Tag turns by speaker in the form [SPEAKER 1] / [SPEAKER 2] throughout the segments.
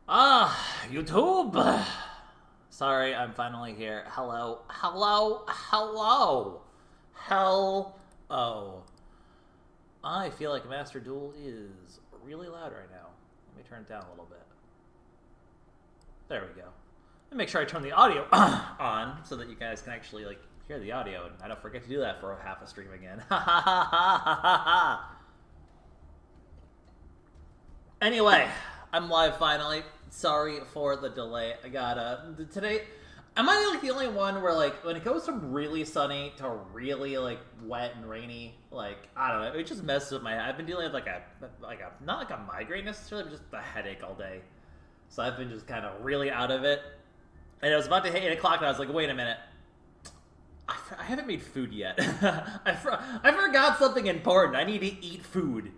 [SPEAKER 1] YouTube! Sorry, I'm finally here. Hello. I feel like Master Duel is really loud right now. Let me turn it down a little bit. There we go. Let me make sure I turn the audio on so that you guys can actually, hear the audio, and I don't forget to do that for half a stream again. Anyway, I'm live finally. Sorry for the delay. I got today. Am I the only one where when it goes from really sunny to really wet and rainy, I don't know, it just messes with my head. I've been dealing with not like a migraine necessarily, but just a headache all day. So I've been just kind of really out of it. And it was about to hit 8 o'clock, and I was like, wait a minute. I haven't made food yet. I forgot something important. I need to eat food.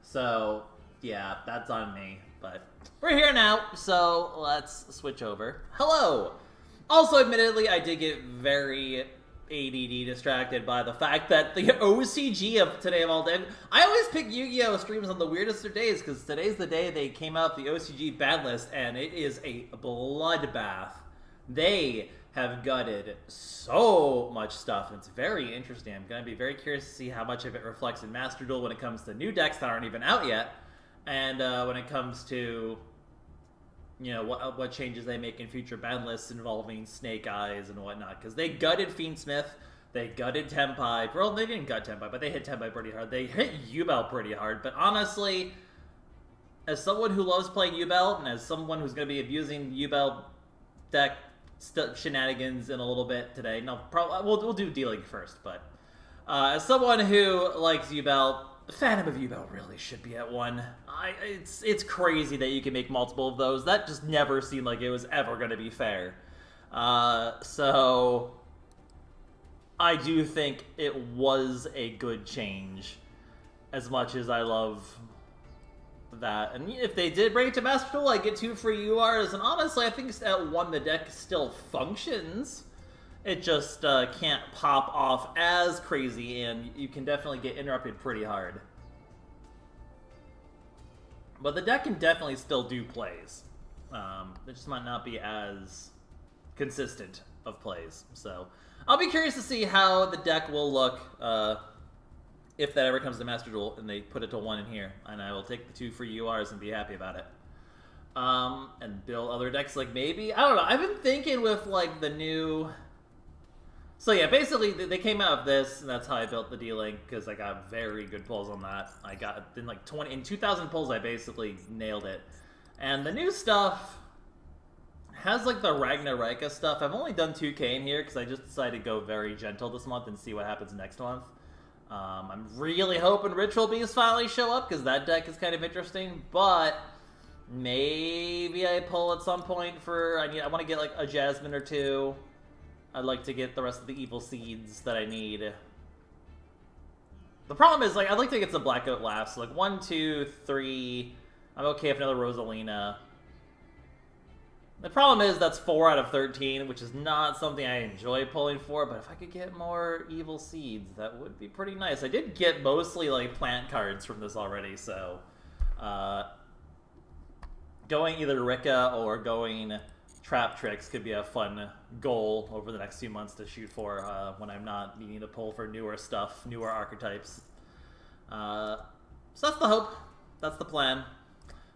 [SPEAKER 1] So, yeah, that's on me. But we're here now, so let's switch over. Hello! Also, admittedly, I did get very ADD distracted by the fact that the OCG of today of all day. I always pick Yu-Gi-Oh! Streams on the weirdest of days, because today's the day they came out with the OCG ban list, and it is a bloodbath. They have gutted so much stuff, and it's very interesting. I'm going to be very curious to see how much of it reflects in Master Duel when it comes to new decks that aren't even out yet, and when it comes to, you know, what changes they make in future ban lists involving Snake Eyes and whatnot, because they gutted Fiendsmith, they gutted Tenpai. Well, they didn't gut Tenpai, but they hit Tenpai pretty hard. They hit Yubel pretty hard, but honestly, as someone who loves playing Yubel, and as someone who's going to be abusing Yubel deck shenanigans in a little bit today. No, we'll do dealing first, but as someone who likes Yubel, Phantom of Yubel really should be at 1. It's crazy that you can make multiple of those. That just never seemed like it was ever going to be fair. So I do think it was a good change, as much as I love that. And if they did bring it to Master Duel, I get 2 free URs, and honestly, I think at 1 the deck still functions. It just can't pop off as crazy, and you can definitely get interrupted pretty hard. But the deck can definitely still do plays. It just might not be as consistent of plays. So I'll be curious to see how the deck will look if that ever comes to Master Duel and they put it to 1 in here, and I will take the 2 free URs and be happy about it. And build other decks, maybe, I don't know, I've been thinking with, the new... So yeah, basically, they came out of this, and that's how I built the D-Link, because I got very good pulls on that. I got, in 2,000 pulls, I basically nailed it. And the new stuff has, the Ragnaraka stuff. I've only done 2K in here, because I just decided to go very gentle this month and see what happens next month. I'm really hoping Ritual Beasts finally show up, because that deck is kind of interesting, but maybe I pull at some point for... I want to get, a Jasmine or 2. I'd like to get the rest of the evil seeds that I need. The problem is, I'd like to get some Blackout Laughs. So 1, 2, 3... I'm okay with another Rosalina. The problem is that's 4 out of 13, which is not something I enjoy pulling for, but if I could get more evil seeds, that would be pretty nice. I did get mostly, plant cards from this already, so... going either Rika or going Trap Tricks could be a fun goal over the next few months to shoot for when I'm not needing to pull for newer stuff, newer archetypes. So that's the hope. That's the plan.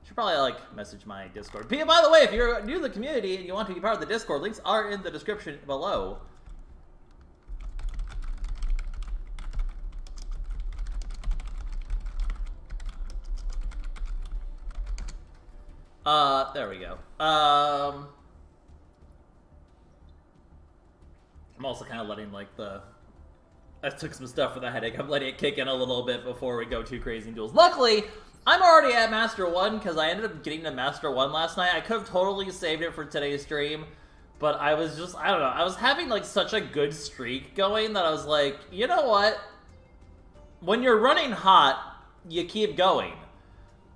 [SPEAKER 1] Should probably, message my Discord. By the way, if you're new to the community and you want to be part of the Discord, links are in the description below. There we go. I'm also kind of letting, I took some stuff for the headache. I'm letting it kick in a little bit before we go too crazy in duels. Luckily, I'm already at Master 1, because I ended up getting to Master 1 last night. I could have totally saved it for today's stream, but I was just, I don't know, I was having, such a good streak going that I was like, you know what? When you're running hot, you keep going.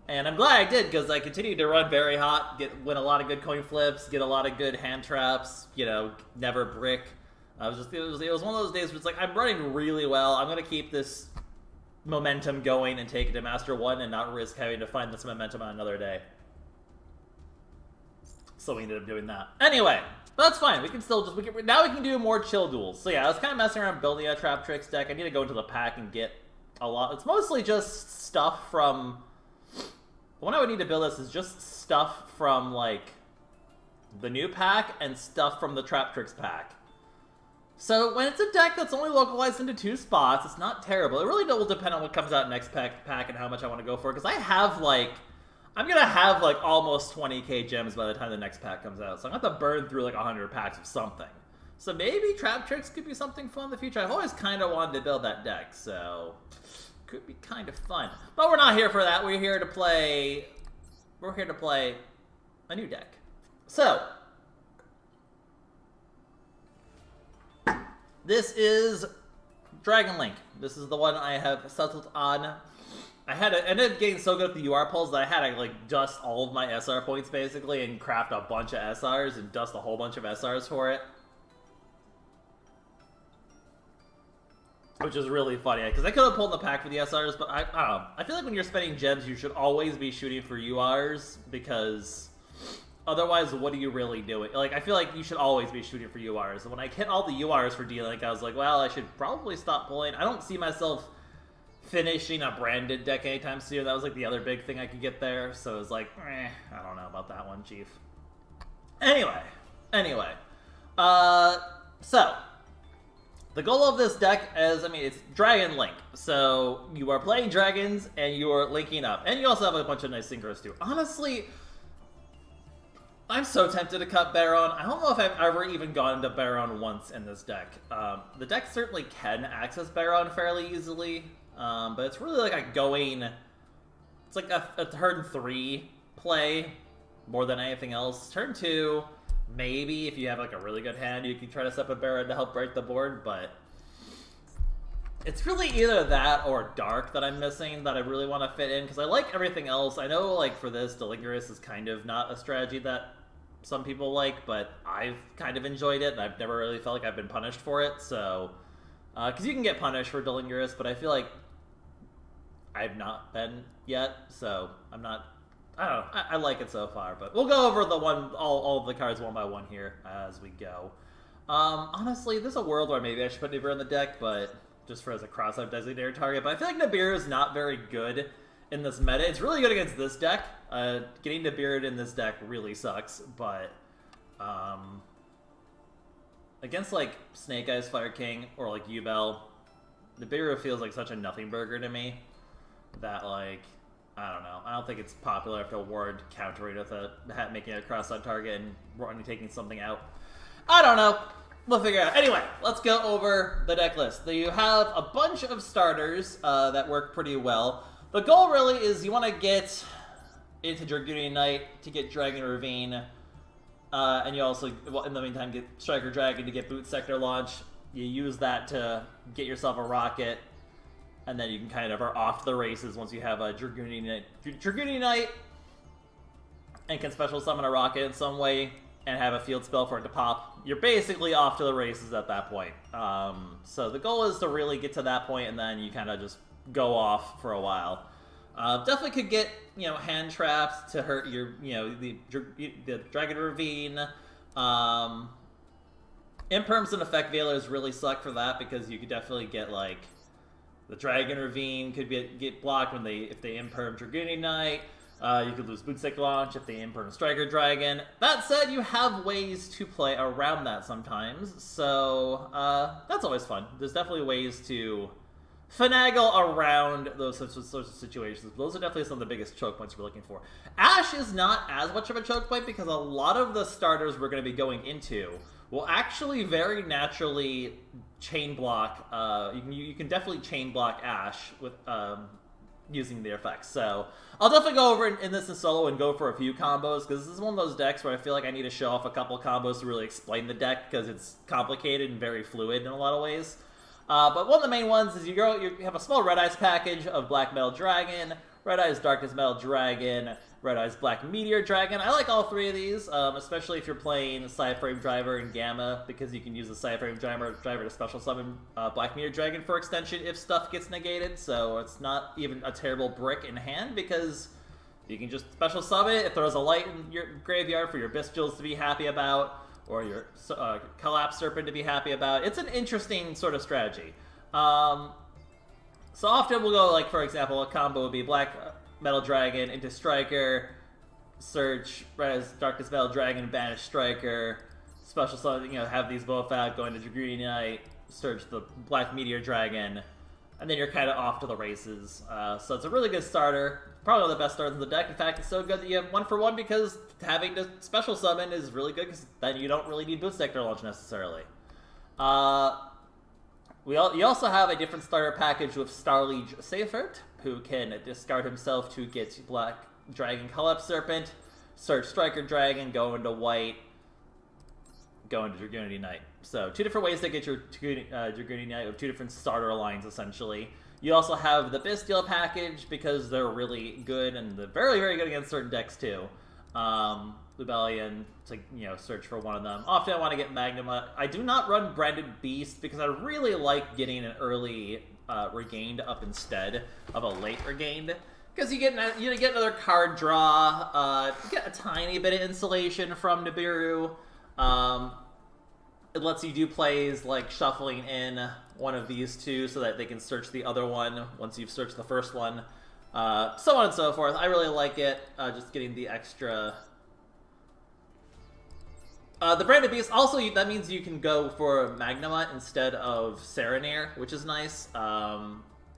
[SPEAKER 1] And I'm glad I did, because I continued to run very hot, win a lot of good coin flips, get a lot of good hand traps, never brick. It was one of those days where it's I'm running really well. I'm going to keep this momentum going and take it to Master 1 and not risk having to find this momentum on another day. So we ended up doing that. Anyway, that's fine. We can still just... now we can do more chill duels. So yeah, I was kind of messing around building a Trap Tricks deck. I need to go into the pack and get a lot. It's mostly just stuff from... The one I would need to build this is just stuff from, like, the new pack and stuff from the Trap Tricks pack. So when it's a deck that's only localized into 2 spots, it's not terrible. It really will depend on what comes out next pack and how much I want to go for. Because I have, like... I'm going to have, like, almost 20k gems by the time the next pack comes out. So I'm going to have to burn through, like, 100 packs of something. So maybe Trap Tricks could be something fun in the future. I've always kind of wanted to build that deck, so... could be kind of fun. But we're not here for that. We're here to play... We're here to play a new deck. So... this is Dragon Link. This is the one I have settled on. I ended up getting so good at the UR pulls that I had to, like, dust all of my SR points, basically, and craft a bunch of SRs and dust a whole bunch of SRs for it. Which is really funny, because I could have pulled the pack for the SRs, but I don't know. I feel like when you're spending gems, you should always be shooting for URs, because otherwise, what are you really doing? Like, I feel like you should always be shooting for URs. And when I hit all the URs for D-Link, I was like, well, I should probably stop pulling. I don't see myself finishing a branded deck anytime soon. That was, like, the other big thing I could get there. So it was like, I don't know about that one, Chief. Anyway. So... the goal of this deck is, I mean, it's Dragon Link. So, you are playing dragons, and you are linking up. And you also have a bunch of nice synchros, too. Honestly, I'm so tempted to cut Baron. I don't know if I've ever even gone into Baron once in this deck. The deck certainly can access Baron fairly easily, but it's really like a going... it's like a turn 3 play more than anything else. Turn 2... maybe if you have like a really good hand, you can try to set up a Baron to help break the board, but it's really either that or Dark that I'm missing that I really want to fit in, because I like everything else. I know, like, for this, Delingorous is kind of not a strategy that some people like, but I've kind of enjoyed it, and I've never really felt like I've been punished for it, so... because you can get punished for Delingorous, but I feel like I've not been yet, so I'm not... I don't know. I like it so far, but we'll go over all of the cards one by one here as we go. Honestly, there's a world where maybe I should put Nibiru in the deck, but just for as a cross-up designated target. But I feel like Nibiru is not very good in this meta. It's really good against this deck. Getting Nibiru in this deck really sucks, but against like Snake Eyes Fire King or like Yubel, Nibiru feels like such a nothing burger to me that, like, I don't know. I don't think it's popular after a ward countering with a hat making a cross-up target and running taking something out. I don't know. We'll figure it out. Anyway, let's go over the deck list. So you have a bunch of starters that work pretty well. The goal really is you want to get into Dragonian Knight to get Dragon Ravine, and you also, in the meantime, get Striker Dragon to get Boot Sector Launch. You use that to get yourself a rocket, and then you can kind of are off the races once you have a Dragonian Knight, and can special summon a rocket in some way and have a field spell for it to pop. You're basically off to the races at that point. So the goal is to really get to that point, and then you kind of just go off for a while. Definitely could get, hand traps to hurt your, the Dragon Ravine. Imperms and Effect Veilers really suck for that, because you could definitely get, like, the Dragon Ravine could get blocked if they imperm Dragonian Knight. You could lose Boot Sector Launch if they imperm Striker Dragon. That said, you have ways to play around that sometimes, so that's always fun. There's definitely ways to finagle around those sorts of situations. Those are definitely some of the biggest choke points we're looking for. Ashe is not as much of a choke point, because a lot of the starters we're going to be going into will actually very naturally chain block. You can definitely chain block Ashe with using the effects. So I'll definitely go over in this in solo and go for a few combos, because this is one of those decks where I feel like I need to show off a couple combos to really explain the deck, because it's complicated and very fluid in a lot of ways. But one of the main ones is you have a small Red Eyes package of Black Metal Dragon, Red Eyes Darkness Metal Dragon, Red Eyes Black Meteor Dragon. I like all three of these, especially if you're playing Psyframe Driver and Gamma, because you can use the Psyframe Driver to special summon Black Meteor Dragon for extension if stuff gets negated, so it's not even a terrible brick in hand, because You can just special summon it. It throws a light in your graveyard for your Bystials to be happy about, or your Collapse Serpent to be happy about. It's an interesting sort of strategy. So often we'll go, like, for example, a combo would be Black Metal Dragon into Striker, search, res Darkness Metal Dragon, banish Striker, special summon, have these both out, go into Dragoon Knight, search the Black Meteor Dragon, and then you're kind of off to the races. So it's a really good starter. Probably one of the best starters in the deck. In fact, it's so good that you have 1-for-1 because having to special summon is really good because then you don't really need Boost Sector Launch necessarily. You also have a different starter package with Starliege Seifert, who can discard himself to get Black Dragon Collapse Serpent, search Striker Dragon, go into white, go into Dragoon Knight. So 2 different ways to get your Dragoon Knight with 2 different starter lines, essentially. You also have the Bystial package because they're really good, and they're very, very good against certain decks, too. Rebellion to search for one of them. Often I want to get Magnuma. I do not run Branded Beast because I really like getting an early Regained up instead of a late Regained, because you get another card draw. You get a tiny bit of insulation from Nibiru. It lets you do plays like shuffling in one of these 2 so that they can search the other one once you've searched the first one. So on and so forth. I really like it. Just getting the extra. The Branded Beast, also, that means you can go for Magnuma instead of Serenir, which is nice,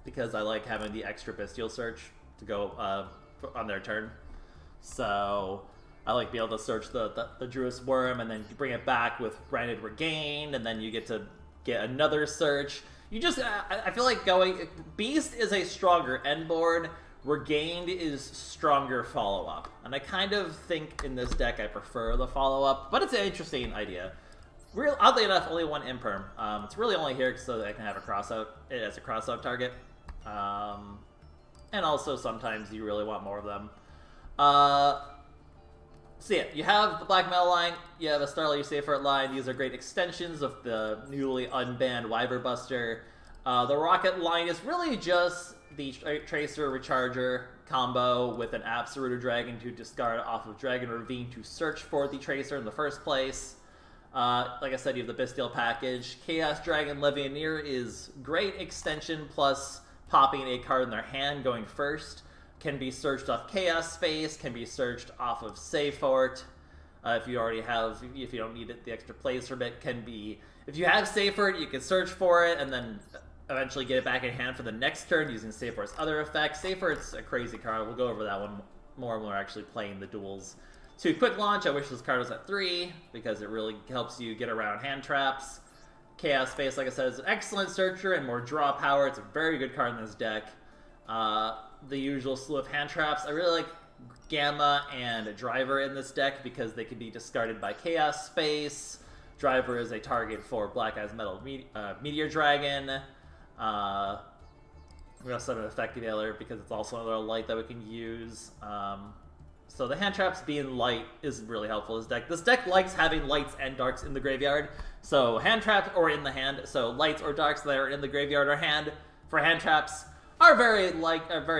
[SPEAKER 1] because I like having the extra Bystial search to go on their turn. So I like being able to search the Druid's Worm and then bring it back with Branded Regained, and then you get to get another search. I feel like Beast is a stronger end board, Regained is stronger follow-up. And I kind of think in this deck I prefer the follow-up, but it's an interesting idea. Oddly enough, only 1 Imperm. It's really only here so that I can have it as a cross-out target. And also sometimes you really want more of them. So yeah, you have the Black Metal line, you have a Starlight Seifert line. These are great extensions of the newly unbanned Wyvern Buster. The Rocket line is really just the Tracer Recharger combo with an Absolute Dragon to discard off of Dragon Ravine to search for the Tracer in the first place. Like I said, you have the Bystial package. Chaos Dragon Levianeer is great extension, plus popping a card in their hand going first. Can be searched off Chaos Space, can be searched off of Seifert. If you don't need the extra plays from it, if you have Seifert, you can search for it and then eventually get it back in hand for the next turn using Seifert's other effects. Seifert's a crazy card. We'll go over that one more when we're actually playing the duels. 2 Quick Launch, I wish this card was at 3 because it really helps you get around hand traps. Chaos Space, like I said, is an excellent searcher and more draw power. It's a very good card in this deck. The usual slew of hand traps. I really like Gamma and Driver in this deck because they can be discarded by Chaos Space. Driver is a target for Black Eyes Metal Meteor Dragon. We also have an Effective Veiler because it's also another light that we can use. So the hand traps being light is really helpful in this deck. This deck likes having lights and darks in the graveyard. So hand traps or in the hand. So lights or darks that are in the graveyard or hand for hand traps are very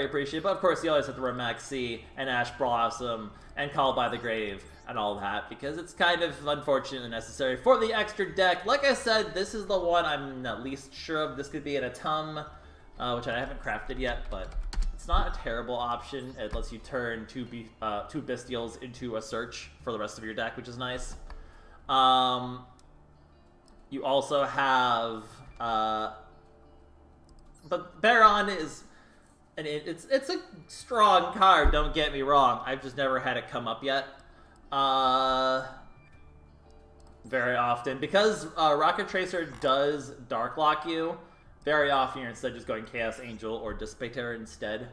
[SPEAKER 1] appreciated. But of course, you always have to run Max C and Ash Blossom and Call by the Grave and all that because it's kind of unfortunate and necessary for the extra deck. Like I said, this is the one I'm at least sure of. This could be an Atum, which I haven't crafted yet, but it's not a terrible option. It lets you turn 2 Bystials into a search for the rest of your deck, which is nice. You also have... But Baron is... And it's a strong card, don't get me wrong. I've just never had it come up yet. Very often. Because Rocket Tracer does Dark Lock you, very often you're instead just going Chaos Angel or Dissipator instead.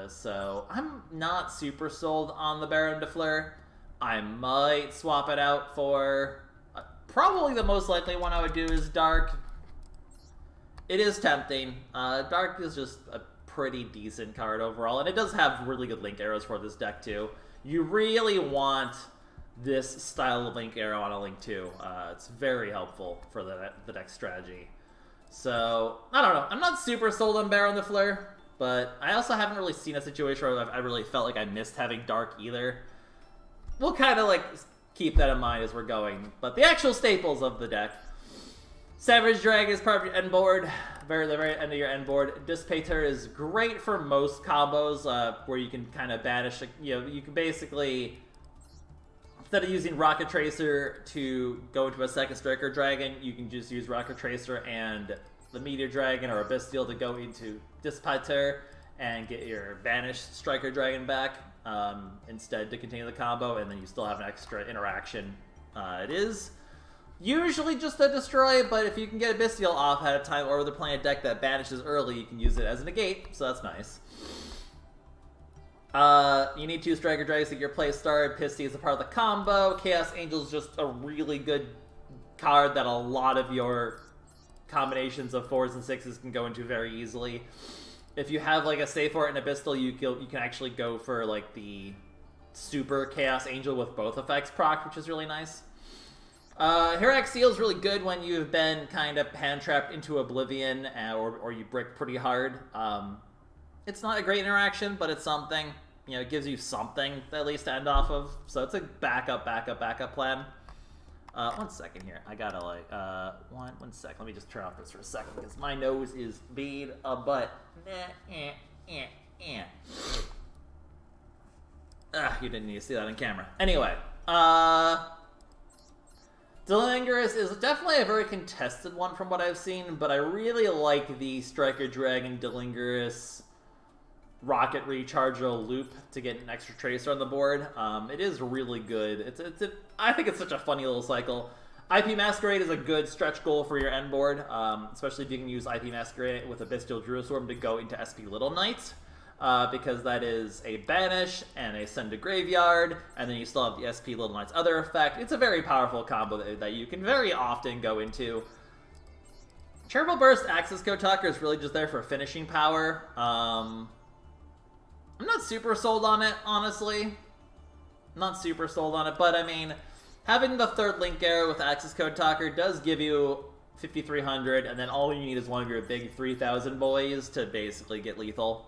[SPEAKER 1] So I'm not super sold on the Baron de Fleur. I might swap it out for... probably the most likely one I would do is Dark. It is tempting. Dark is just a pretty decent card overall, and it does have really good link arrows for this deck too. You really want this style of link arrow on a link too. It's very helpful for the deck strategy. So, I don't know. I'm not super sold on Baron de Fleur. but I also haven't really seen a situation where I really felt like I missed having Dark either. We'll kind of like keep that in mind as we're going. But the actual staples of the deck. Savage Dragon is part of your end board. The very end of your end board. Dissipator is great for most combos where you can kind of banish, you can basically, instead of using Rocket Tracer to go into a second Striker Dragon, you can just use Rocket Tracer and the Meteor Dragon or a Bystial to go into Dissipator and get your banished Striker Dragon back instead to continue the combo, and then you still have an extra interaction. It is usually just a destroy, but if you can get a Bystial off at a time or they're playing a deck that banishes early, you can use it as a negate, so that's nice. You need 2 Striker Dragons to get your play started. Pisty is a part of the combo. Chaos Angel is just a really good card that a lot of your combinations of 4s and 6s can go into very easily. If you have like a Saphor and a Bystial, you can actually go for like the super Chaos Angel with both effects proc, which is really nice. Hirax Seal is really good when you've been kind of hand-trapped into Oblivion or you brick pretty hard. It's not a great interaction, but it's something. It gives you something at least to end off of. So it's a backup plan. 1 second here. I gotta like, one sec. Let me just turn off this for a second because my nose is being a butt. You didn't need to see that on camera. Anyway, Delingerous is definitely a very contested one from what I've seen, but I really like the Striker Dragon Delingerous Rocket Rechargeable loop to get an extra Tracer on the board. It is really good. I think it's such a funny little cycle. IP Masquerade is a good stretch goal for your end board, especially if you can use IP Masquerade with a Bystial Druisworm to go into SP Little Knight, because that is a banish and a send to graveyard, and then you still have the SP Little Knight's other effect. It's a very powerful combo that you can very often go into. Turbo Burst Access Code Talker is really just there for finishing power. I'm not super sold on it, honestly. Not super sold on it, but I mean, having the 3rd Link Arrow with Access Code Talker does give you 5,300, and then all you need is one of your big 3,000 boys to basically get lethal.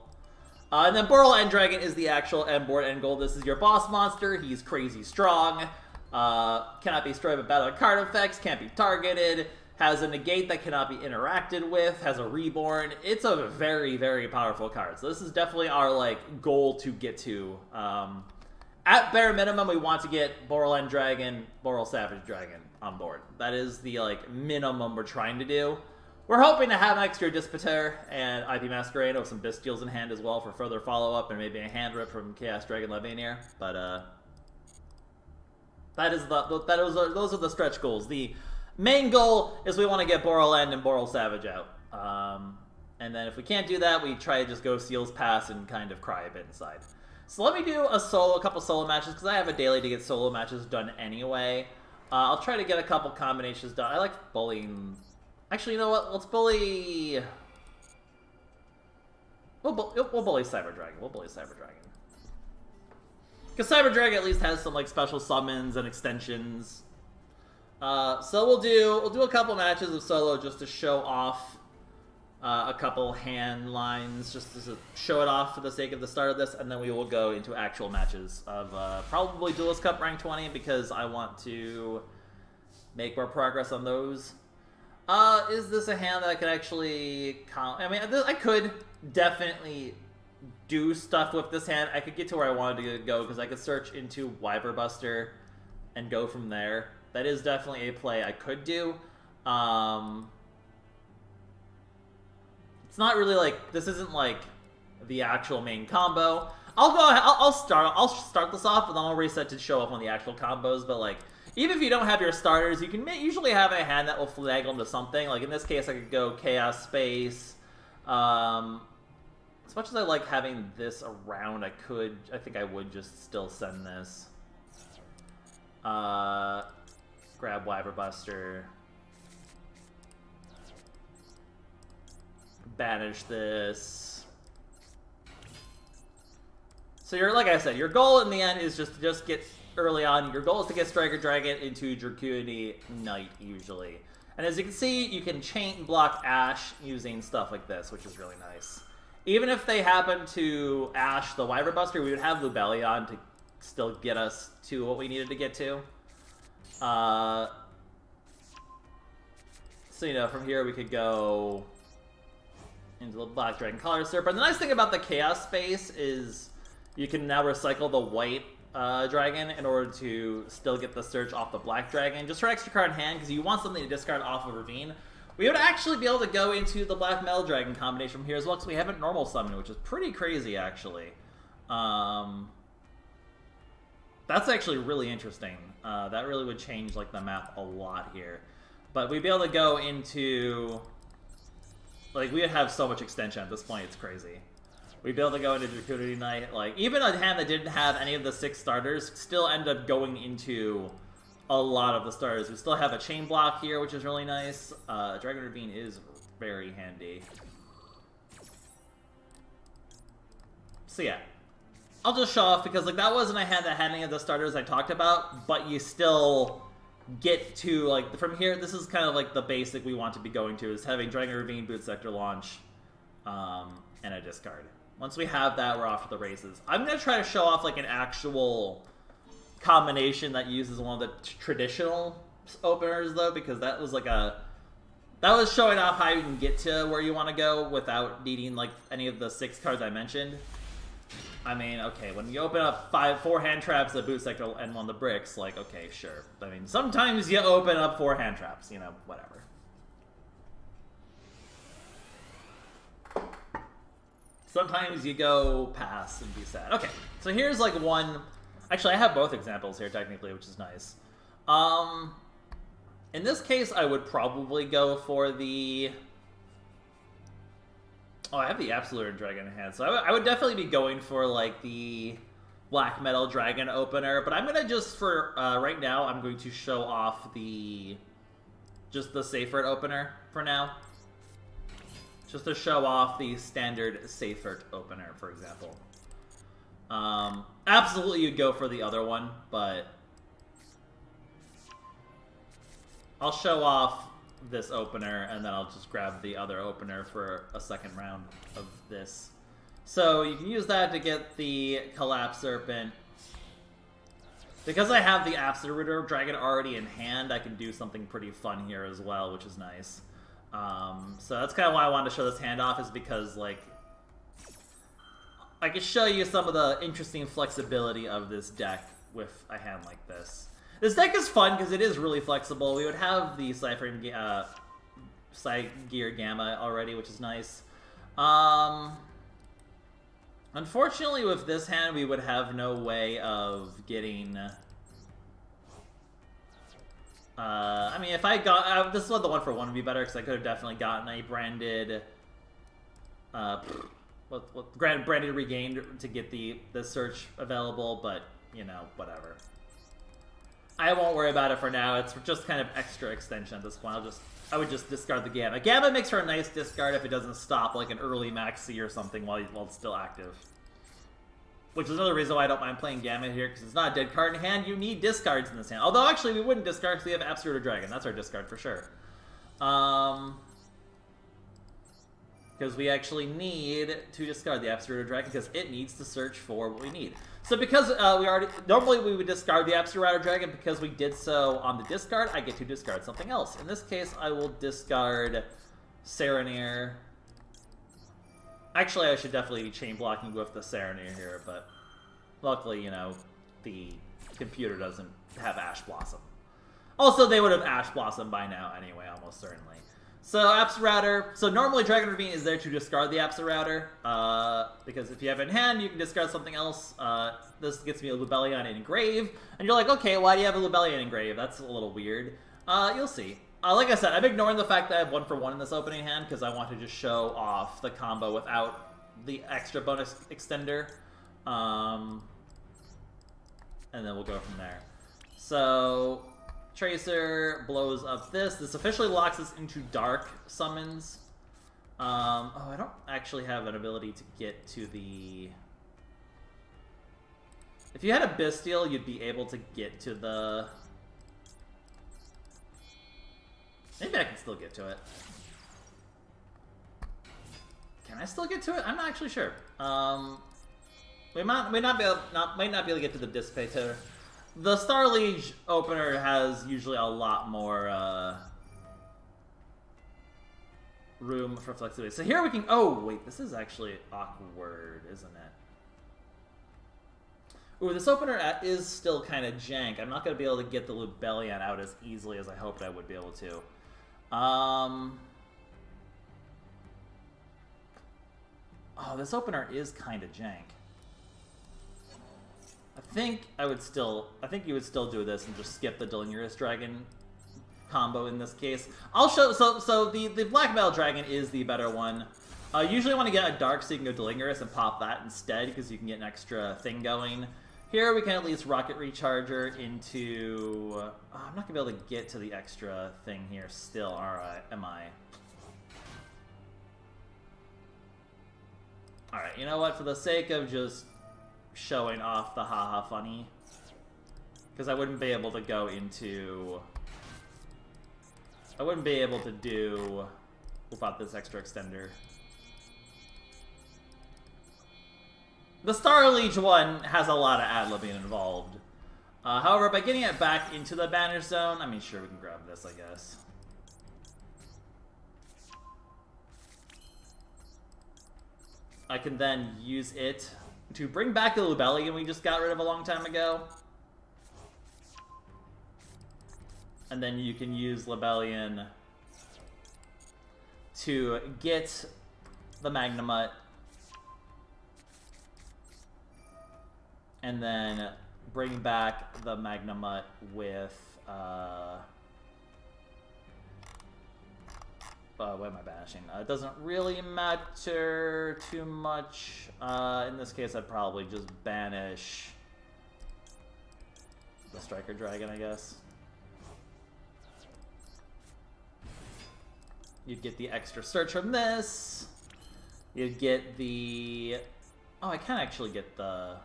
[SPEAKER 1] And then Boral End Dragon is the actual end board end goal. This is your boss monster. He's crazy strong. Cannot be destroyed by battle card effects. Can't be targeted. Has a negate that cannot be interacted with, has a reborn. It's a very, very powerful card. So this is definitely our like goal to get to. At bare minimum, we want to get Boral End Dragon, Boral Savage Dragon on board. That is the like minimum we're trying to do. We're hoping to have an extra Dissipator and IP Masquerade with some Bystials in hand as well for further follow-up and maybe a hand rip from Chaos Dragon Levianeer. But those are the stretch goals. The main goal is we want to get Boral End and Boral Savage out. And then if we can't do that, we try to just go Seal's Pass and kind of cry a bit inside. So let me do a couple solo matches, because I have a daily to get solo matches done anyway. I'll try to get a couple combinations done. I like bullying. Actually, you know what? Let's bully... We'll bully Cyber Dragon. We'll bully Cyber Dragon. Because Cyber Dragon at least has some like special summons and extensions. So we'll do a couple matches of solo just to show off a couple hand lines, just to show it off for the sake of the start of this, and then we will go into actual matches of probably Duelist Cup rank 20, because I want to make more progress on those. Is this a hand that I could actually... I mean, I could definitely do stuff with this hand. I could get to where I wanted to go, because I could search into Wyver Buster and go from there. That is definitely a play I could do. It's not really like... This isn't like the actual main combo. I'll start this off, and then I'll reset to show off on the actual combos, but like... Even if you don't have your starters, you can usually have a hand that will finagle into something. Like in this case, I could go Chaos Space. As much as I like having this around, I think I would just still send this. Grab Wyver Buster. Banish this. So like I said, your goal in the end is just to get... Early on, your goal is to get Striker Dragon into Dracuity Knight, usually. And as you can see, you can chain and block Ash using stuff like this, which is really nice. even if they happen to Ash the Wyvern Buster, we would have Lubellion to still get us to what we needed to get to. So, you know, from here we could go into the Black Dragon Collar Serpent. The nice thing about the Chaos space is you can now recycle the white dragon in order to still get the search off the Black Dragon, just for extra card in hand, because you want something to discard off of Ravine. We would actually be able to go into the Black Metal Dragon combination from here as well, because we haven't normal summoned, which is pretty crazy, actually. That's actually really interesting. That really would change like the map a lot here. But we'd be able to go into... Like, we would have so much extension at this point, it's crazy. We'd be able to go into Dracudity Knight. Like, even a hand that didn't have any of the 6 starters still end up going into a lot of the starters. We still have a chain block here, which is really nice. Dragon Ravine is very handy. So yeah, I'll just show off because like that wasn't a hand that had any of the starters I talked about, but you still get to like from here. This is kind of like the basic we want to be going to is having Dragon Ravine, Boot Sector Launch, and a discard. Once we have that, we're off to the races. I'm gonna try to show off like an actual combination that uses one of the traditional openers though, because that was like that was showing off how you can get to where you want to go without needing like any of the 6 cards I mentioned. I mean, okay, when you open up 4 hand traps, the Boot Sector, and 1 of the bricks, like, okay, sure. I mean, sometimes you open up 4 hand traps, you know, whatever. Sometimes you go pass and be sad. Okay, so here's like one... Actually, I have both examples here, technically, which is nice. In this case, I would probably go for the... Oh, I have the Absolute Dragon in hand, so I would definitely be going for, like, the Black Metal Dragon opener, but I'm gonna just, for right now, I'm going to show off just the Seyfert opener for now. Just to show off the standard Seyfert opener, for example. Absolutely you'd go for the other one, but I'll show off this opener, and then I'll just grab the other opener for a second round of this. So you can use that to get the Collapse Serpent. Because I have the Absolute Dragon already in hand, I can do something pretty fun here as well, which is nice. So that's kind of why I wanted to show this hand off, is because, like, I can show you some of the interesting flexibility of this deck with a hand like this. This deck is fun because it is really flexible. We would have the Psygear Gamma already, which is nice. Unfortunately, with this hand, we would have no way of getting... I mean, if I got... this one, the 1-for-1 would be better, because I could have definitely gotten a branded... branded Regained to get the search available, but, you know, whatever. I won't worry about it for now. It's just kind of extra extension at this point. I would just discard the Gamma. Gamma makes for a nice discard if it doesn't stop like an early Maxi or something while it's still active. Which is another reason why I don't mind playing Gamma here, because it's not a dead card in hand. You need discards in this hand. Although, actually, we wouldn't discard because we have Absolute Dragon. That's our discard for sure. Because we actually need to discard the Absolute Dragon because it needs to search for what we need. So because normally we would discard the Absolute Dragon, because we did so on the discard, I get to discard something else. In this case, I will discard Serenir. Actually, I should definitely be chain blocking with the Serenir here, but luckily, you know, the computer doesn't have Ash Blossom. Also, they would have Ash Blossom by now anyway, almost certainly. So, Absolute, so normally Dragon Ravine is there to discard the Absolute, because if you have it in hand, you can discard something else. This gets me a Lubellion in Engrave, and you're like, okay, why do you have a Lubellion in Engrave? That's a little weird. You'll see. Like I said, I'm ignoring the fact that I have 1-for-1 in this opening hand, because I want to just show off the combo without the extra bonus extender. And then we'll go from there. So... Tracer blows up this. This officially locks us into dark summons. Oh, I don't actually have an ability to get to the... If you had a Bystial, you'd be able to get to the... Maybe I can still get to it. Can I still get to it? I'm not actually sure. We might not be able to get to the Dissipator. The Star Liege opener has usually a lot more room for flexibility. So here we can. Oh wait, this is actually awkward, isn't it? Ooh, this opener is still kind of jank. I'm not going to be able to get the Lubellion out as easily as I hoped I would be able to. Oh, this opener is kind of jank. I think you would still do this and just skip the Delirious Dragon combo in this case. I'll show. So the Black Metal Dragon is the better one. Usually, want to get a Dark so you can go Delirious and pop that instead because you can get an extra thing going. Here we can at least Rocket Recharger into... I'm not going to be able to get to the extra thing here still, am I? Alright, you know what? For the sake of just showing off the haha funny, because I wouldn't be able to go into... I wouldn't be able to do without this extra extender. The Star Liege one has a lot of ad-libbing involved. However, by getting it back into the Banish Zone, I mean, sure, we can grab this, I guess. I can then use it to bring back the Lubellion we just got rid of a long time ago. And then you can use Lubellion to get the Magnemite. And then bring back the Magnemite with, what am I banishing? It doesn't really matter too much. In this case, I'd probably just banish the Striker Dragon, I guess. You'd get the extra search from this. You'd get the... Oh, I can actually get the...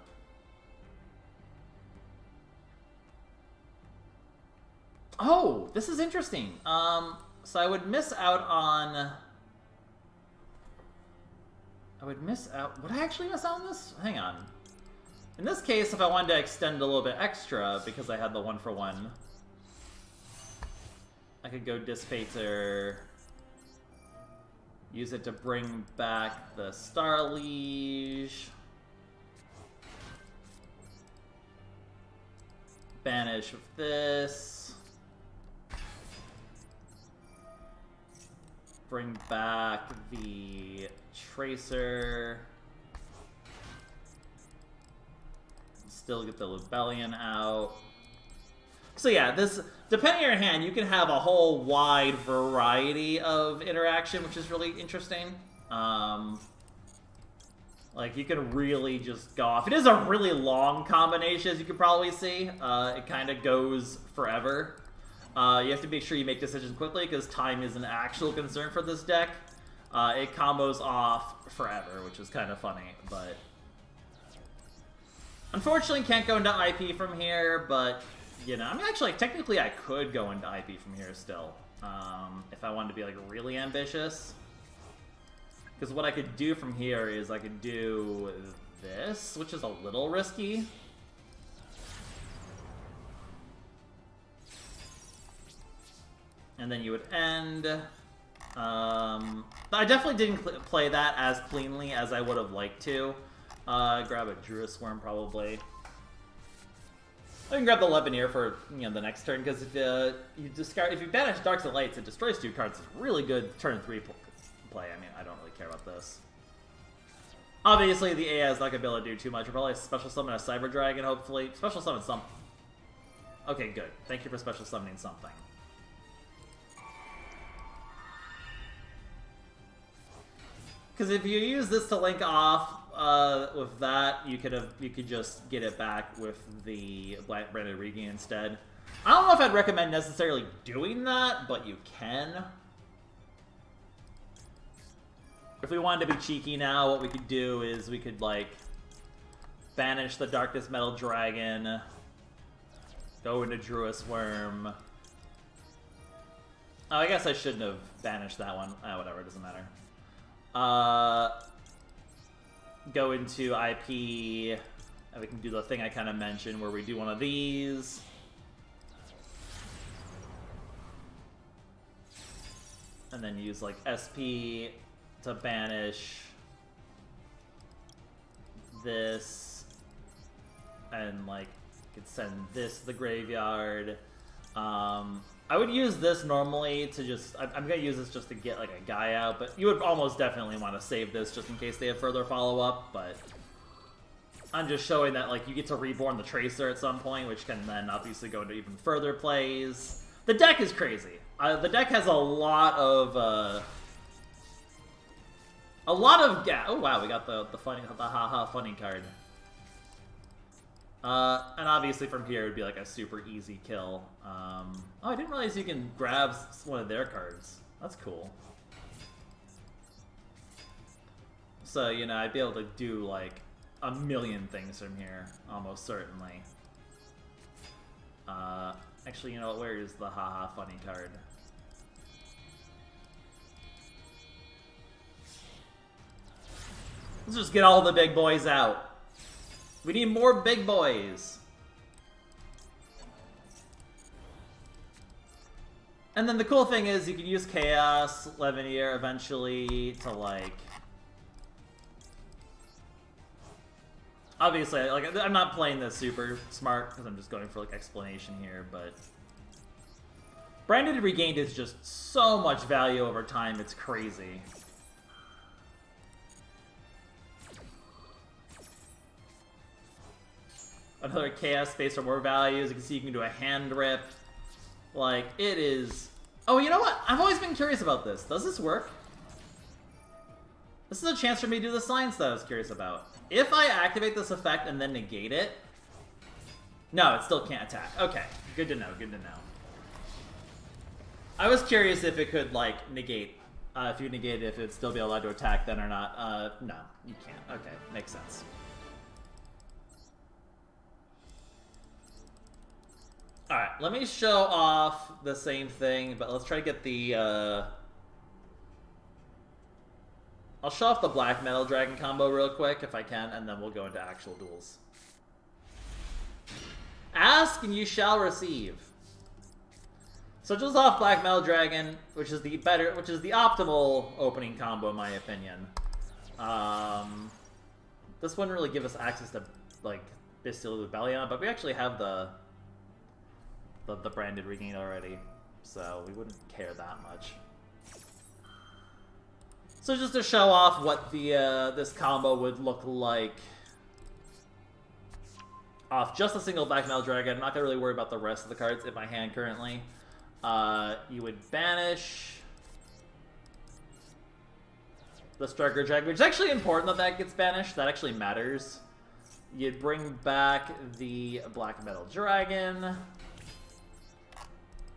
[SPEAKER 1] Oh, this is interesting. So I would miss out on... Would I actually miss out on this? Hang on. In this case, if I wanted to extend a little bit extra, because I had the 1-for-1, I could go Dissipator, use it to bring back the Star Liege, banish with this, bring back the Tracer, still get the Lubellion out. So yeah, this, depending on your hand, you can have a whole wide variety of interaction, which is really interesting. Like, you can really just go off. It is a really long combination, as you can probably see. It kind of goes forever. You have to make sure you make decisions quickly, because time is an actual concern for this deck. It combos off forever, which is kind of funny, but... Unfortunately, can't go into IP from here, but, you know, I mean, actually, technically I could go into IP from here still, if I wanted to be, like, really ambitious. Because what I could do from here is I could do this, which is a little risky. And then you would end. I definitely didn't play that as cleanly as I would have liked to. Grab a Druid Worm probably. I can grab the Levineer for, you know, the next turn, because if you banish Darks and Lights, it destroys 2 cards. It's really good turn 3 play. I mean, I don't really care about this. Obviously, the AI is not gonna be able to do too much. We'll probably special summon a Cyber Dragon, hopefully. Special summon something. Okay, good. Thank you for special summoning something. Because if you use this to link off with that, you could just get it back with the Branded Regain instead. I don't know if I'd recommend necessarily doing that, but you can. If we wanted to be cheeky now, what we could do is we could, like, banish the Darkness Metal Dragon, go into Druid Worm. Oh, I guess I shouldn't have banished that one. Whatever, it doesn't matter. Go into IP, and we can do the thing I kind of mentioned where we do one of these. And then use like SP to banish this, and like could send this to the graveyard. I would use this normally to just, I'm gonna use this just to get like a guy out, but you would almost definitely want to save this just in case they have further follow-up, but I'm just showing that like you get to reborn the Tracer at some point, which can then obviously go into even further plays. The deck is crazy. The deck has a lot of oh wow, we got the funny, the haha funny card. And obviously from here it would be like a super easy kill. Oh, I didn't realize you can grab one of their cards. That's cool. So, you know, I'd be able to do like a million things from here, almost certainly. Actually, you know what, where is the haha funny card? Let's just get all the big boys out. We need more big boys. And then the cool thing is you can use Chaos, Levineer eventually to like... Obviously, like, I'm not playing this super smart because I'm just going for like explanation here, but... Branded Regained is just so much value over time, it's crazy. Another Chaos space for more values. You can see you can do a hand rip. Like, it is... Oh, you know what? I've always been curious about this. Does this work? This is a chance for me to do the science that I was curious about. If I activate this effect and then negate it... No, it still can't attack. Okay, good to know, good to know. I was curious if it could, like, negate. If you negate it, if it'd still be allowed to attack then or not. No, you can't. Okay, makes sense. Alright, let me show off the same thing, but let's try to get the, I'll show off the Black Metal Dragon combo real quick, if I can, and then we'll go into actual duels. Ask and you shall receive. So just off Black Metal Dragon, which is the optimal opening combo in my opinion. This wouldn't really give us access to, like, Bystial Rebellion, but we actually have the branded regain already, so we wouldn't care that much. So just to show off what the this combo would look like off just a single Black Metal Dragon, I'm not gonna really worry about the rest of the cards in my hand currently. You would banish the Striker Dragon, which is actually important that that gets banished. That actually matters. You'd bring back the Black Metal Dragon.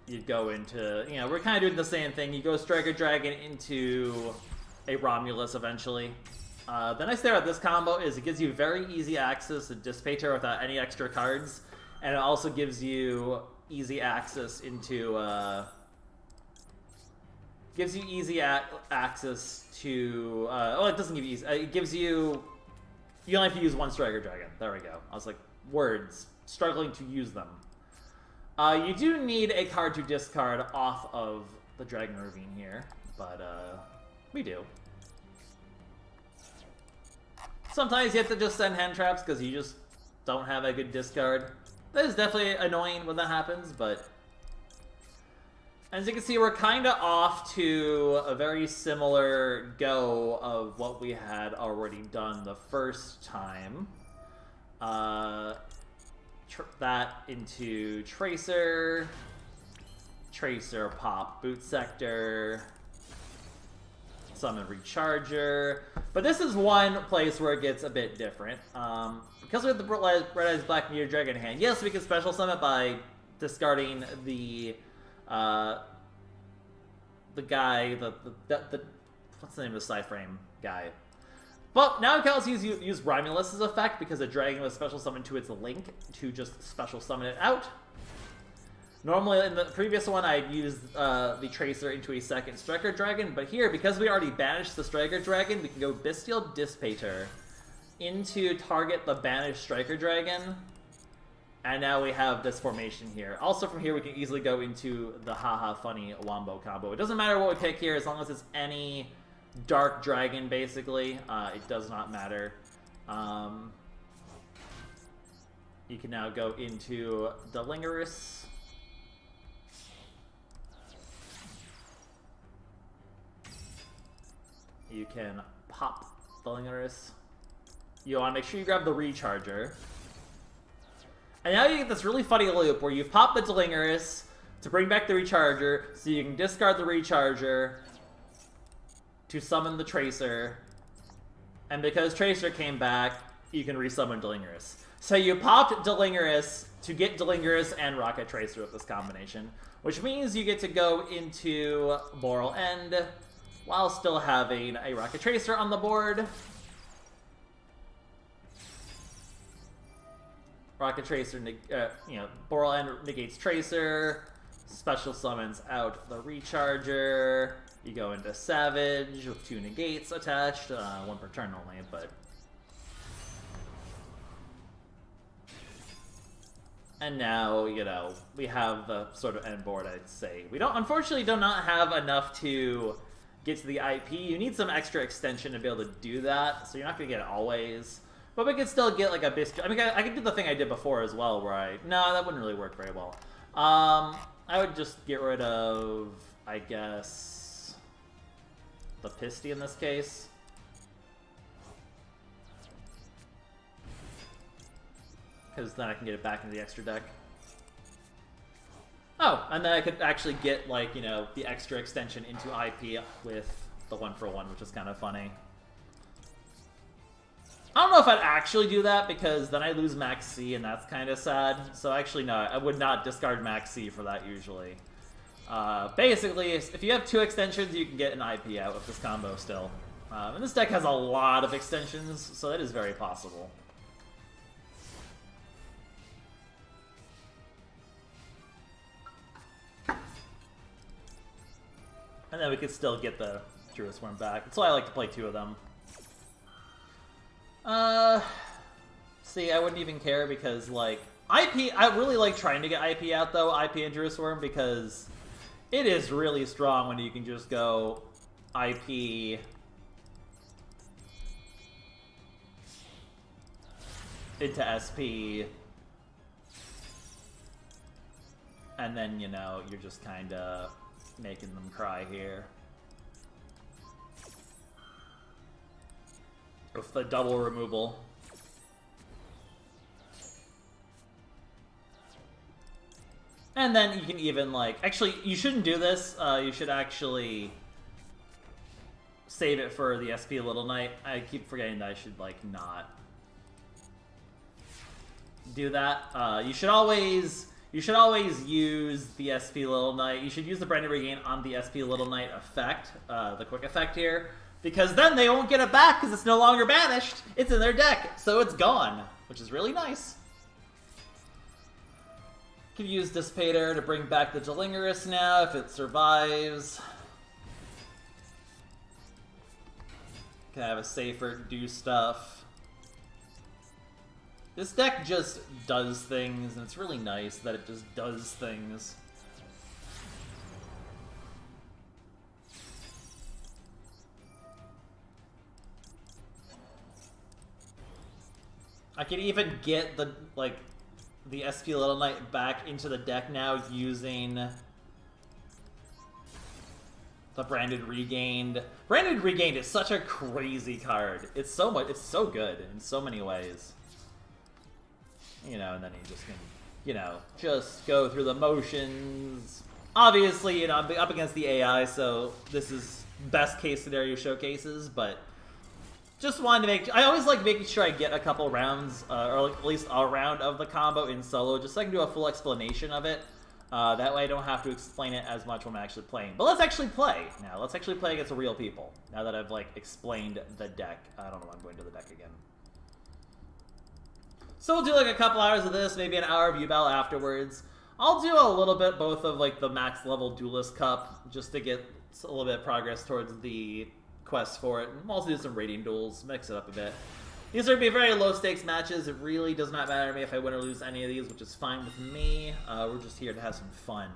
[SPEAKER 1] You'd go into, you know, we're kind of doing the same thing. You go Striker Dragon into a Romulus eventually. The nice thing about this combo is it gives you very easy access to Dissipator without any extra cards. And it also gives you easy access into, access to, oh, it doesn't give you easy, it gives you only have to use one Striker Dragon. There we go. I was like, words, struggling to use them. You do need a card to discard off of the Dragon Ravine here, but we do. Sometimes you have to just send hand traps because you just don't have a good discard. That is definitely annoying when that happens, but as you can see, we're kind of off to a very similar go of what we had already done the first time. That into Tracer, Tracer, Pop, Boot Sector, Summon Recharger. But this is one place where it gets a bit different. Because we have the Red Eyes Black Meteor Dragon in hand, yes, we can special summon it by discarding the guy, the what's the name of the Psyframe guy? But now we can also use Romulus' effect because a dragon was special summoned to its link to just special summon it out. Normally, in the previous one, I'd use the Tracer into a second Striker Dragon, but here, because we already banished the Striker Dragon, we can go Bystial Dissipator into target the banished Striker Dragon, and now we have this formation here. Also from here, we can easily go into the Haha Funny Wombo combo. It doesn't matter what we pick here, as long as it's any Dark Dragon, basically. It does not matter. You can now go into Delingerous. You can pop Delingerous. You want to make sure you grab the Recharger. And now you get this really funny loop where you pop the Delingerous to bring back the Recharger, so you can discard the Recharger to summon the Tracer. And because Tracer came back, you can resummon Delingerous. So you popped Delingerous to get Delingerous and Rocket Tracer with this combination, which means you get to go into Moral End while still having a Rocket Tracer on the board. Rocket Tracer, Moral End negates Tracer, special summons out the Recharger. You go into Savage with 2 negates attached, 1 per turn only, but... And now, we have the sort of end board, I'd say. We unfortunately do not have enough to get to the IP. You need some extra extension to be able to do that, so you're not going to get it always. But we could still get like a Bystial. I mean, I could do the thing I did before as well, where no, that wouldn't really work very well. I would just get rid of, I guess, the Pisty in this case. Because then I can get it back into the extra deck. Oh, and then I could actually get, like, the extra extension into IP with the 1-for-1, which is kind of funny. I don't know if I'd actually do that, because then I lose Max C, and that's kind of sad. So actually, no, I would not discard Max C for that usually. Basically, if you have 2 extensions, you can get an IP out with this combo still. And this deck has a lot of extensions, so that is very possible. And then we could still get the Druid's Worm back. That's why I like to play 2 of them. See, I wouldn't even care because, like, IP, I really like trying to get IP out, though, IP and Druid's Worm, because it is really strong when you can just go IP into SP, and then, you're just kind of making them cry here. With the double removal. And then you can even, like... Actually, you shouldn't do this. You should actually save it for the SP Little Knight. I keep forgetting that I should, like, not do that. You should always use the SP Little Knight. You should use the Branded Regain on the SP Little Knight effect, the quick effect here, because then they won't get it back because it's no longer banished. It's in their deck, so it's gone, which is really nice. Could use Dissipator to bring back the Delingerous now if it survives. Can have a safer do stuff. This deck just does things, and it's really nice that it just does things. I can even get the SP Little Knight back into the deck now using the Branded Regained. Branded Regained is such a crazy card. It's so good in so many ways. And then you just can, just go through the motions. Obviously, I'm up against the AI, so this is best case scenario showcases, but just wanted to I always like making sure I get a couple rounds, or at least a round of the combo in solo, just so I can do a full explanation of it. That way I don't have to explain it as much when I'm actually playing. But let's actually play now. Let's actually play against real people, now that I've, explained the deck. I don't know why I'm going to the deck again. So we'll do, a couple hours of this, maybe an hour of Yubel afterwards. I'll do a little bit both of like the max level Duelist Cup just to get a little bit of progress towards the quest for it. And we'll also do some Rating Duels, mix it up a bit. These are going to be very low stakes matches. It really does not matter to me if I win or lose any of these, which is fine with me. We're just here to have some fun.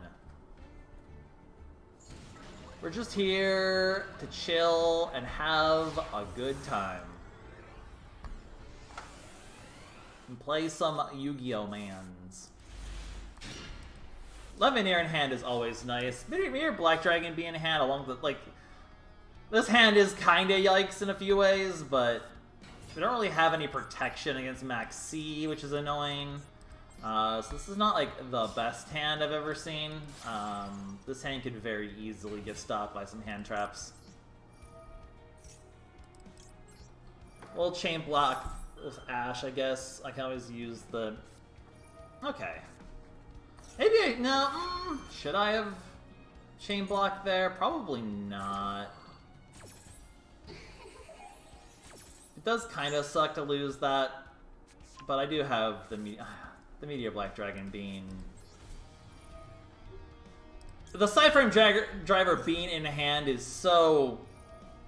[SPEAKER 1] We're just here to chill and have a good time. And play some Yu-Gi-Oh! Mans. Lemonade in hand is always nice. Maybe Black Dragon be in hand along the, like... This hand is kinda yikes in a few ways, but... We don't really have any protection against Max C, which is annoying. So this is not, like, the best hand I've ever seen. This hand could very easily get stopped by some hand traps. We'll chain block with Ash, I guess. I can always use the... Okay. Maybe no, should I have chain blocked there? Probably not. It does kind of suck to lose that, but I do have the Meteor Black Dragon being... The Cypher Driver being in hand is so...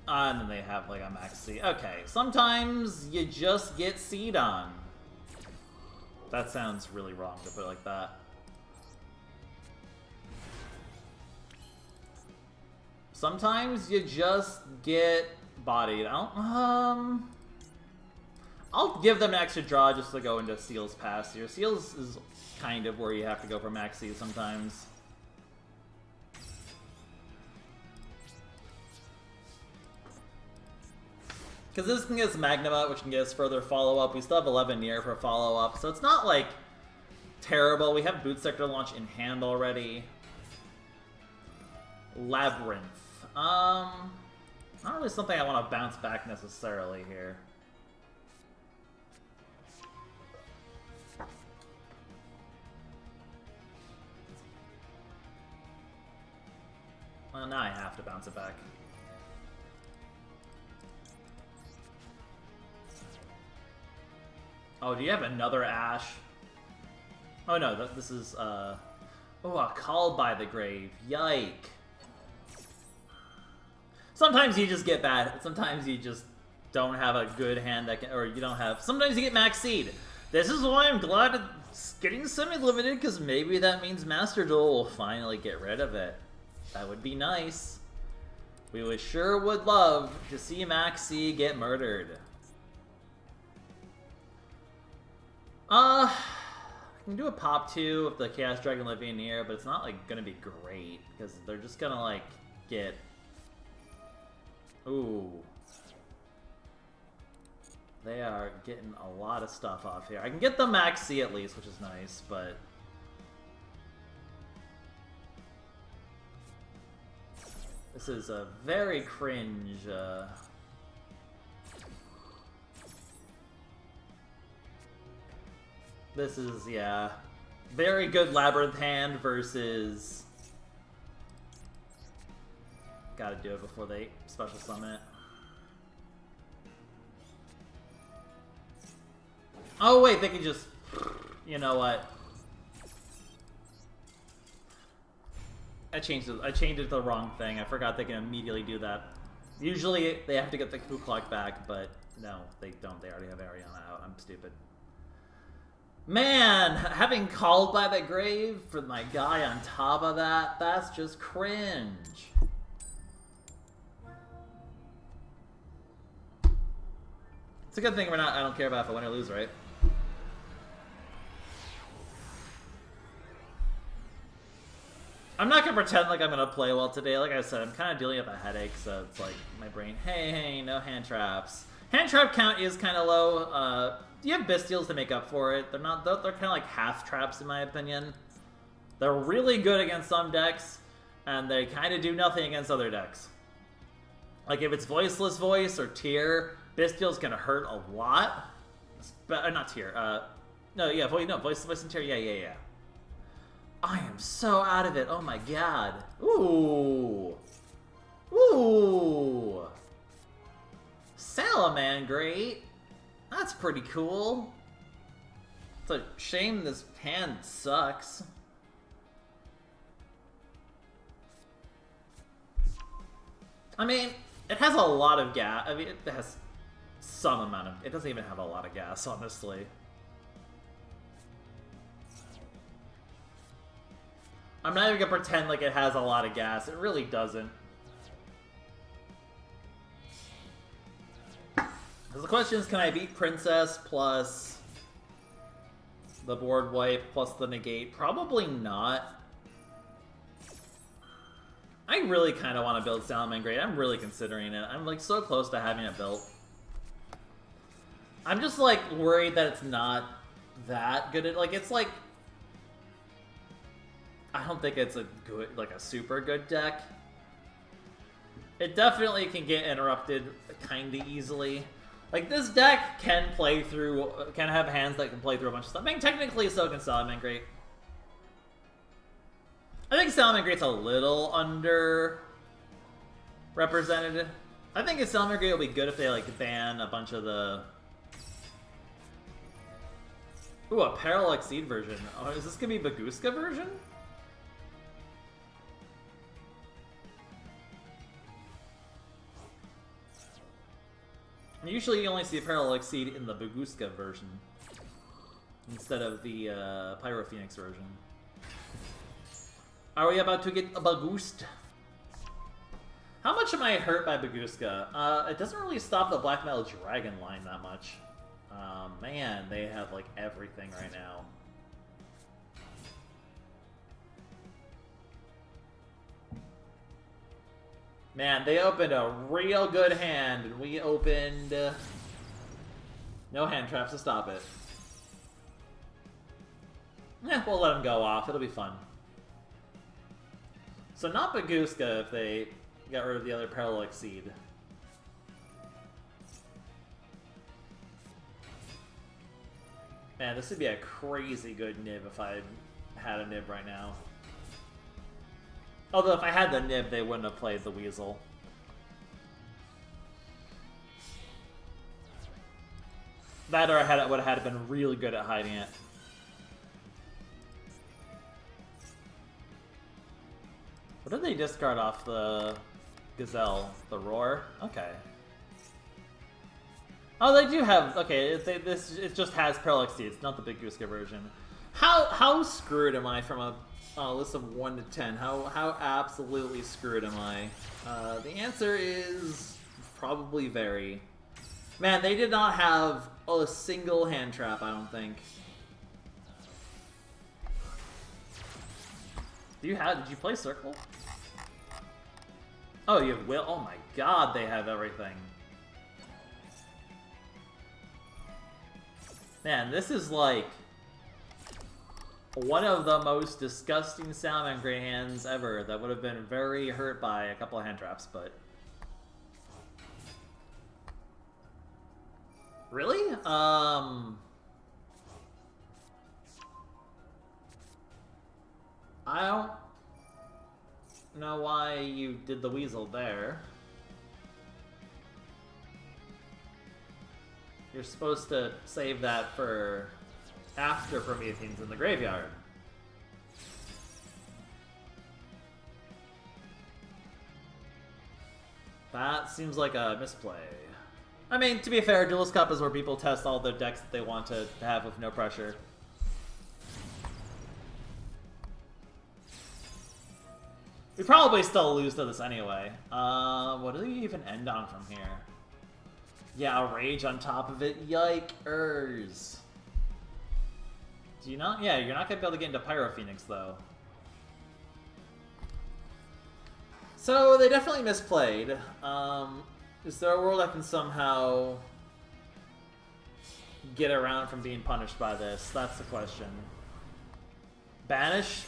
[SPEAKER 1] and then they have like a Max C. Okay, sometimes you just get C'd on. That sounds really wrong to put it like that. Sometimes you just get bodied. I'll give them an extra draw just to go into Seal's Pass here. Seal's is kind of where you have to go for Max C sometimes. Because this can get us Magnamut, which can get us further follow-up. We still have 11 near for follow-up, so it's not, like, terrible. We have Boot Sector launch in hand already. Labyrinth. Not really something I want to bounce back necessarily here. Well, now I have to bounce it back. Oh, do you have another Ash? Oh no, this is, oh, a Call by the Grave. Yike. Sometimes you just get bad. Sometimes you just don't have a good hand that can, or you don't have... Sometimes you get Max Seed. This is why I'm glad it's getting semi-limited, because maybe that means Master Duel will finally get rid of it. That would be nice. We sure would love to see Max C get murdered. I can do a pop 2 with the Chaos Dragon living near, but it's not like gonna be great, because they're just gonna like get... Ooh. They are getting a lot of stuff off here. I can get the Max C at least, which is nice, but... This is a very cringe, This is, yeah, very good Labyrinth hand versus... Gotta do it before they special summon it. Oh wait, they can just... You know what? I changed it to the wrong thing. I forgot they can immediately do that. Usually they have to get the Ku Clock back, but no, they don't. They already have Ariana out. I'm stupid. Man, having Called by the Grave for my guy on top of that, that's just cringe. It's a good thing I don't care about if I win or lose, right? I'm not gonna pretend like I'm gonna play well today. Like I said, I'm kind of dealing with a headache, so it's like my brain, hey, no hand traps. Hand trap count is kind of low. You have Bystials to make up for it. They're kind of like half traps in my opinion. They're really good against some decks, and they kind of do nothing against other decks. Like if it's Voiceless Voice or Tear, Bystial's gonna hurt a lot. Not Tear. Voiceless Voice and Tear. Yeah. I am so out of it. Oh my god. Ooh. Salamangreat. That's pretty cool. It's a shame this hand sucks. I mean, it has a lot of gas. I mean, it has some amount of... It doesn't even have a lot of gas, honestly. I'm not even gonna pretend like it has a lot of gas. It really doesn't. Because the question is, can I beat Princess plus the board wipe plus the negate? Probably not. I really kind of want to build Salamangreat. I'm really considering it. I'm like so close to having it built. I'm just like worried that it's not that good at, like, it's like, I don't think it's a good, like a super good deck. It definitely can get interrupted kind of easily. Like, this deck can play through, can have hands that can play through a bunch of stuff. I mean, technically so can Salamangreat. I think Salamangreat's a little under-represented. I think Salamangreat will be good if they, like, ban a bunch of the... Ooh, a Parallel Exceed version. Oh, is this gonna be Baguska version? Usually you only see a Parallel Exceed in the Baguska version instead of the Pyro Phoenix version. Are we about to get a Bagoost? How much am I hurt by Baguska? It doesn't really stop the Black Metal Dragon line that much. Man, they have like everything right now. Man, they opened a real good hand, and we opened... no hand traps to stop it. Yeah, we'll let them go off. It'll be fun. So not Baguska if they got rid of the other Parallel Exceed. Man, this would be a crazy good nib if I had a nib right now. Although if I had the nib, they wouldn't have played the Weasel. That or I would have been really good at hiding it. What did they discard off the Gazelle? The Roar? Okay. Oh, they do have... Okay, it just has Parallel Exceed. It's not the Big Gooska version. How screwed am I from a list of 1 to 10? How absolutely screwed am I? The answer is probably very. Man, they did not have a single hand trap, I don't think. Did you play Circle? Oh, you have Will? Oh my god, they have everything. Man, this is like one of the most disgusting Salamangreat hands ever that would have been very hurt by a couple of hand traps, but... Really? I don't know why you did the Weasel there. You're supposed to save that for after Prometheans in the graveyard. That seems like a misplay. I mean, to be fair, Duelist Cup is where people test all the decks that they want to have with no pressure. We probably still lose to this anyway. What do we even end on from here? Yeah, a Rage on top of it. Yikers. Do you not? Yeah, you're not going to be able to get into Pyro Phoenix, though. So, they definitely misplayed. Is there a world I can somehow get around from being punished by this? That's the question. Banish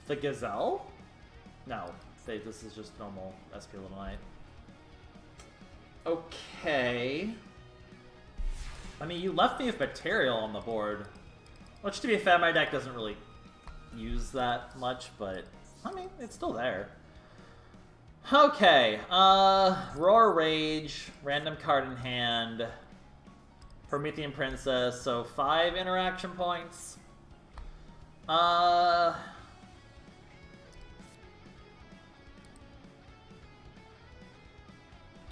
[SPEAKER 1] the Gazelle? No. This is just normal SP Little Knight. Okay. I mean, you left me with material on the board. Which, to be fair, my deck doesn't really use that much, but, I mean, it's still there. Okay, Roar Rage, random card in hand, Promethean Princess, so 5 interaction points.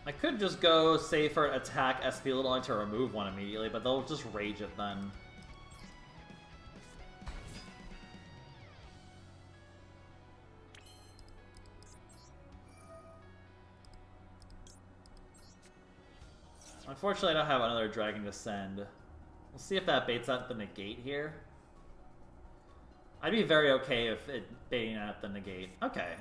[SPEAKER 1] I could just go safer attack SP little only to remove one immediately, but they'll just rage it then. Unfortunately, I don't have another Dragon to send. We'll see if that baits out the negate here. I'd be very okay if it baiting out the negate. Okay.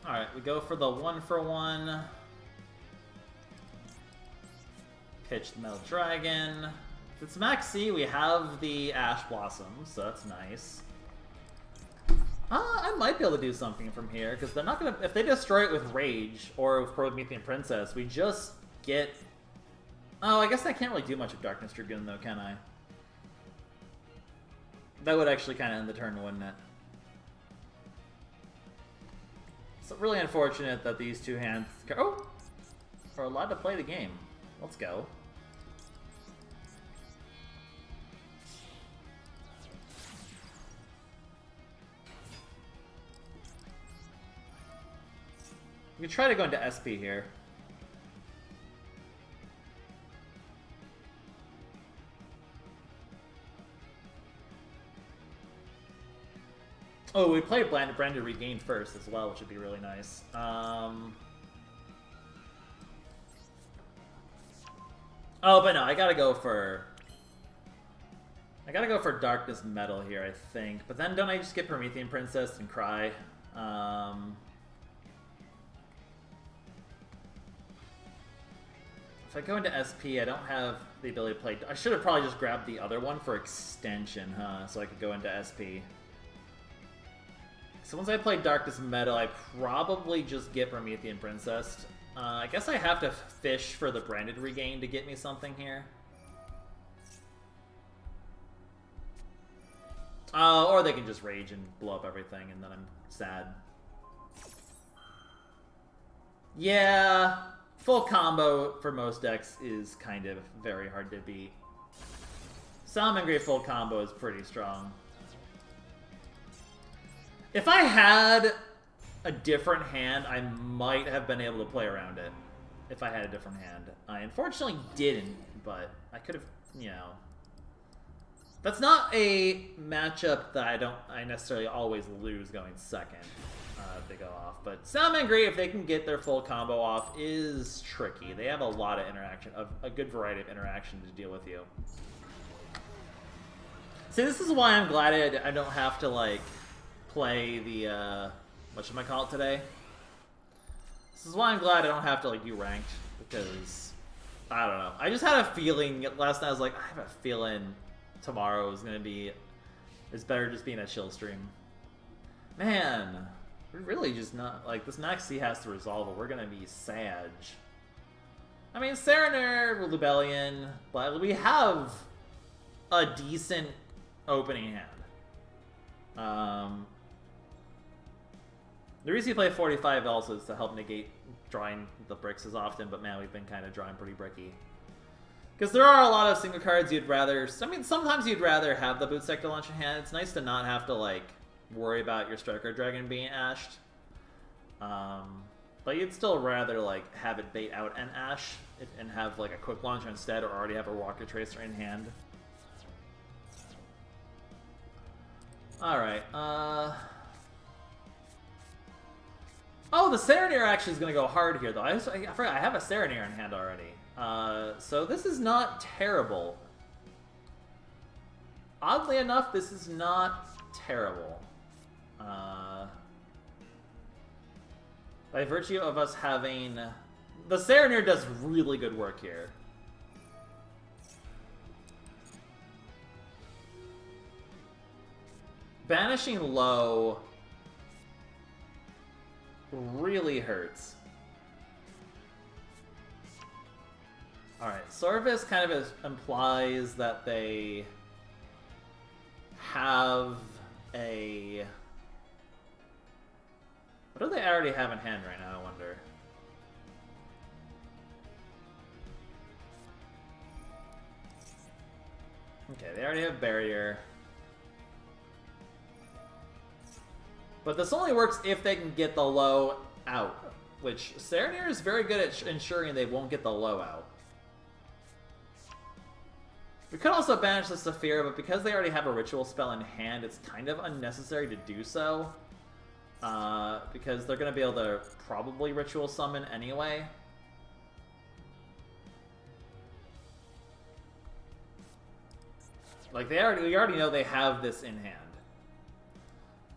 [SPEAKER 1] Alright, we go for the 1-for-1. Pitch the Metal Dragon. If it's Max C, we have the Ash Blossoms, so that's nice. I might be able to do something from here, because they're not gonna... If they destroy it with Rage, or with Promethean Princess, we just get... Oh, I guess I can't really do much of Darkness Dragoon, though, can I? That would actually kind of end the turn, wouldn't it? It's really unfortunate that these two hands... Oh! Are allowed to play the game. Let's go. We can try to go into SP here. Oh, we play Branded Regain first as well, which would be really nice. Oh, but no, I gotta go for Darkness Metal here, I think. But then don't I just get Promethean Princess and cry? If I go into SP, I don't have the ability to play... I should have probably just grabbed the other one for extension, huh? So I could go into SP. So once I play Darkness Metal, I probably just get Promethean Princess. I guess I have to fish for the Branded Regain to get me something here. Or they can just rage and blow up everything, and then I'm sad. Yeah... Full combo for most decks is kind of very hard to beat. Salamangreat full combo is pretty strong. If I had a different hand, I might have been able to play around it. If I had a different hand. I unfortunately didn't, but I could have, you know... That's not a matchup that I necessarily always lose going second. If they go off, but Salamangreat, if they can get their full combo off, is tricky. They have a lot of interaction, a good variety of interaction to deal with you. See, this is why I'm glad I don't have to, like, play the, whatchamacallit today? This is why I'm glad I don't have to, like, do ranked, because, I don't know. I just had a feeling, last night I was like, I have a feeling tomorrow is gonna be, it's better just being a chill stream. Man... We're really just not... Like, this Max C has to resolve it. We're gonna be Sag. I mean, Serener, Rebellion, but we have a decent opening hand. The reason you play 45 also is to help negate drawing the bricks as often, but man, we've been kind of drawing pretty bricky. Because there are a lot of single cards you'd rather... I mean, sometimes you'd rather have the Boot Sector launch in hand. It's nice to not have to, like... worry about your Striker Dragon being ashed. But you'd still rather, like, have it bait out and ash and have, like, a quick launcher instead, or already have a Rocket Tracer in hand. Alright, Oh, the Serenair actually is going to go hard here, though. I forgot, I have a Serenair in hand already. So this is not terrible. Oddly enough, this is not terrible. By virtue of us having... The Serenair does really good work here. Banishing low really hurts. Alright, Sorvis kind of implies that they have a... What do they already have in hand right now, I wonder? Okay, they already have barrier. But this only works if they can get the low out, which Serenir is very good at ensuring they won't get the low out. We could also banish the Saphira, but because they already have a ritual spell in hand, it's kind of unnecessary to do so. Because they're going to be able to probably ritual summon anyway. Like, we already know they have this in hand.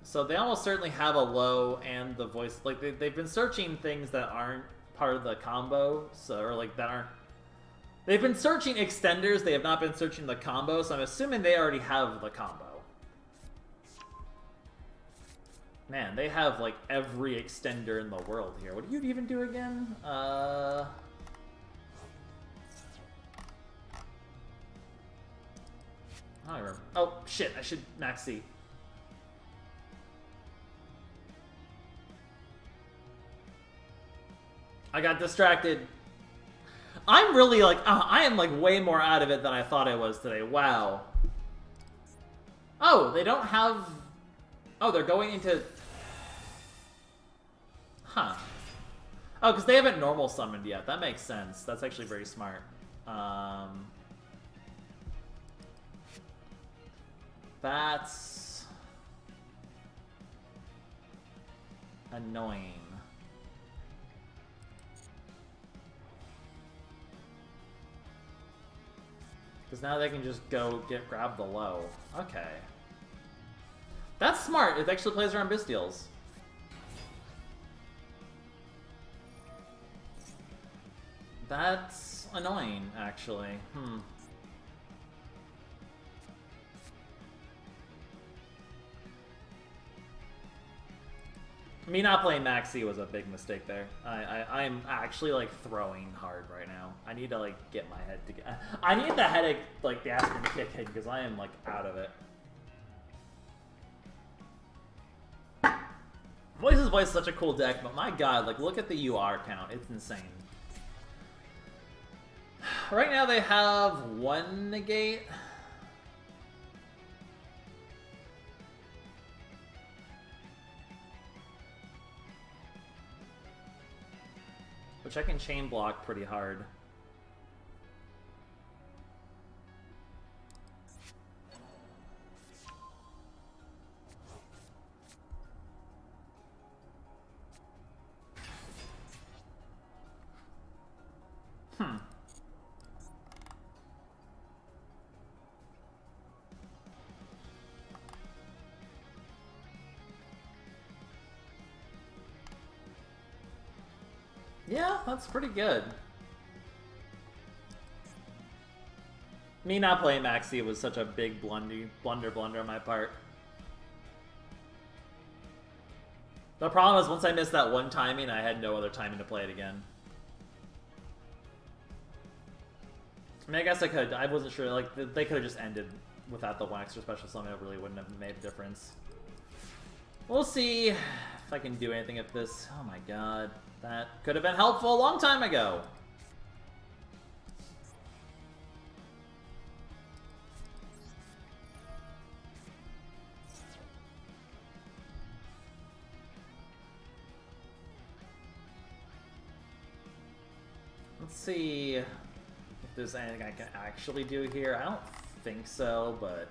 [SPEAKER 1] So they almost certainly have a low and the voice. Like, they've been searching things that aren't part of the combo, so, or like, that aren't... They've been searching extenders, they have not been searching the combo, so I'm assuming they already have the combo. Man, they have, like, every extender in the world here. What do you even do again? I don't remember. Oh, shit, I should max C. I got distracted. I'm really, like, I am, like, way more out of it than I thought I was today. Wow. Oh, they don't have... Oh, they're going into... Huh. Oh, because they haven't normal summoned yet. That makes sense. That's actually very smart. That's... annoying. Because now they can just go grab the low. Okay. That's smart. It actually plays around Bystials. That's annoying, actually. Me not playing Maxi was a big mistake there. I'm actually, like, throwing hard right now. I need to, like, get my head together. I need the headache, like, the aspirin kick in, because I am, like, out of it. Voice's Voice is such a cool deck, but my god, like, look at the UR count. It's insane. Right now they have one negate. Which I can chain block pretty hard. Yeah, that's pretty good. Me not playing Maxi was such a big blunder on my part. The problem is once I missed that one timing, I had no other timing to play it again. I mean, I guess I could. I wasn't sure. Like, they could have just ended without the one extra special summon. It really wouldn't have made a difference. We'll see if I can do anything with this. Oh my god. That could have been helpful a long time ago. Let's see if there's anything I can actually do here. I don't think so, but...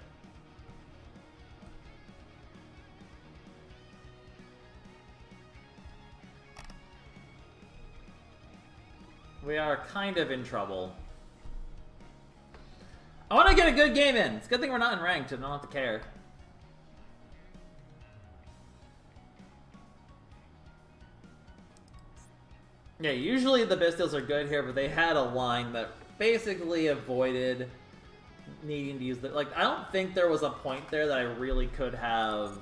[SPEAKER 1] we are kind of in trouble. I want to get a good game in. It's a good thing we're not in ranked and I don't have to care. Yeah, usually the Bystials are good here, but they had a line that basically avoided needing to use the... Like, I don't think there was a point there that I really could have...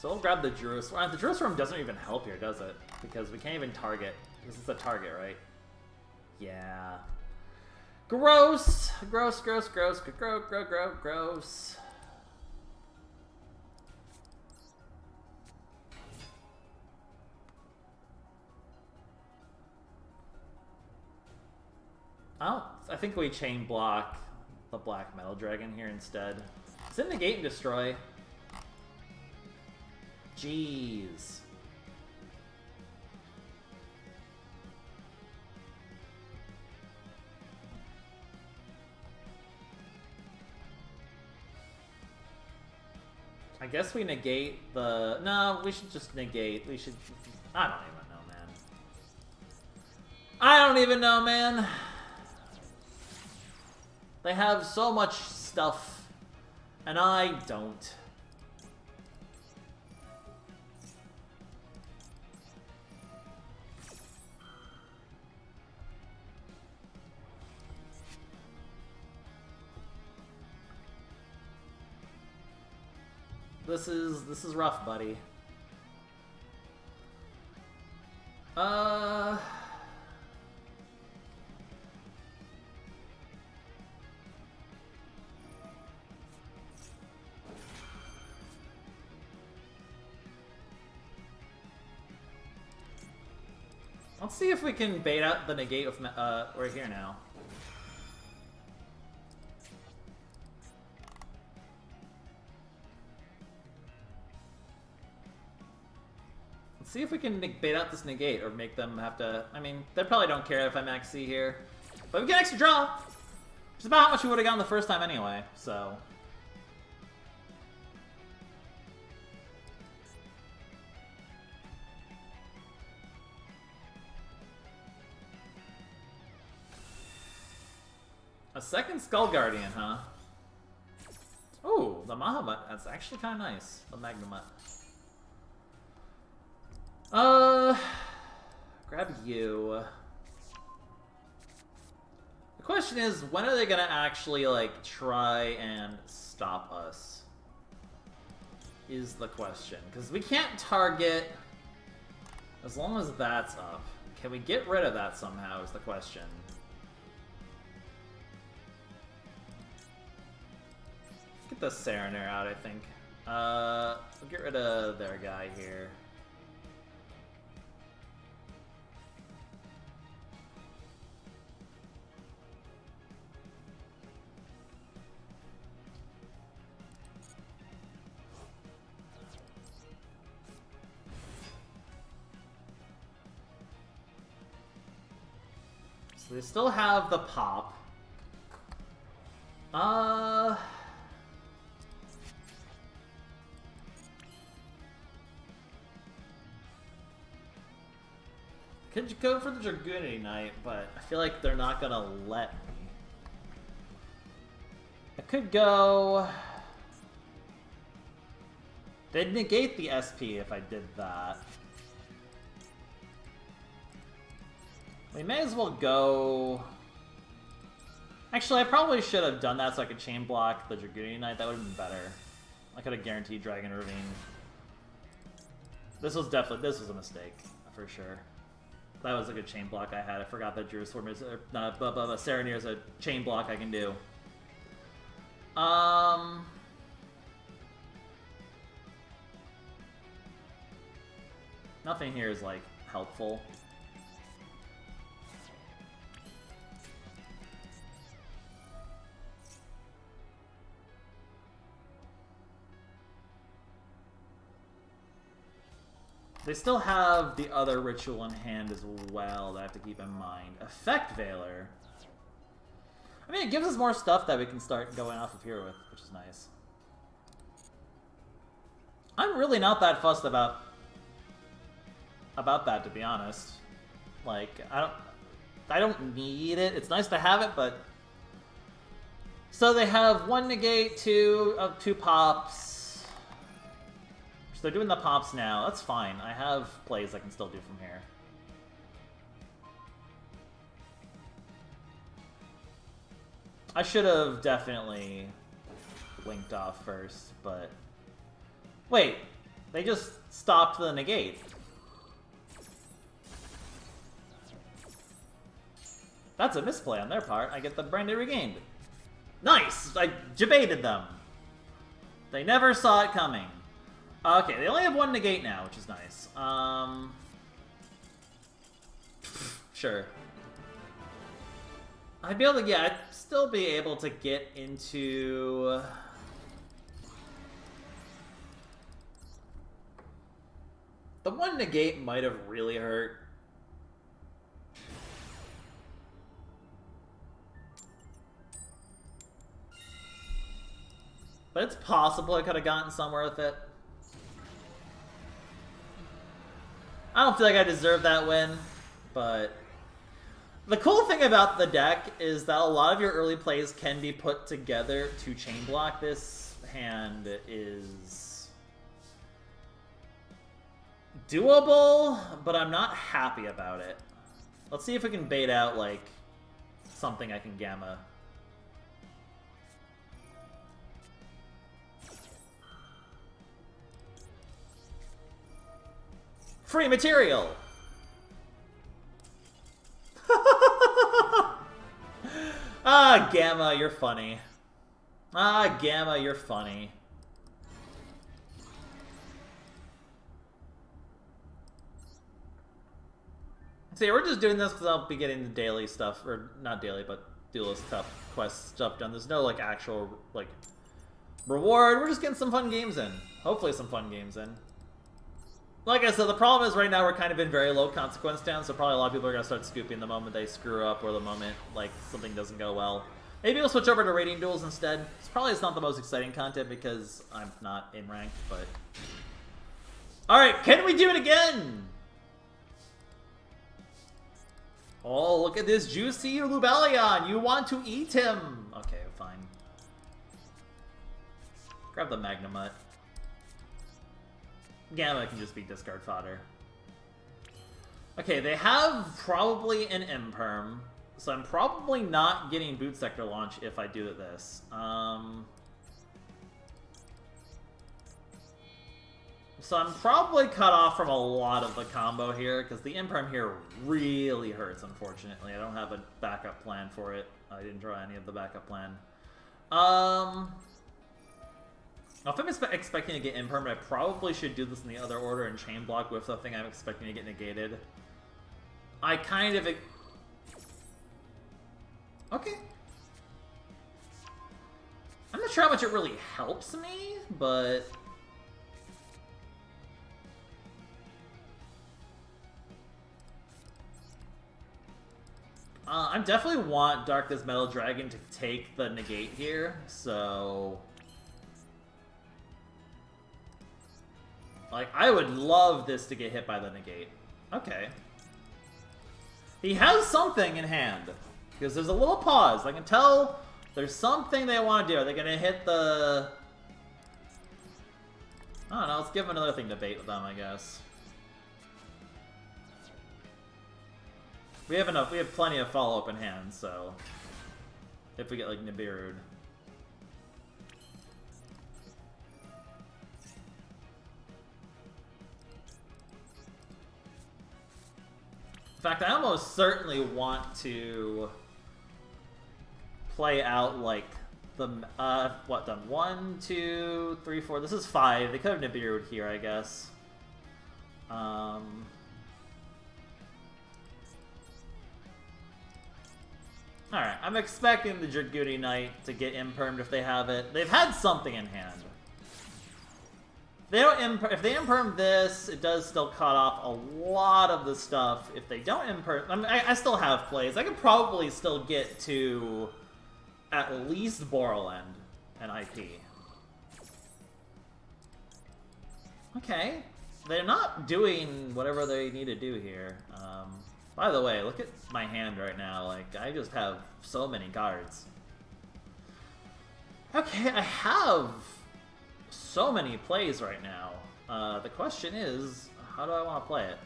[SPEAKER 1] So I'll grab the Jerusalem. The Jerusalem doesn't even help here, does it? Because we can't even target. This is a target, right? Yeah. Gross! Gross, gross, gross, gross, gross, gross, gross. I think we chain block the Black Metal Dragon here instead. Is it negate and destroy? Jeez. I guess we negate the... No, we should just negate. We should... I don't even know, man. I don't even know, man. They have so much stuff, and I don't. This is rough, buddy. Let's see if we can bait out the negate of we're here now. See if we can bait out this negate, or make them have to... I mean, they probably don't care if I max C here. But we get extra draw! Which is about how much we would have gotten the first time anyway, so... A second Skull Guardian, huh? Ooh, the Mahamut. That's actually kind of nice. The Magnamut. Grab you. The question is, when are they gonna actually, like, try and stop us? Is the question. Because we can't target as long as that's up. Can we get rid of that somehow is the question. Get the Serenair out, I think. We'll get rid of their guy here. So they still have the pop. Could you go for the Dragoon Knight, but I feel like they're not gonna let me. I could go... They'd negate the SP if I did that. We may as well go... Actually, I probably should have done that so I could chain block the Dragoon Knight. That would have been better. I could have guaranteed Dragon Ravine. This was a mistake, for sure. That was a good chain block I had. I forgot that Jerusalem is Serenair is a chain block I can do. Nothing here is like helpful. They still have the other ritual in hand as well that I have to keep in mind. Effect Veiler. I mean, it gives us more stuff that we can start going off of here with, which is nice. I'm really not that fussed about that, to be honest. Like, I don't need it. It's nice to have it, but... So they have one negate, two pops. So they're doing the pops now. That's fine. I have plays I can still do from here. I should have definitely linked off first, but... Wait, they just stopped the negate. That's a misplay on their part. I get the Brandy regained. Nice! I debated them. They never saw it coming. Okay, they only have one negate now, which is nice. Sure. I'd be able to, yeah, I'd still be able to get into... The one negate might have really hurt. But it's possible I could have gotten somewhere with it. I don't feel like I deserve that win, but... The cool thing about the deck is that a lot of your early plays can be put together to chain block. This hand is doable, but I'm not happy about it. Let's see if we can bait out, like, something I can gamma. Free material! Ah, Gamma, you're funny. Ah, Gamma, you're funny. See, we're just doing this because I'll be getting the daily stuff, or not daily, but Duelist Cup quest stuff done. There's no, like, actual, like, reward. We're just getting some fun games in. Hopefully some fun games in. Like I said, the problem is right now we're kind of in very low consequence towns, so probably a lot of people are going to start scooping the moment they screw up or the moment, like, something doesn't go well. Maybe we'll switch over to Rating Duels instead. It's not the most exciting content because I'm not in rank, but... Alright, can we do it again? Oh, look at this juicy Lubellion! You want to eat him! Okay, fine. Grab the Magnamut. Gamma can just be discard fodder. Okay, they have probably an Imperm, so I'm probably not getting Boot Sector Launch if I do this. So I'm probably cut off from a lot of the combo here, because the Imperm here really hurts, unfortunately. I don't have a backup plan for it. I didn't draw any of the backup plan. If I'm expecting to get Imperm, I probably should do this in the other order and chain block with the thing I'm expecting to get negated. I kind of... Okay. I'm not sure how much it really helps me, but... I definitely want Darkness Metal Dragon to take the negate here, so... Like, I would love this to get hit by the negate. Okay. He has something in hand. Because there's a little pause. I can tell there's something they want to do. Are they going to hit the... I don't know. Let's give them another thing to bait with them, I guess. We have enough. We have plenty of follow-up in hand, so... If we get, like, Nibiru'd. In fact, I almost certainly want to play out, like, the, what, done? 1, 2, 3, 4, this is 5. They could have Nibiru'd here, I guess. Alright, I'm expecting the Dragoonie Knight to get impermed if they have it. They've had something in hand. They don't if they imperm this, it does still cut off a lot of the stuff. If they don't imperm... I mean, I still have plays. I could probably still get to at least Borland and IP. Okay. They're not doing whatever they need to do here. By the way, look at my hand right now. Like, I just have so many cards. Okay, I have so many plays right now. The question is, how do I want to play it?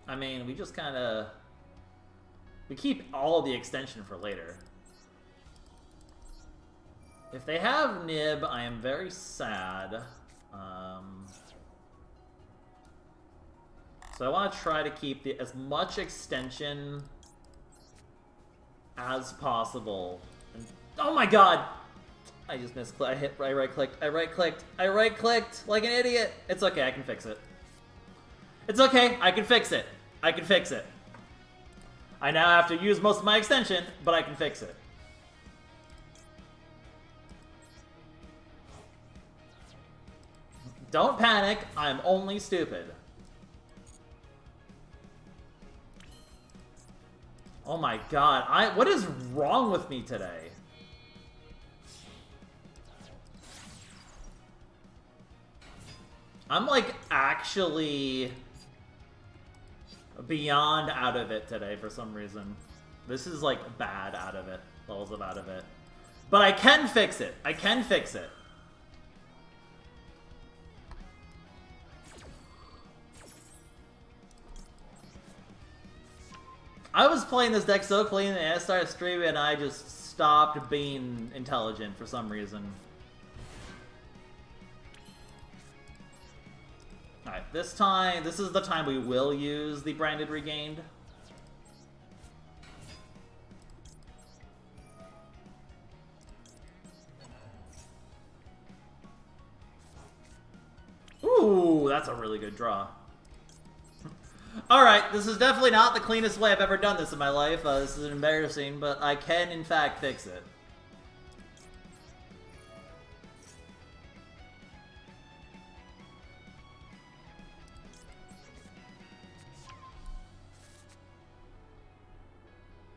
[SPEAKER 1] I mean, we just kind of... We keep all the extension for later. If they have Nib, I am very sad. So I want to try to keep as much extension as possible. And, oh my god! I just misclicked. I right-clicked. I right-clicked like an idiot. It's okay, I can fix it. It's okay, I can fix it. I can fix it. I now have to use most of my extension, but I can fix it. Don't panic, I'm only stupid. Oh my god, what is wrong with me today? I'm like actually beyond out of it today for some reason. This is like bad out of it. Levels of out of it. But I can fix it. I can fix it. I was playing this deck so clean and I started streaming and I just stopped being intelligent for some reason. Alright, this time, this is the time we will use the Branded Regained. Ooh, that's a really good draw. Alright, this is definitely not the cleanest way I've ever done this in my life. This is embarrassing, but I can in fact fix it.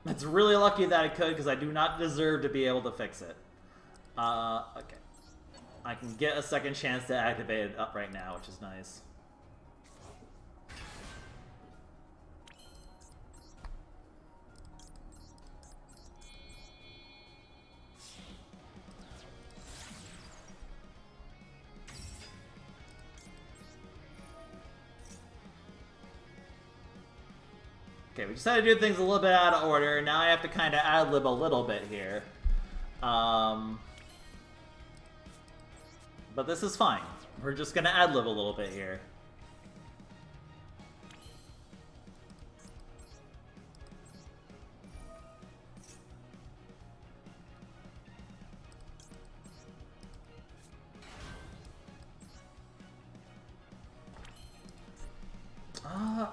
[SPEAKER 1] It's really lucky that I could, because I do not deserve to be able to fix it. Okay. I can get a second chance to activate it up right now, which is nice. Okay, we just had to do things a little bit out of order. Now I have to kind of ad-lib a little bit here. But this is fine. We're just going to ad-lib a little bit here.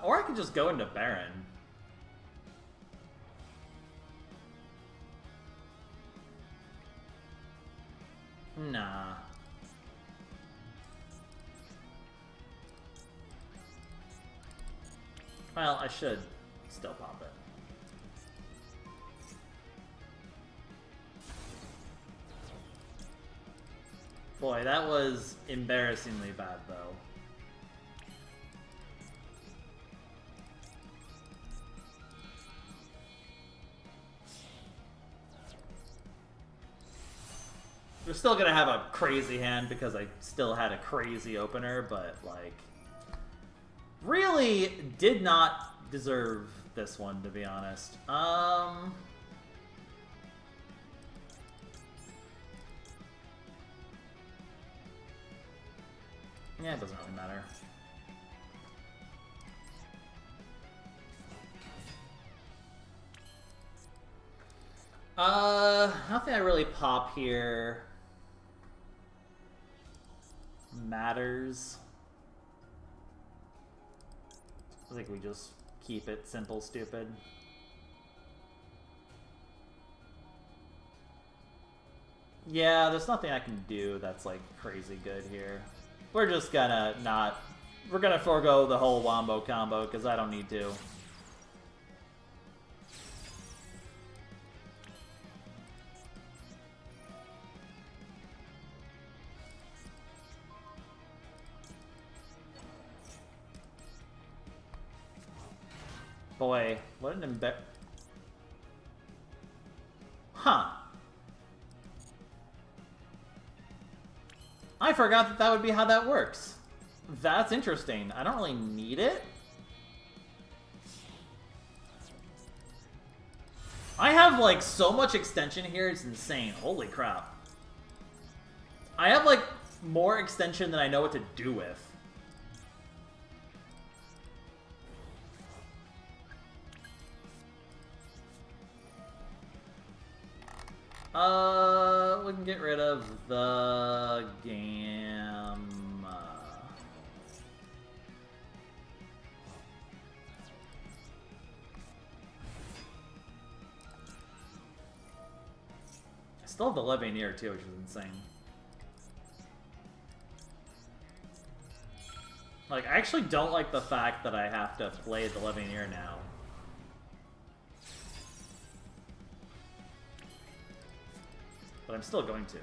[SPEAKER 1] Or I could just go into Baron. Nah. Well, I should still pop it. Boy, that was embarrassingly bad, though. We're still gonna have a crazy hand because I still had a crazy opener, but, like, really did not deserve this one, to be honest. Yeah, it doesn't really matter. Nothing I really pop here matters. I think we just keep it simple, stupid. Yeah, there's nothing I can do that's like crazy good here. We're just gonna not... We're gonna forego the whole wombo combo because I don't need to. Boy, what an Huh. I forgot that that would be how that works. That's interesting. I don't really need it. I have, like, so much extension here, it's insane. Holy crap. I have, like, more extension than I know what to do with. we can get rid of the Gamma. I still have the Levianeer too, which is insane. Like, I actually don't like the fact that I have to play the Levianeer now. But I'm still going to.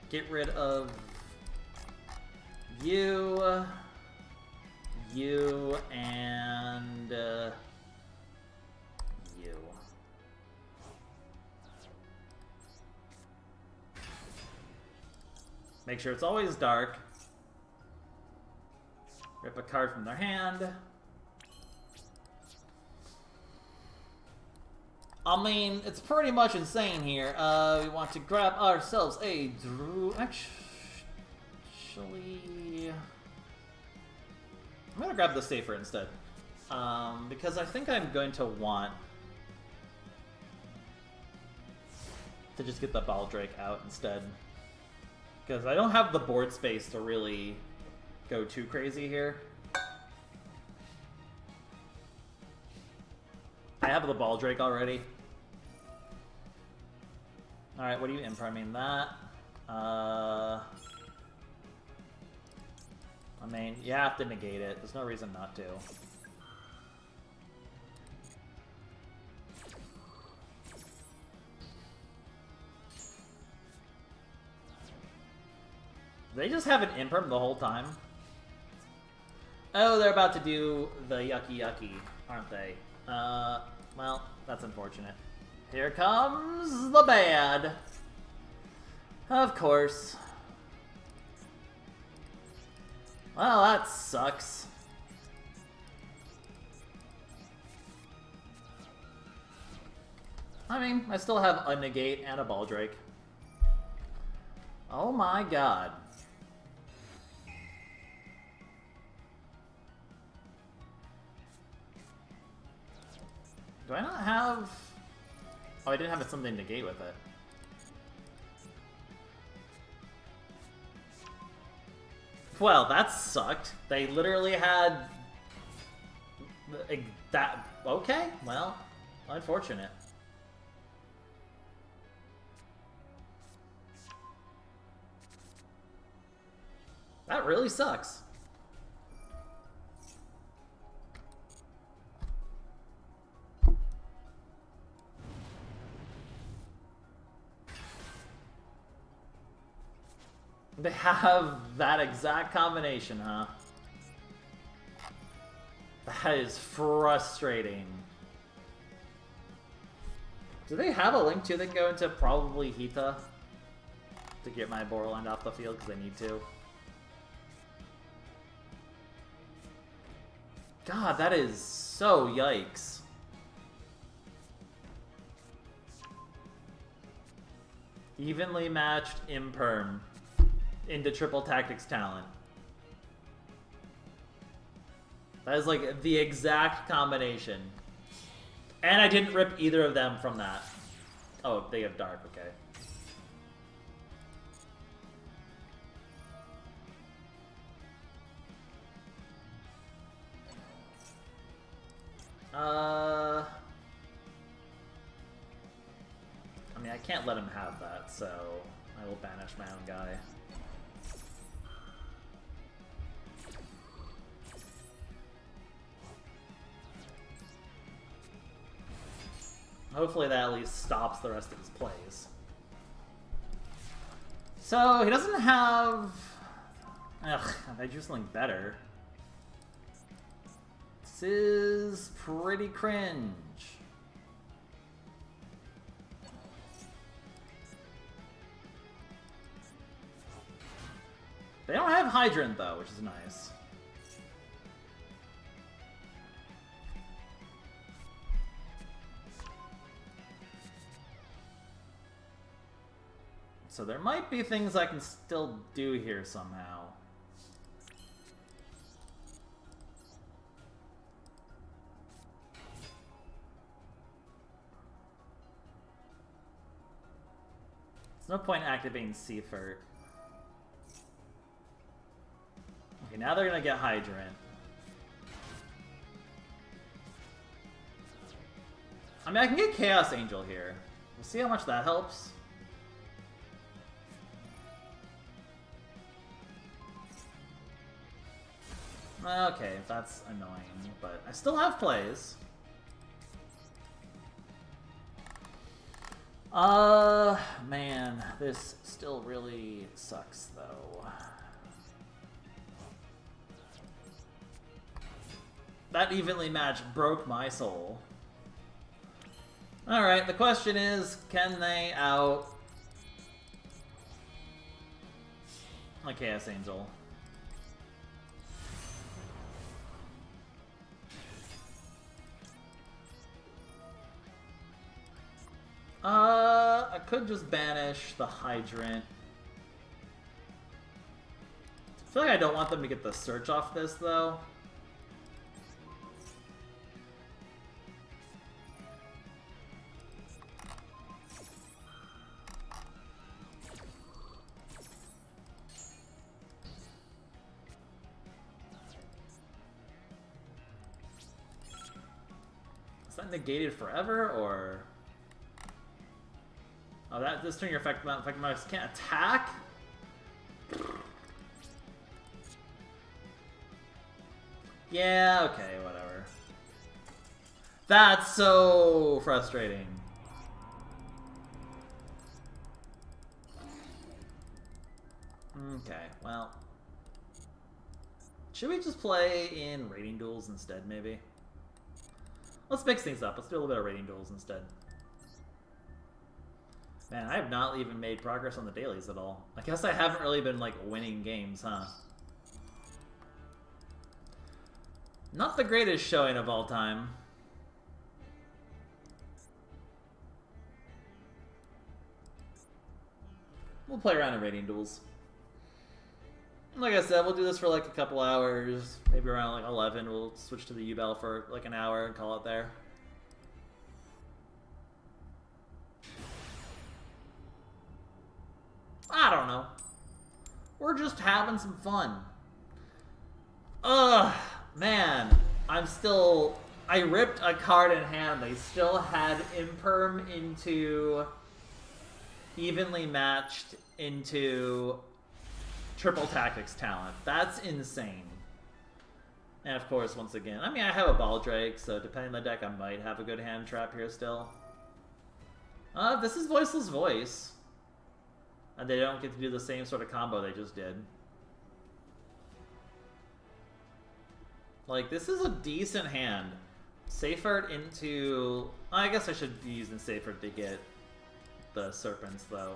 [SPEAKER 1] Get rid of you, and you. Make sure it's always dark. Rip a card from their hand. I mean, it's pretty much insane here. We want to grab ourselves a Actually, I'm gonna grab the Safer instead. Because I think I'm going to want to just get the Baldrake out instead. Because I don't have the board space to really go too crazy here. I have the Baldrake already. Alright, what do you impriming that? I mean, you have to negate it. There's no reason not to. They just have an imprim the whole time. Oh, they're about to do the yucky yucky, aren't they? Well, that's unfortunate. Here comes the bad. Of course. Well, that sucks. I mean, I still have a negate and a Baldrake. Oh my god. Do I not have... Oh, I didn't have something to negate with it. Well, that sucked. They literally had... that... Okay, well, unfortunate. That really sucks. They have that exact combination, huh? That is frustrating. Do they have a link too that can go into probably Hita to get my Borderland off the field because I need to? God, that is so yikes. Evenly matched Imperm into triple tactics talent. That is like the exact combination. And I didn't rip either of them from that. Oh, they have dark, okay. I mean, I can't let him have that, so I will banish my own guy. Hopefully that at least stops the rest of his plays. So, he doesn't have... Ugh, I do something better. This is pretty cringe. They don't have Hydrant, though, which is nice. So there might be things I can still do here somehow. no point activating Seafert. Okay, now they're gonna get Hydrant. I mean, I can get Chaos Angel here. We'll see how much that helps. Okay, that's annoying, but I still have plays. Man, this still really sucks, though. That evenly matched broke my soul. Alright, the question is, can they out my Chaos Angel? I could just banish the Hydrant. I feel like I don't want them to get the search off this, though. Is that negated forever, or... Oh, that this turn your effect mouse can't attack? Yeah, okay, whatever. That's so frustrating. Okay, well. Should we just play in Rating Duels instead, maybe? Let's mix things up. Let's do a little bit of Rating Duels instead. Man, I have not even made progress on the dailies at all. I guess I haven't really been, like, winning games, huh? Not the greatest showing of all time. We'll play around in Rating Duels. Like I said, we'll do this for, like, a couple hours. Maybe around, like, 11, we'll switch to the Yubel for, like, an hour and call it there. I don't know. We're just having some fun. Ugh, man. I ripped a card in hand. They still had Imperm into evenly matched into triple tactics talent. That's insane. And of course, once again, I mean, I have a Baldrake, so depending on the deck, I might have a good hand trap here still. This is Voiceless Voice. And they don't get to do the same sort of combo they just did. Like, this is a decent hand. Seafert into... I guess I should be using Seafert to get the Serpents, though.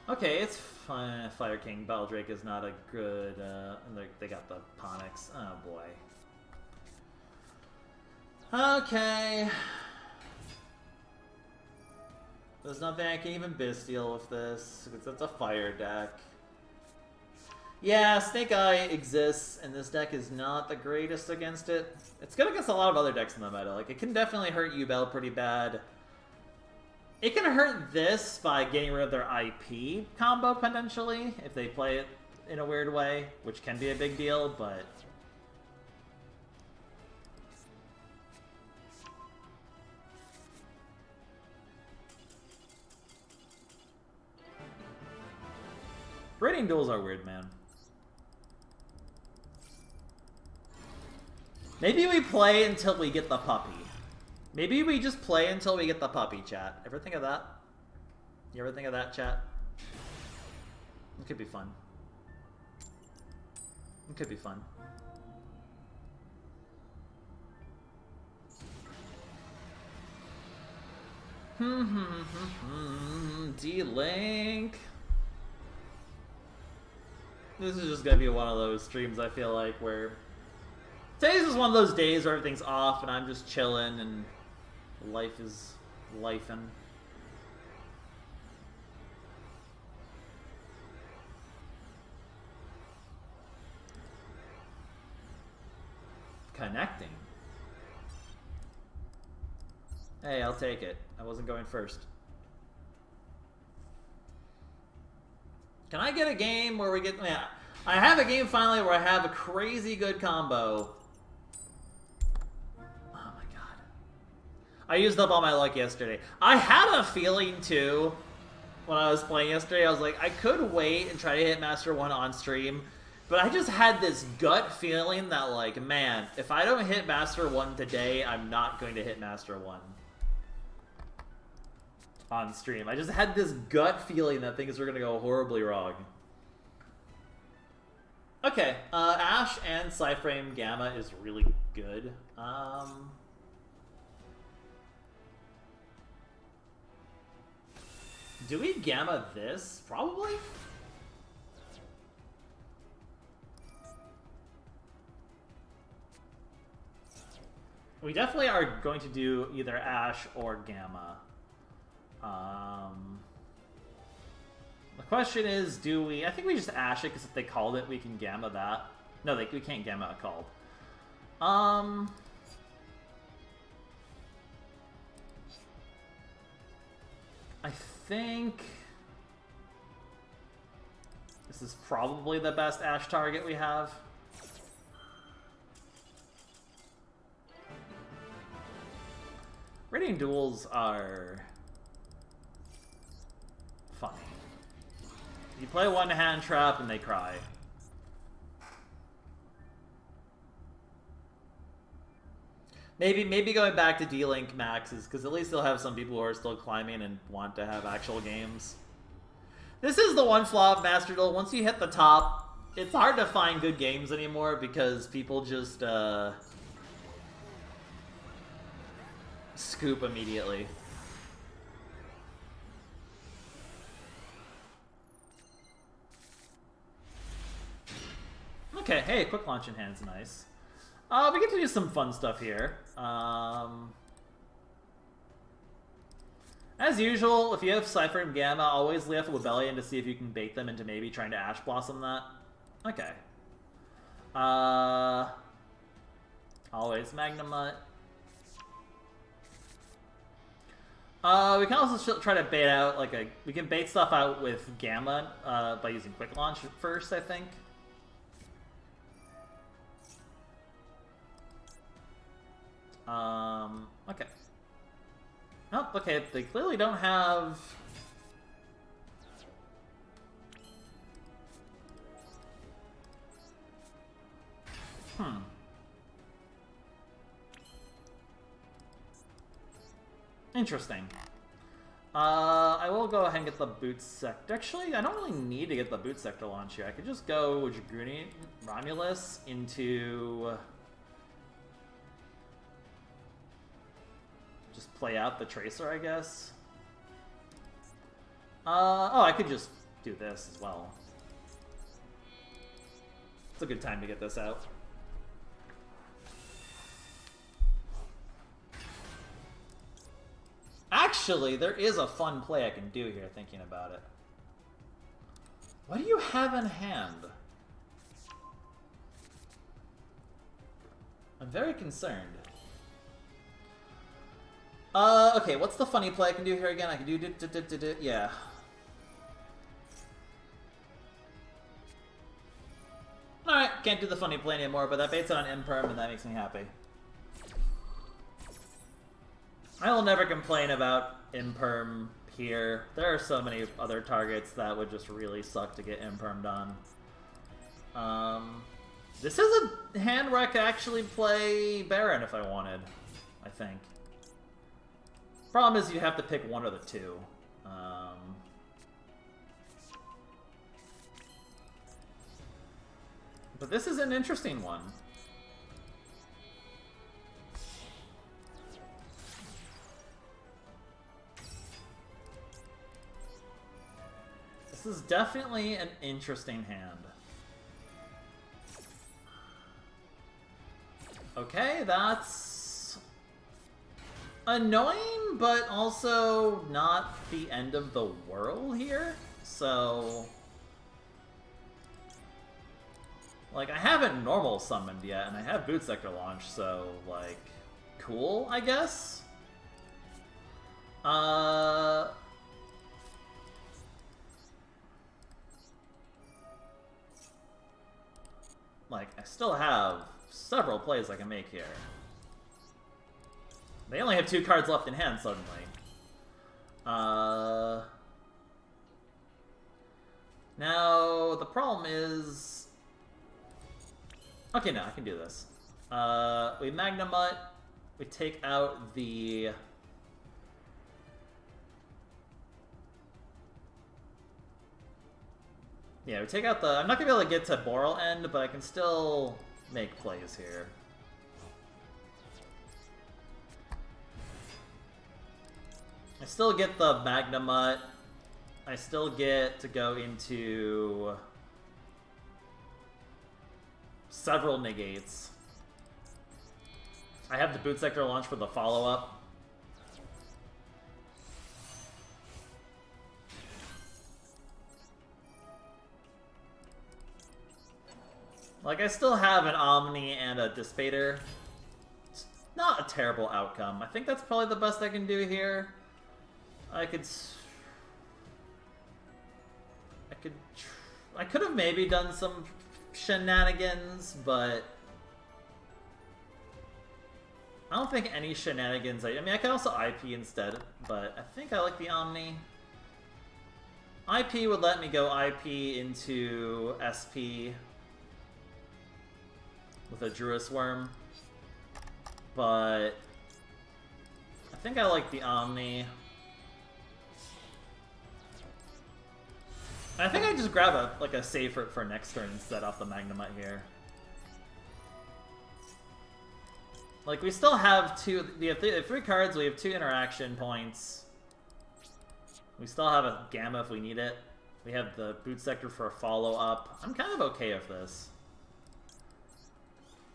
[SPEAKER 1] Okay, it's fine. Fire King Baldrake is not a good... and they got the Ponix. Oh, boy. Okay... There's nothing I can even Bystial with this, because it's a fire deck. Yeah, Snake Eye exists, and this deck is not the greatest against it. It's good against a lot of other decks in the meta. Like, it can definitely hurt Yubel pretty bad. It can hurt this by getting rid of their IP combo, potentially, if they play it in a weird way, which can be a big deal, but... Rating Duels are weird, man. Maybe we play until we get the puppy. Maybe we just play until we get the puppy, chat. Ever think of that? You ever think of that, chat? It could be fun. It could be fun. D-Link. This is just gonna be one of those streams, I feel like, where today's just one of those days where everything's off and I'm just chilling and life is lifing. Connecting. Hey, I'll take it. I wasn't going first. Can I get a game where we get... Yeah, I have a game finally where I have a crazy good combo. Oh my god. I used up all my luck yesterday. I had a feeling, too, when I was playing yesterday. I was like, I could wait and try to hit Master 1 on stream, but I just had this gut feeling that, like, man, if I don't hit Master 1 today, I'm not going to hit Master 1 on stream. I just had this gut feeling that things were going to go horribly wrong. Okay, Ash and Cyframe Gamma is really good. Do we Gamma this? Probably? We definitely are going to do either Ash or Gamma. The question is, do we... I think we just Ash it, because if they called it, we can Gamma that. No, we can't Gamma a called. I think... this is probably the best Ash target we have. Rating Duels are... funny. You play one hand trap and they cry. Maybe going back to D-Link maxes, because at least they'll have some people who are still climbing and want to have actual games. This is the one flaw of Master Duel. Once you hit the top, it's hard to find good games anymore because people just scoop immediately. Okay, hey, quick launch in hand's nice. We get to do some fun stuff here. As usual, if you have Cypher and Gamma, always lay off a Webellion to see if you can bait them into maybe trying to Ash Blossom that. Okay. Always Magnemite. We can also try to bait out, like, we can bait stuff out with Gamma by using Quick Launch first, I think. Okay. Oh, okay, they clearly don't have... Interesting. I will go ahead and get the boot sector. Actually, I don't really need to get the boot sector launch here. I could just go Jagruni Romulus into... just play out the Tracer, I guess. Oh, I could just do this as well. It's a good time to get this out. Actually, there is a fun play I can do here, thinking about it. What do you have in hand? I'm very concerned. Okay, what's the funny play I can do here again? I can do yeah. Alright, can't do the funny play anymore, but that baits on Imperm, and that makes me happy. I will never complain about Imperm here. There are so many other targets that would just really suck to get Impermed on. This is a hand where I could actually play Baron if I wanted, I think. Problem is you have to pick one of the two. But this is an interesting one. This is definitely an interesting hand. Okay, that's annoying, but also not the end of the world here. So, like, I haven't normal summoned yet, and I have Boot Sector launch, so, like, cool, I guess? like, I still have several plays I can make here. They only have 2 cards left in hand suddenly. Now, the problem is... Okay, no, I can do this. We Magnamut, we take out the... Yeah, we take out the... I'm not going to be able to get to Boral End, but I can still make plays here. I still get the Magnamut. I still get to go into several negates. I have the Boot Sector launch for the follow-up. Like, I still have an Omni and a Dissipator. It's not a terrible outcome. I think that's probably the best I can do here. I could have maybe done some shenanigans, but I don't think any shenanigans. I mean, I could also IP instead, but I think I like the Omni. IP would let me go IP into SP with a Druis Worm, but I think I like the Omni. I think I just grab a safer for next turn instead off the Magnamut here. Like, we still have we have 3 cards, we have 2 interaction points. We still have a Gamma if we need it. We have the Boot Sector for a follow-up. I'm kind of okay with this.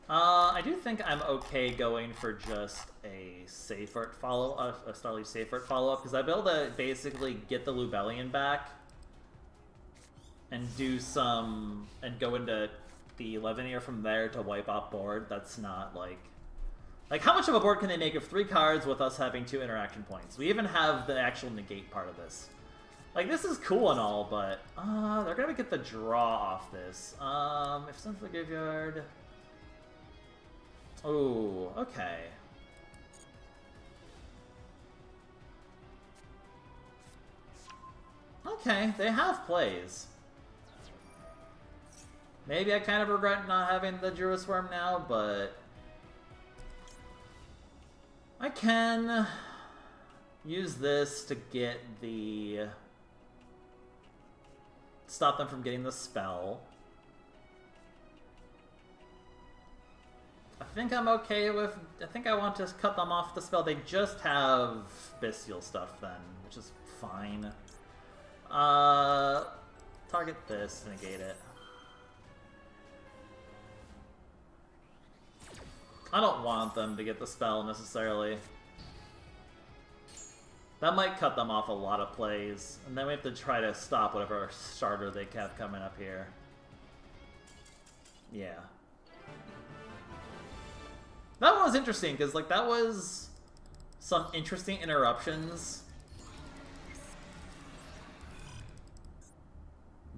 [SPEAKER 1] I do think I'm okay going for just a Seyfert follow-up, a Starleaf Seyfert follow-up, because I'll be able to basically get the Lubellion back and do some, and go into the 11-year from there to wipe out board. That's not like how much of a board can they make of 3 cards with us having 2 interaction points? We even have the actual negate part of this. Like, this is cool and all, but they're gonna get the draw off this. If sent to the graveyard. Oh, okay. Okay, they have plays. Maybe I kind of regret not having the Druis Worm now, but I can use this to get the... stop them from getting the spell. I think I'm okay with... I think I want to cut them off the spell. They just have Bystial stuff then, which is fine. Target this, negate it. I don't want them to get the spell necessarily. That might cut them off a lot of plays, and then we have to try to stop whatever starter they have coming up here. Yeah. That one was interesting, because like that was some interesting interruptions.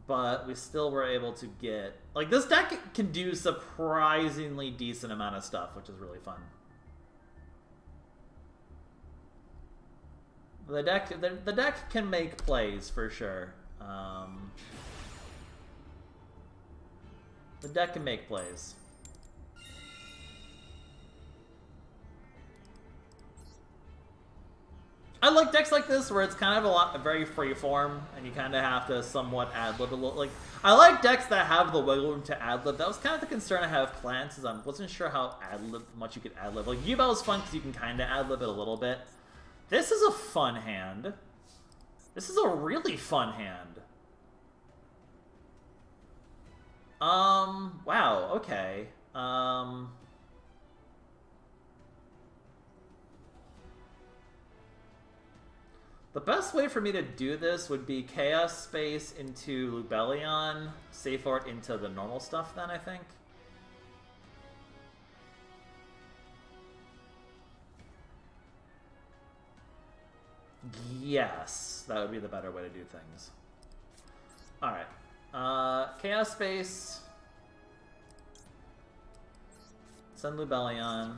[SPEAKER 1] But we still were able to get... Like, this deck can do surprisingly decent amount of stuff, which is really fun. The deck can make plays, for sure. The deck can make plays. I like decks like this where it's kind of very freeform, and you kind of have to somewhat ad-lib a little. Like, I like decks that have the wiggle room to ad-lib. That was kind of the concern I have with Plants, is I wasn't sure how much you could ad-lib. Like, Yubel is fun because you can kind of ad-lib it a little bit. This is a fun hand. This is a really fun hand. Wow, okay. The best way for me to do this would be Chaos Space into Lubellion, Seyfort into the normal stuff then, I think. Yes, that would be the better way to do things. Alright. Chaos Space. Send Lubellion.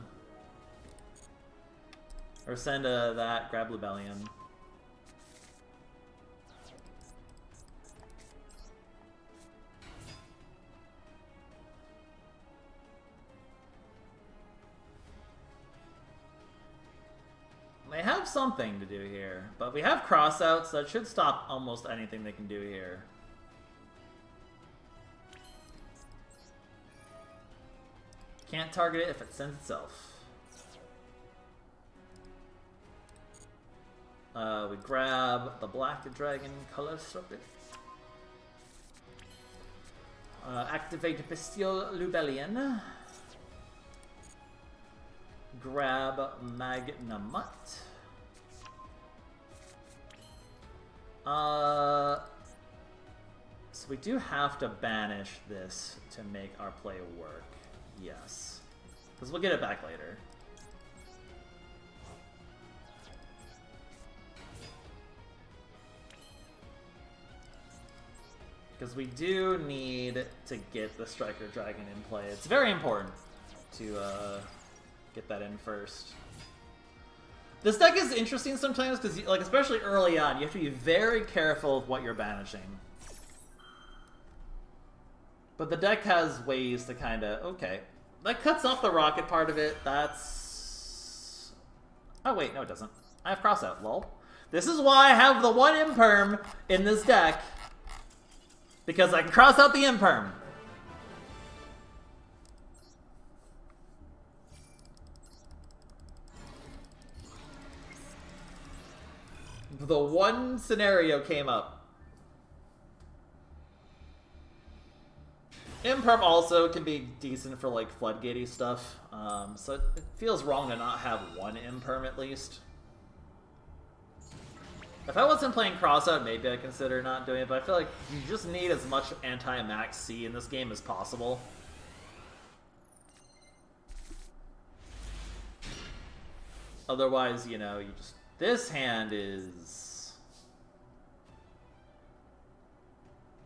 [SPEAKER 1] Or send that, grab Lubellion. They have something to do here, but we have crossouts, so that should stop almost anything they can do here. Can't target it if it sends itself. We grab the Black Dragon color circuit. Activate Bestial Lubellion. Grab Magnamut. So we do have to banish this to make our play work. Yes. Because we'll get it back later. Because we do need to get the Striker Dragon in play. It's very important to get that in first. This deck is interesting sometimes because, like, especially early on, you have to be very careful of what you're banishing. But the deck has ways to kind of... Okay. That cuts off the rocket part of it. That's... Oh, wait. No, it doesn't. I have crossout. Lol. This is why I have the one Imperm in this deck. Because I can cross out the Imperm. The one scenario came up. Imperm also can be decent for, like, floodgatey stuff. So it feels wrong to not have one Imperm at least. If I wasn't playing crossout, maybe I'd consider not doing it, but I feel like you just need as much anti-max C in this game as possible. Otherwise, you know, you just... This hand is...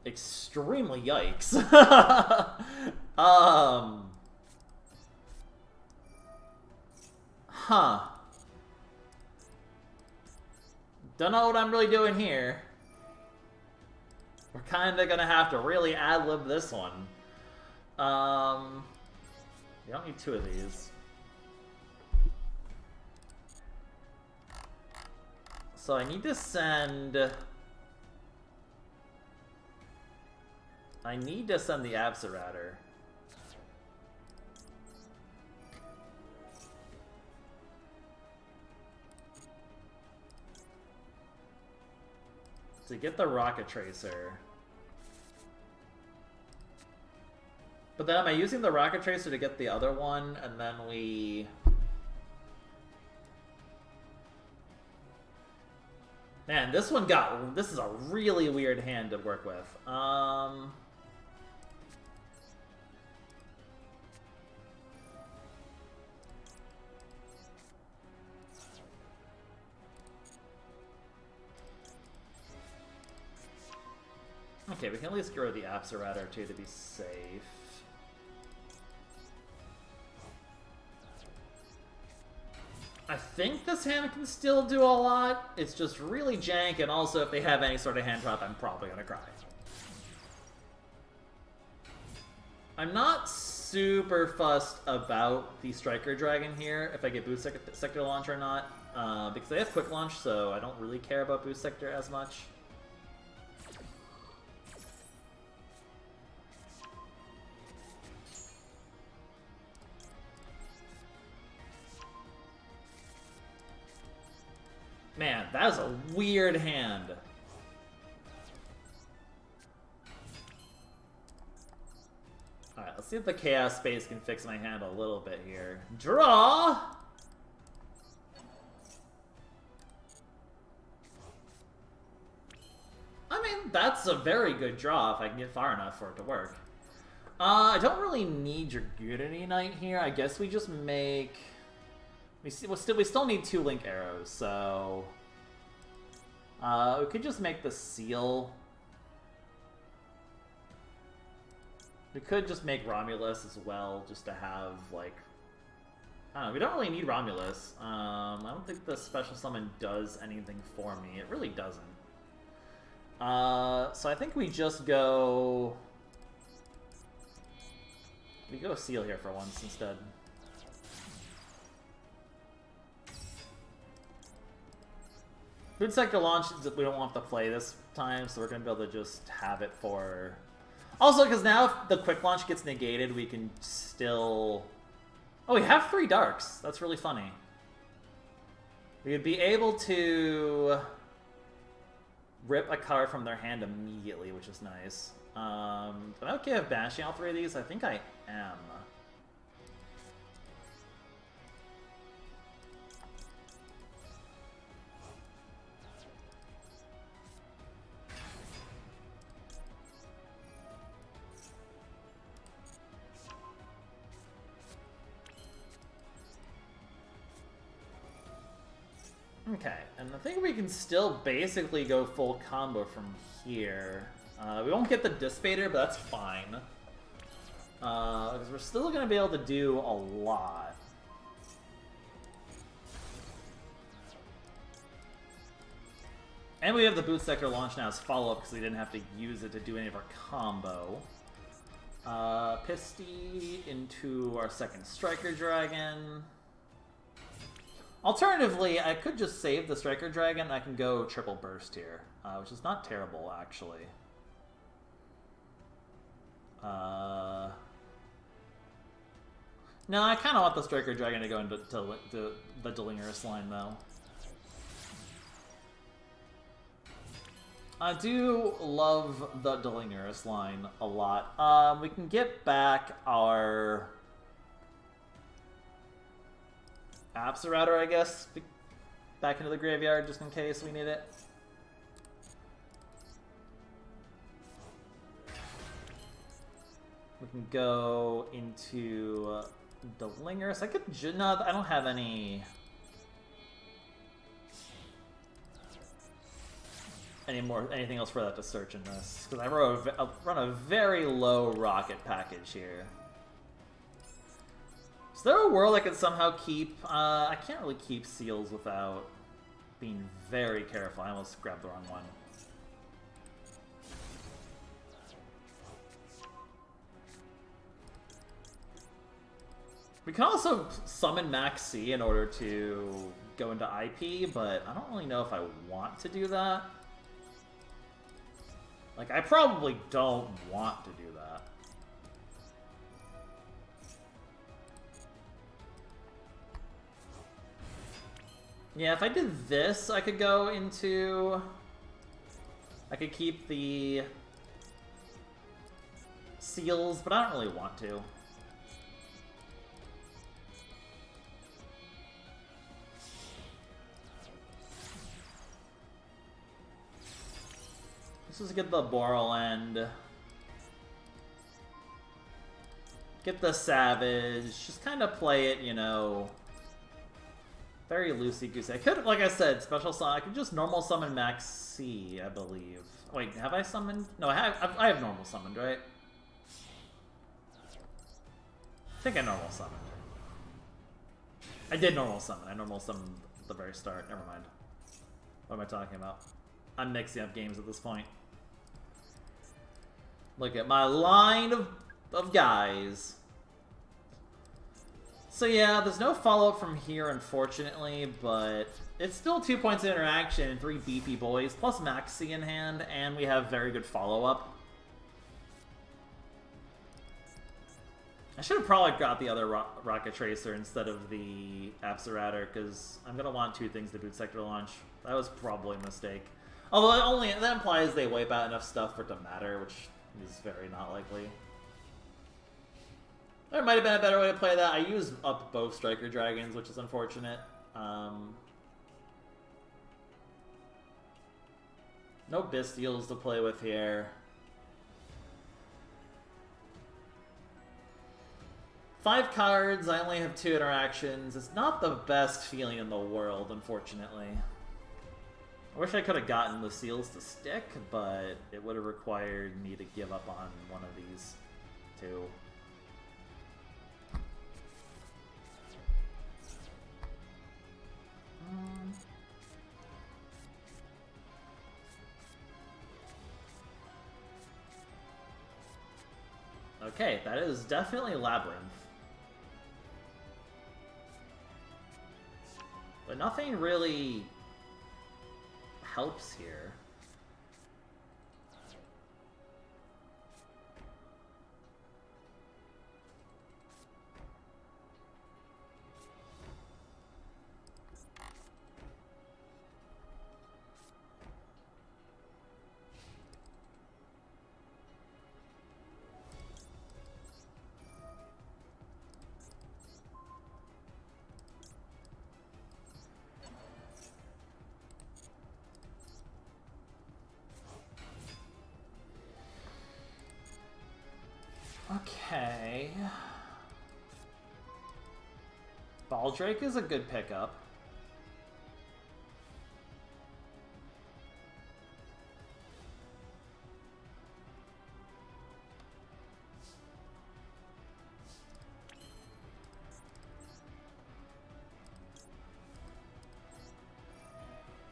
[SPEAKER 1] extremely yikes. Huh. Don't know what I'm really doing here. We're kind of gonna have to really ad-lib this one. You don't need two of these. So I need to send... I need to send the Absirator. To get the Rocket Tracer. But then am I using the Rocket Tracer to get the other one, and then we... Man, this one got... This is a really weird hand to work with. Okay, we can at least get rid of the Absirator too to be safe. I think this hand can still do a lot. It's just really jank, and also if they have any sort of hand trap, I'm probably gonna cry. I'm not super fussed about the Striker Dragon here, if I get Boost Sector Launch or not, because they have Quick Launch, so I don't really care about Boost Sector as much. Man, that was a weird hand. Alright, let's see if the Chaos Space can fix my hand a little bit here. Draw! I mean, that's a very good draw if I can get far enough for it to work. I don't really need your Dragoonity Knight here. I guess we just make... We still need 2 Link Arrows, so... we could just make the Seal. We could just make Romulus as well, just to have, like, I don't know, we don't really need Romulus. I don't think the special summon does anything for me. It really doesn't. So I think we just go... We go Seal here for once instead. Boot Sector launch, we don't want to play this time, so we're going to be able to just have it for... Also, because now if the quick launch gets negated, we can still... Oh, we have 3 Darks. That's really funny. We would be able to rip a card from their hand immediately, which is nice. Am I okay with banishing all 3 of these? I think I am. Okay, and I think we can still basically go full combo from here. We won't get the Dissipator, but that's fine. Because we're still going to be able to do a lot. And we have the Boot Sector launch now as follow-up because we didn't have to use it to do any of our combo. Pisty into our second Striker Dragon. Alternatively, I could just save the Striker Dragon. I can go triple burst here, which is not terrible, actually. No, I kind of want the Striker Dragon to go into the Delirious line, though. I do love the Delirious line a lot. We can get back our... Absorrouter, I guess, back into the graveyard just in case we need it. We can go into Delirious. I could no, I don't have anything else for that to search in this because I run a very low rocket package here. Is there a world I could somehow keep? I can't really keep Seals without being very careful. I almost grabbed the wrong one. We can also summon Max C in order to go into IP, but I don't really know if I want to do that. Like, I probably don't want to do that. Yeah, if I did this, I could go into... I could keep the Seals, but I don't really want to. Let's just get the Borland. Get the Savage. Just kind of play it, you know... Very loosey-goosey. I could, like I said, special summon. I could just normal summon Max C, I believe. Wait, have I summoned? No, I have normal summoned, right? I think I normal summoned. I did normal summon. I normal summoned at the very start. Never mind. What am I talking about? I'm mixing up games at this point. Look at my line of guys. So yeah, there's no follow-up from here, unfortunately, but it's still 2 points of interaction and 3 beefy boys, plus Maxi in hand, and we have very good follow-up. I should have probably got the other Rocket Tracer instead of the Absorrouter, because I'm going to want 2 things to Boot Sector launch. That was probably a mistake. Although that implies they wipe out enough stuff for it to matter, which is very not likely. There might have been a better way to play that. I used up both Striker Dragons, which is unfortunate. No Bystials to play with here. 5 cards, I only have 2 interactions. It's not the best feeling in the world, unfortunately. I wish I could have gotten the Seals to stick, but it would have required me to give up on one of these 2. Okay, that is definitely Labyrinth. But nothing really helps here. Okay. Baldrake is a good pickup.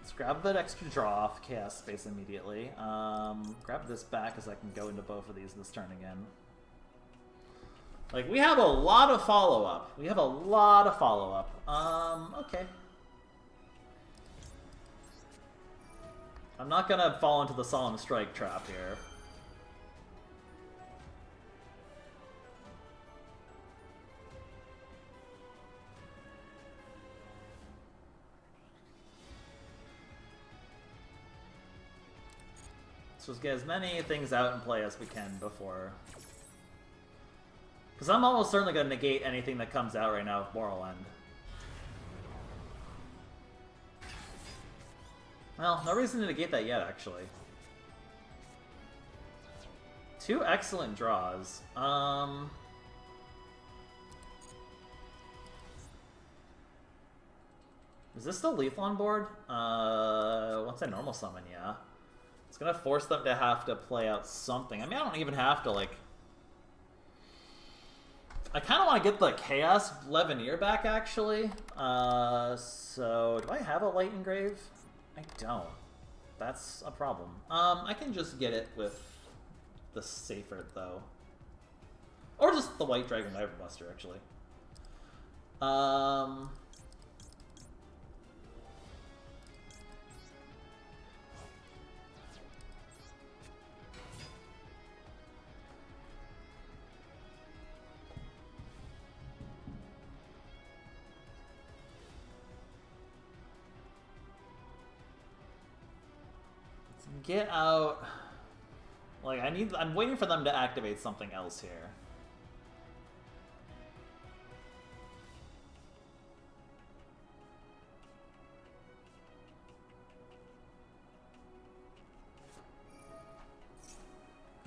[SPEAKER 1] Let's grab that extra draw off Chaos Space immediately. Grab this back as I can go into both of these this turn again. Like, we have a lot of follow-up. We have a lot of follow-up. Okay. I'm not gonna fall into the Solemn Strike trap here. Let's just get as many things out in play as we can before... Because I'm almost certainly going to negate anything that comes out right now with Moral End. Well, no reason to negate that yet, actually. Two excellent draws. Is this still lethal on board? Once I normal summon, yeah. It's going to force them to have to play out something. I mean, I don't even have to, like... I kind of want to get the Chaos Levineer back, actually. So, do I have a Light Engrave? I don't. That's a problem. I can just get it with the Safer, though. Or just the White Dragon Diver Buster, actually. Get out. Like, I'm waiting for them to activate something else here.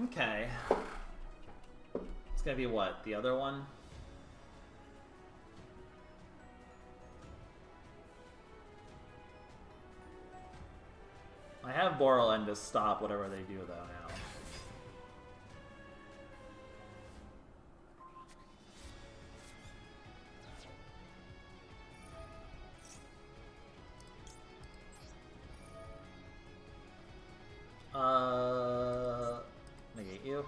[SPEAKER 1] Okay. It's gonna be what? The other one? I have Moral End to stop whatever they do, though, now. Negate you.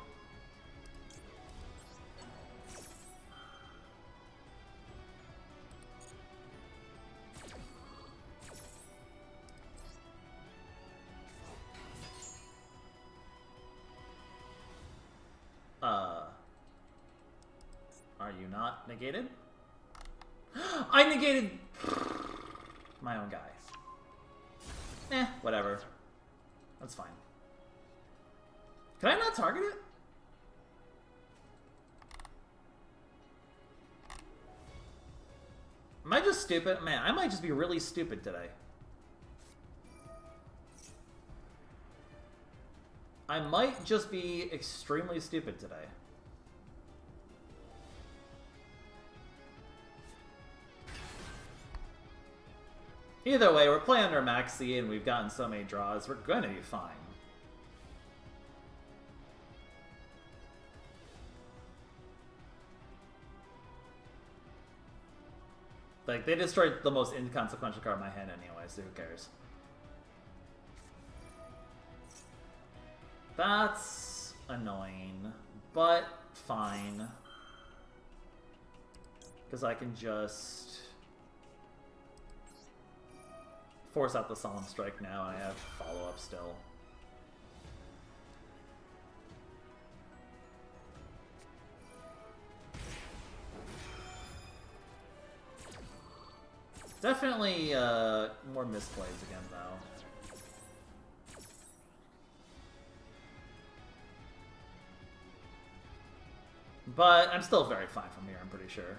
[SPEAKER 1] Are you not negated? I negated my own guy. Eh, whatever. That's fine. Can I not target it? Am I just stupid? Man, I might just be really stupid today. I might just be extremely stupid today. Either way, we're playing under Maxi and we've gotten so many draws, we're going to be fine. Like, they destroyed the most inconsequential card in my hand anyway, so who cares? That's annoying, but fine. Because I can just force out the Solemn Strike now, and I have follow-up still. Definitely more misplays again, though. But I'm still very fine from here, I'm pretty sure.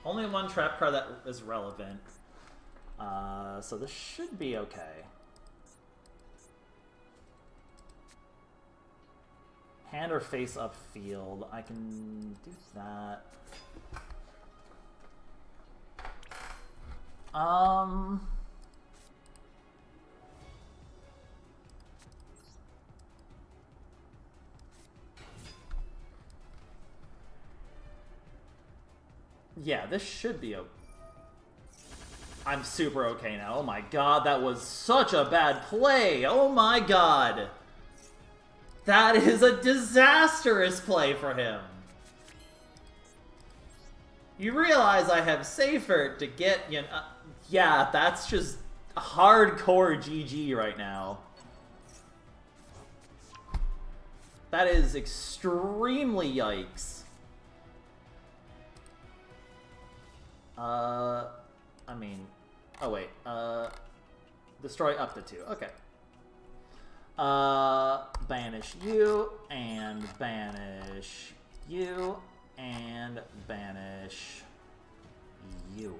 [SPEAKER 1] Only one trap card that is relevant, so this should be okay. Hand or face up field, I can do that. Yeah, this should be okay. I'm super okay now. Oh my god, that was such a bad play. Oh my god. That is a disastrous play for him. You realize I have Safer to get, you know, yeah, that's just hardcore GG right now. That is extremely yikes. I mean, oh wait, destroy up to 2, okay. Banish you, and banish you, and banish you.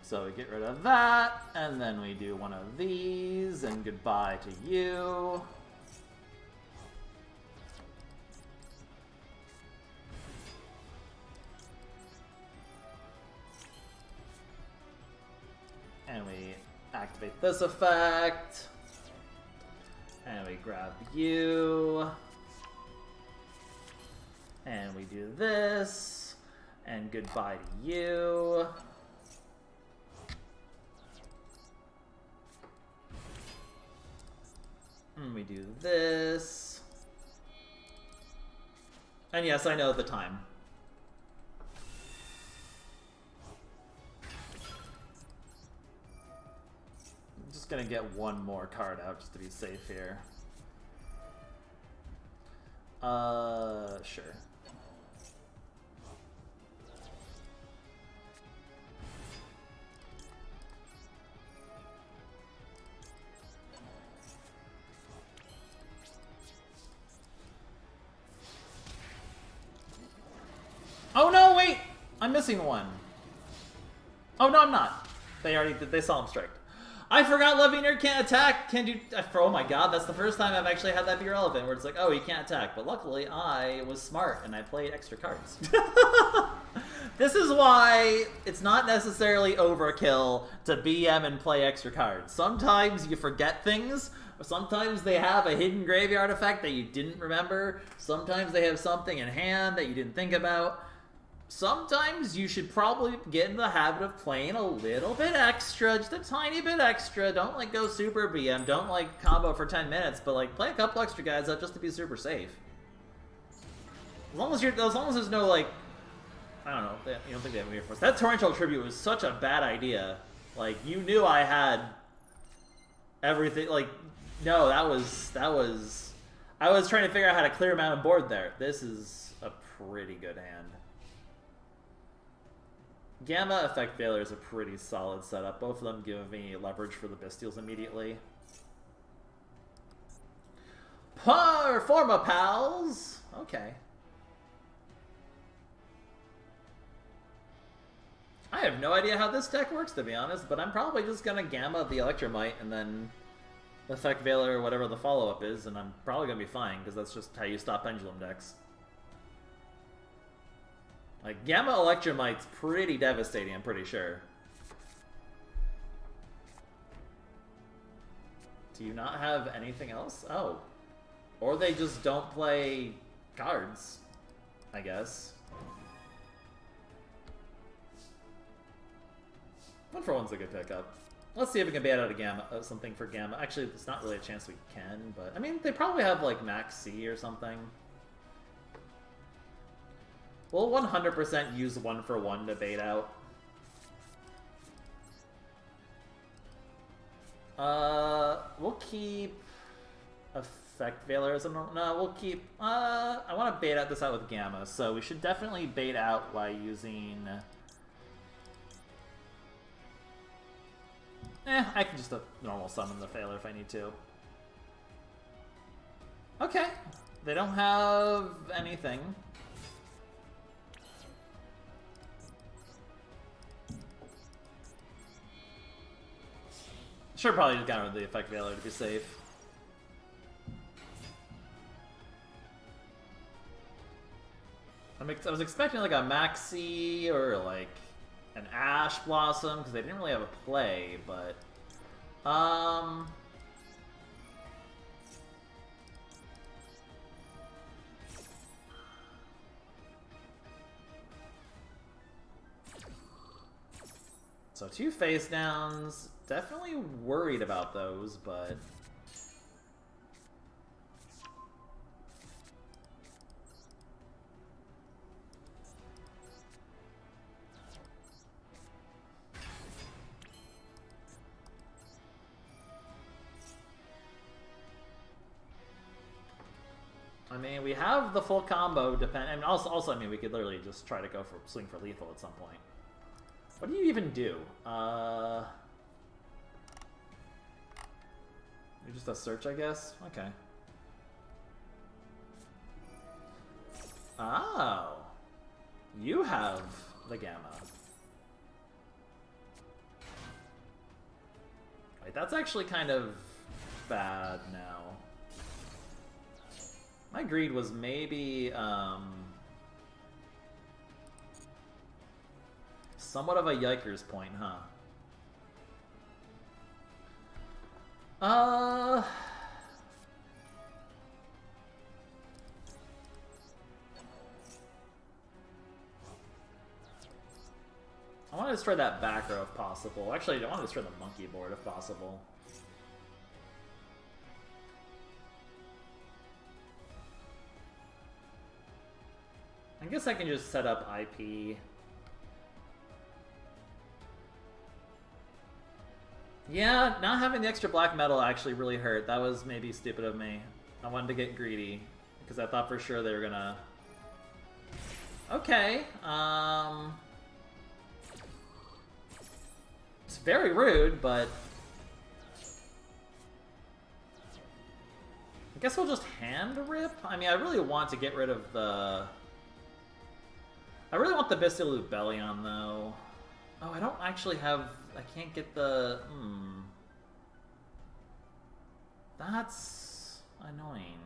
[SPEAKER 1] So we get rid of that, and then we do one of these, and goodbye to you. And we activate this effect. And we grab you. And we do this. And goodbye to you. And we do this. And yes, I know the time. I'm just gonna get one more card out just to be safe here. Sure. Oh no, wait! I'm missing one. Oh no, I'm not. They already did. They Solemn Strike. I forgot Leviner can't attack. Can do. Oh my god, that's the first time I've actually had that be relevant. Where it's like, oh, he can't attack. But luckily, I was smart and I played extra cards. This is why it's not necessarily overkill to BM and play extra cards. Sometimes you forget things. Sometimes they have a hidden graveyard effect that you didn't remember. Sometimes they have something in hand that you didn't think about. Sometimes you should probably get in the habit of playing a little bit extra, just a tiny bit extra. Don't like go super BM, don't like combo for 10 minutes, but like play a couple extra guys out just to be super safe. As long as there's no like, I don't know, you don't think they have weird force. That Torrential Tribute was such a bad idea. Like you knew I had everything. Like no, that was. I was trying to figure out how to clear him out on board there. This is a pretty good hand. Gamma Effect Failure is a pretty solid setup. Both of them give me leverage for the Bystials immediately. Performa Pals! Okay. I have no idea how this deck works, to be honest, but I'm probably just gonna Gamma the Electromite and then Effect Veiler or whatever the follow-up is, and I'm probably going to be fine, because that's just how you stop Pendulum decks. Like, Gamma Electromite's pretty devastating, I'm pretty sure. Do you not have anything else? Oh. Or they just don't play cards, I guess. 1-for-1's a good pickup. Let's see if we can bait out a Gamma, something for Gamma. Actually, it's not really a chance we can, but... I mean, they probably have, like, Max C or something. We'll 100% use 1-for-1 to bait out. We'll keep... Effect Veiler as a normal... No, we'll keep... I want to bait out this out with Gamma, so we should definitely bait out by using... I can just normal summon the Veiler if I need to. Okay. They don't have anything. Should probably just got rid of the Effect Veiler to be safe. I was expecting like a Maxi or like an Ash Blossom because they didn't really have a play, but so 2 face downs. Definitely worried about those, but I mean, we have the full combo. And also, I mean, we could literally just try to go for swing for lethal at some point. What do you even do? You're just a search, I guess? Okay. Oh. You have the Gamma. Wait, that's actually kind of bad now. My greed was maybe, somewhat of a yikers point, huh? I want to destroy that back row if possible. Actually, I want to destroy the monkey board if possible. I guess I can just set up IP. Yeah, not having the extra black metal actually really hurt. That was maybe stupid of me. I wanted to get greedy, because I thought for sure they were gonna... Okay, it's very rude, but... I guess we'll just hand rip? I mean, I really want to get rid of the... I really want the Bystial Lubellion, though. Oh, I don't actually have... I can't get the... That's... annoying.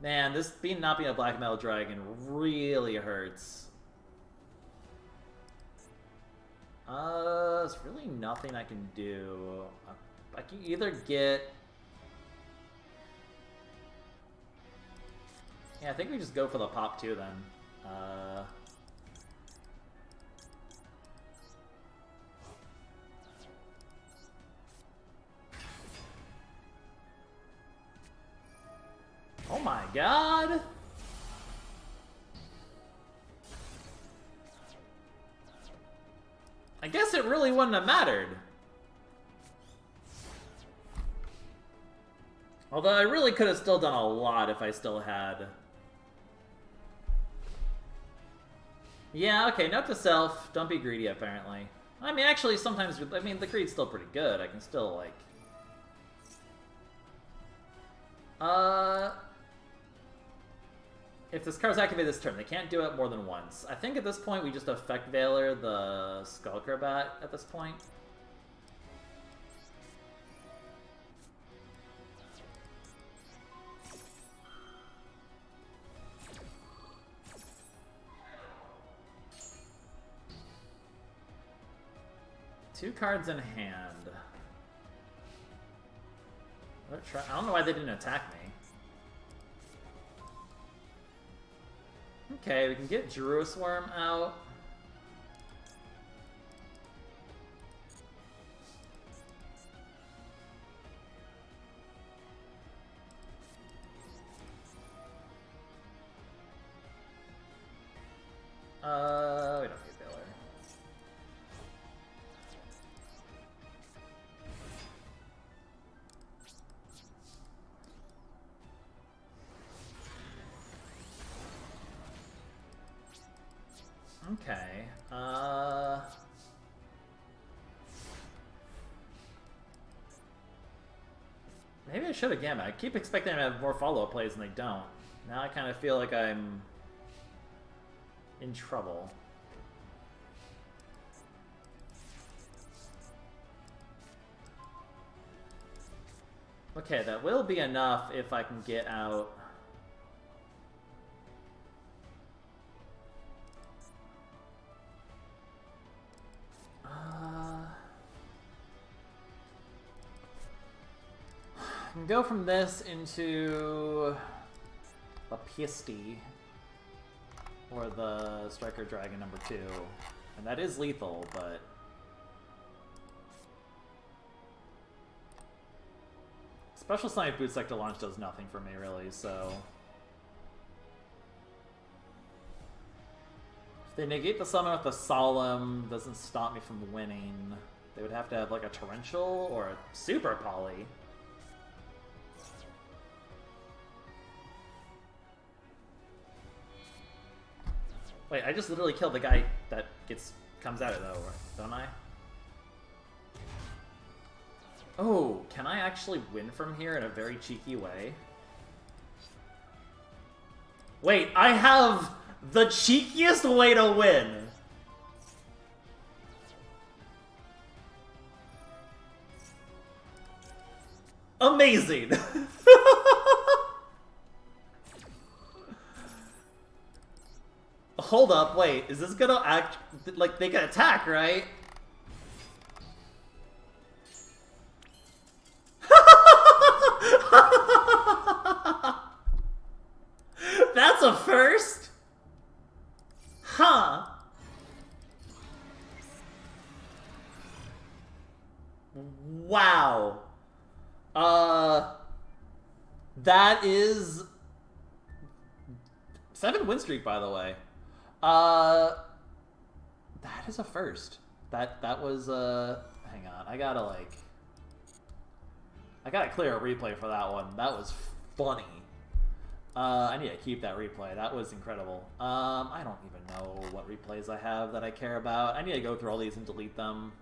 [SPEAKER 1] Man, this not being a black metal dragon really hurts. There's really nothing I can do. I can either get... Yeah, I think we just go for the pop 2 then. Oh my god! I guess it really wouldn't have mattered. Although I really could have still done a lot if I still had... Yeah, okay, note to self, don't be greedy, apparently. I mean, actually, sometimes, I mean, the greed's still pretty good. I can still, like... If this card's activated this turn, they can't do it more than once. I think at this point we just Effect Veiler the Skullcrobat at this point. 2 cards in hand. I don't know why they didn't attack me. Okay, we can get Druis Worm out. We don't get Baylor. Okay, maybe I should again. I keep expecting them to have more follow-up plays and they don't. Now I kind of feel like I'm in trouble. Okay, that will be enough if I can get out. I can go from this into a Piesti, or the Striker Dragon number 2. And that is lethal, but... Special Sonic Boot Sector Launch does nothing for me, really, so... If they negate the summon with the Solemn, doesn't stop me from winning. They would have to have, like, a Torrential or a Super Poly. Wait, I just literally killed the guy that comes out of it, though, don't I? Oh, can I actually win from here in a very cheeky way? Wait, I have the cheekiest way to win! Amazing! Hold up, wait, is this gonna act... like, they can attack, right? That's a first? Huh. Wow. That is... 7 win streak, by the way. That is a first. That was, hang on, I gotta clear a replay for that one. That was funny. I need to keep that replay. That was incredible. I don't even know what replays I have that I care about. I need to go through all these and delete them.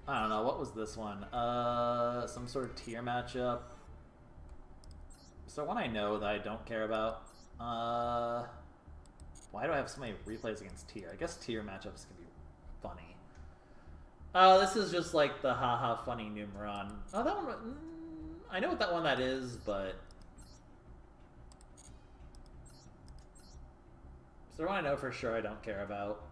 [SPEAKER 1] I don't know, what was this one? Some sort of tier matchup. Is there one I know that I don't care about? Why do I have so many replays against tier? I guess tier matchups can be funny. This is just like the haha funny Numeron. Oh, that one... I know what that one that is, but... Is there one I know for sure I don't care about?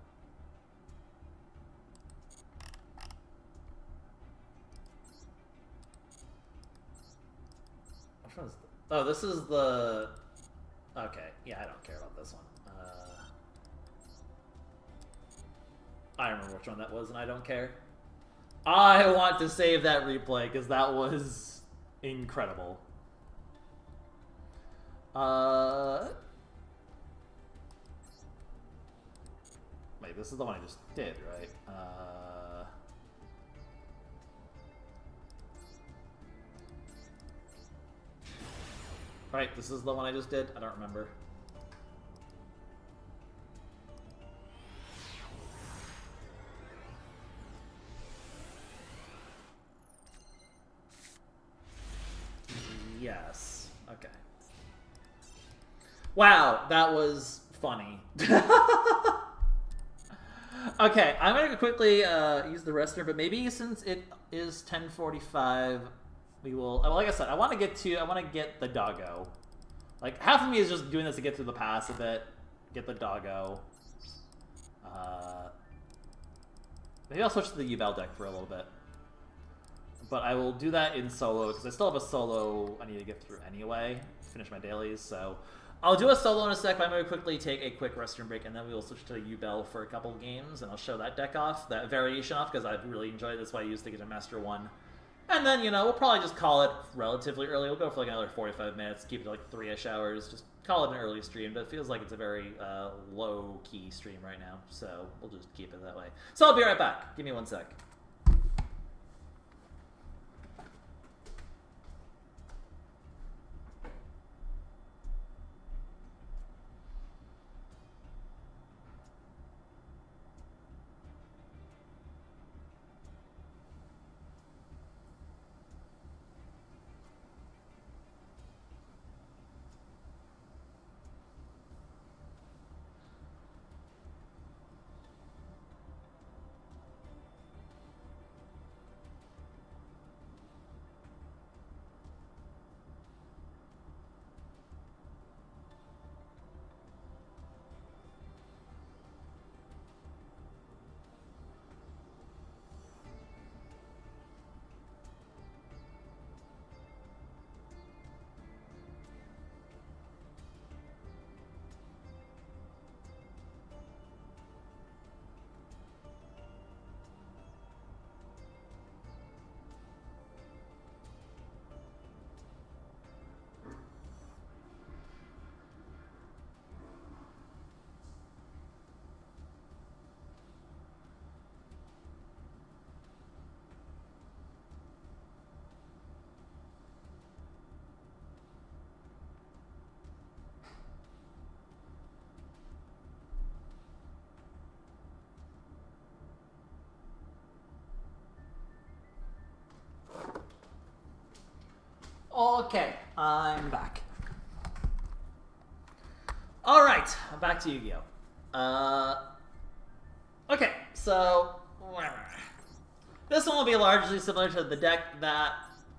[SPEAKER 1] Which one's... Oh, this is the... Okay, yeah, I don't care about this one. I remember which one that was, and I don't care. I want to save that replay, because that was incredible. Wait, this is the one I just did, right? Right, this is the one I just did? I don't remember. Yes. Okay. Wow, that was funny. Okay, I'm gonna quickly use the restroom, but maybe since it is 10:45, we will. Well, like I said, I want to get the doggo. Like half of me is just doing this to get through the pass a bit, get the doggo. Maybe I'll switch to the Yubel deck for a little bit. But I will do that in solo, because I still have a solo I need to get through anyway to finish my dailies, so... I'll do a solo in a sec, but I'm going to quickly take a quick restroom break, and then we will switch to Yubel for a couple games, and I'll show that deck off, that variation off, because I really enjoyed it. That's why I used to get a Master 1. And then, you know, we'll probably just call it relatively early. We'll go for like another 45 minutes, keep it like 3-ish hours, just call it an early stream, but it feels like it's a very low-key stream right now, so we'll just keep it that way. So I'll be right back. Give me 1 sec. Okay, I'm back. Alright, I'm back to Yu-Gi-Oh! Okay, so... This one will be largely similar to the deck that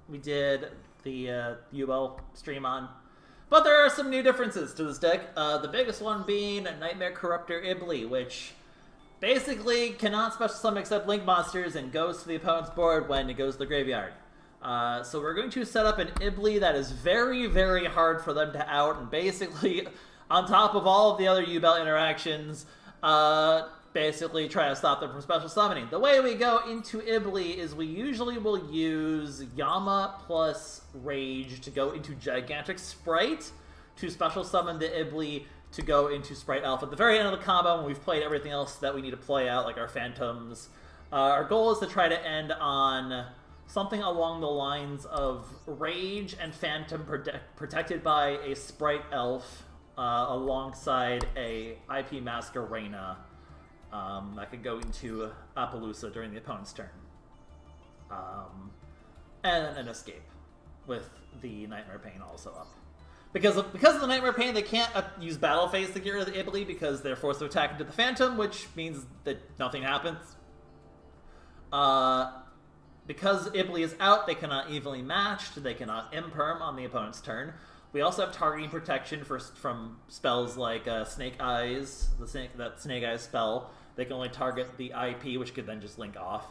[SPEAKER 1] we did the Yubel stream on. But there are some new differences to this deck. The biggest one being Nightmare Corruptor Iblee, which basically cannot special summon except Link monsters and goes to the opponent's board when it goes to the graveyard. So we're going to set up an Iblee that is very, very hard for them to out, and basically, on top of all of the other Yubel interactions, basically try to stop them from special summoning. The way we go into Iblee is we usually will use Yama plus Rage to go into Gigantic Sprite to special summon the Iblee to go into Sprite Alpha. At the very end of the combo, when we've played everything else that we need to play out, like our Phantoms, our goal is to try to end on something along the lines of Rage and Phantom protected by a Sprite Elf alongside a IP Masquerena that could go into Appaloosa during the opponent's turn. And an escape with the Nightmare Pain also up. Because of the Nightmare Pain, they can't use Battle Phase to get rid of the Iblee because they're forced to attack into the Phantom, which means that nothing happens. Because Iblee is out, they cannot evenly matched, they cannot imperm on the opponent's turn. We also have targeting protection from spells like Snake Eyes, that Snake Eyes spell. They can only target the IP, which could then just link off,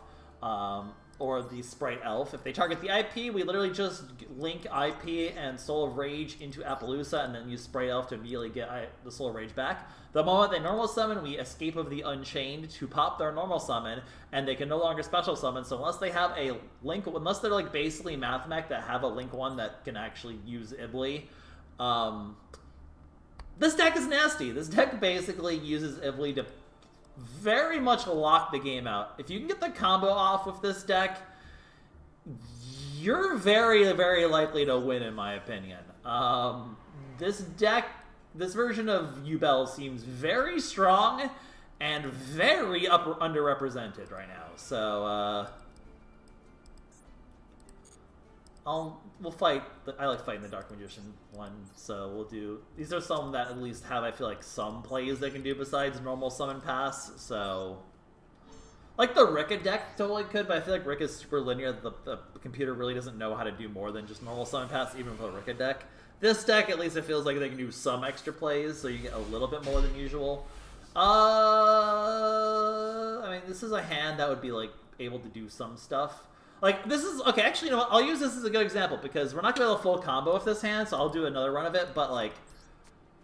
[SPEAKER 1] or the Sprite Elf. If they target the IP, we literally just link IP and Soul of Rage into Appaloosa, and then use Sprite Elf to immediately get the Soul of Rage back. The moment they normal summon, we Escape of the Unchained to pop their normal summon, and they can no longer special summon. So unless they have a link, unless they're like basically Mathmech that have a link one that can actually use Iblee, this deck is nasty. This deck basically uses Iblee to very much lock the game out. If you can get the combo off with this deck, you're very, very likely to win, in my opinion. This version of Yubel seems very strong and very underrepresented right now. So, we'll fight. I like fighting the Dark Magician one, so we'll do. These are some that at least have, I feel like, some plays they can do besides normal summon pass. So, like the Ricka deck totally could, but I feel like Ricka is super linear. The computer really doesn't know how to do more than just normal summon pass, even with a Ricka deck. This deck, at least, it feels like they can do some extra plays, so you get a little bit more than usual. I mean, mean, this is a hand that would be, like, able to do some stuff. Like, this is... Okay, actually, you know what? I'll use this as a good example, because we're not going to have a full combo with this hand, so I'll do another run of it, but, like...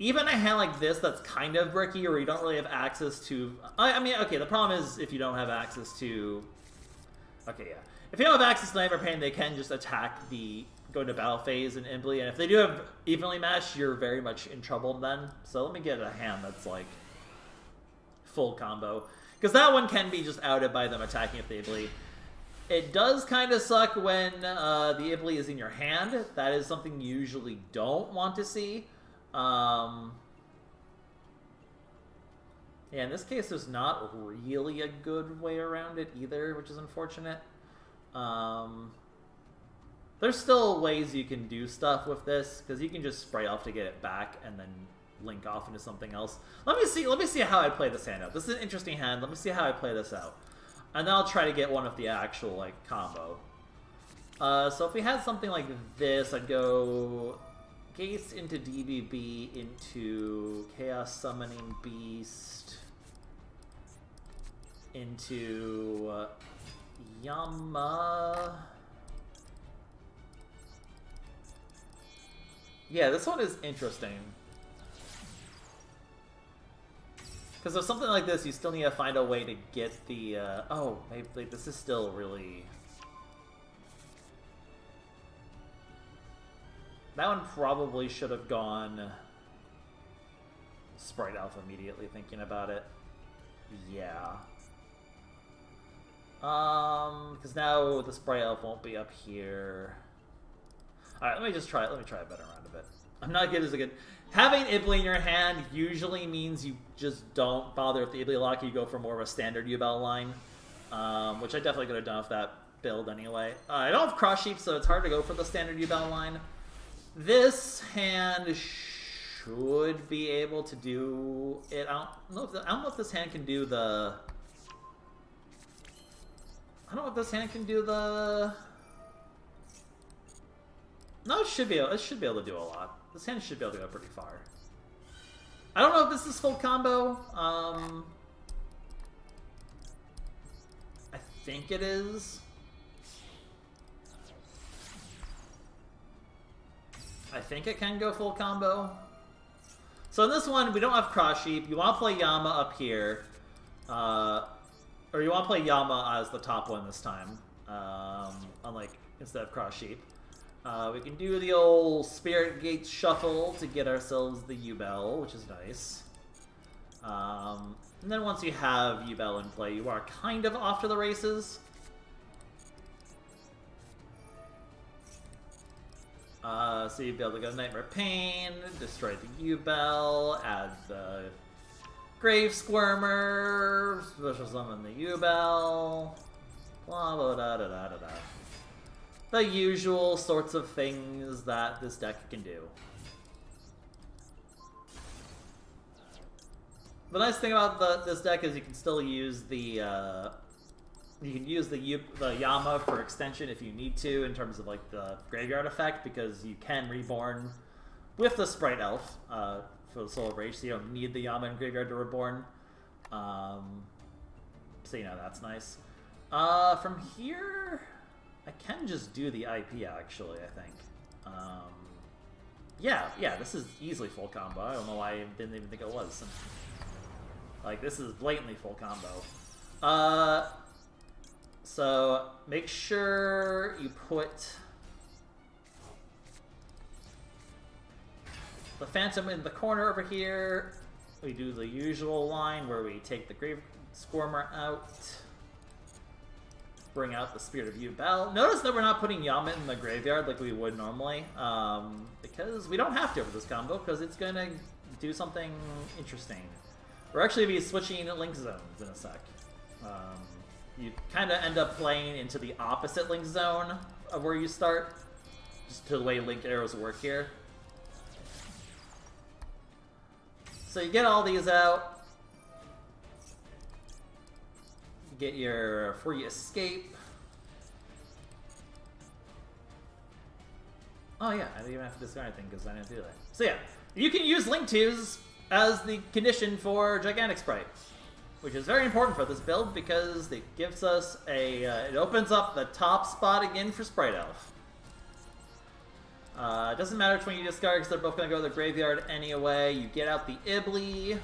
[SPEAKER 1] Even a hand like this that's kind of bricky, where you don't really have access to... I mean, okay, the problem is if you don't have access to... Okay, yeah. If you don't have access to Nightmare Pain, they can just attack the... Go into battle phase in Iblee, and if they do have evenly matched, you're very much in trouble then. So let me get a hand that's, like, full combo. Because that one can be just outed by them attacking with the Iblee. It does kind of suck when the Iblee is in your hand. That is something you usually don't want to see. Yeah, in this case, there's not really a good way around it either, which is unfortunate. There's still ways you can do stuff with this, because you can just spray off to get it back and then link off into something else. Let me see how I play this hand out. This is an interesting hand. Let me see how I play this out. And then I'll try to get one of the actual, like, combo. So if we had something like this, I'd go Gates into DBB into Chaos Summoning Beast into Yama. Yeah, this one is interesting. Because with something like this, you still need to find a way to get the... oh, maybe like, this is still really... That one probably should have gone Sprite Elf immediately, thinking about it. Yeah. Because now the Sprite Elf won't be up here. Alright, let me just try it. Let me try a better round of it. I'm not good as a good... Having Iblee in your hand usually means you just don't bother with the Iblee lock. You go for more of a standard Yubel line, which I definitely could have done with that build anyway. I don't have Cross Sheep, so it's hard to go for the standard Yubel line. This hand should be able to do it. I don't know if this hand can do the... I don't know if this hand can do the... No, it should be able to do a lot. This hand should be able to go pretty far. I don't know if this is full combo. I think it is. I think it can go full combo. So in this one, we don't have Cross Sheep. You want to play Yama up here. Or you want to play Yama as the top one this time. Unlike instead of Cross Sheep. We can do the old Spirit Gate Shuffle to get ourselves the Yubel, which is nice. And then once you have Yubel in play, you are kind of off to the races. So you'd be able to go Nightmare Pain, destroy the Yubel, add the Grave Squirmer, special summon the Yubel, blah blah da da da da da. The usual sorts of things that this deck can do. The nice thing about this deck is you can still use the Yama for extension if you need to, in terms of like the graveyard effect, because you can reborn with the Sprite Elf for the Soul of Rage, so you don't need the Yama in graveyard to reborn. So you know that's nice. From here, I can just do the IP actually. I think. Yeah, this is easily full combo. I don't know why I didn't even think it was. Like, this is blatantly full combo. So make sure you put the Phantom in the corner over here. We do the usual line where we take the Grave Squirmer out, bring out the Spirit of Yubel. Notice that we're not putting Yama in the graveyard like we would normally, because we don't have to for this combo, because it's going to do something interesting. We're actually going to be switching Link Zones in a sec. You kind of end up playing into the opposite Link Zone of where you start, just to the way Link arrows work here. So you get all these out. You get your free escape. Oh yeah, I didn't even have to discard anything because I didn't do that. So yeah, you can use Link 2s as the condition for Gigantic Sprite. which is very important for this build because it gives us a... it opens up the top spot again for Sprite Elf. It doesn't matter which one you discard because they're both going to go to the graveyard anyway. You get out the Iblee.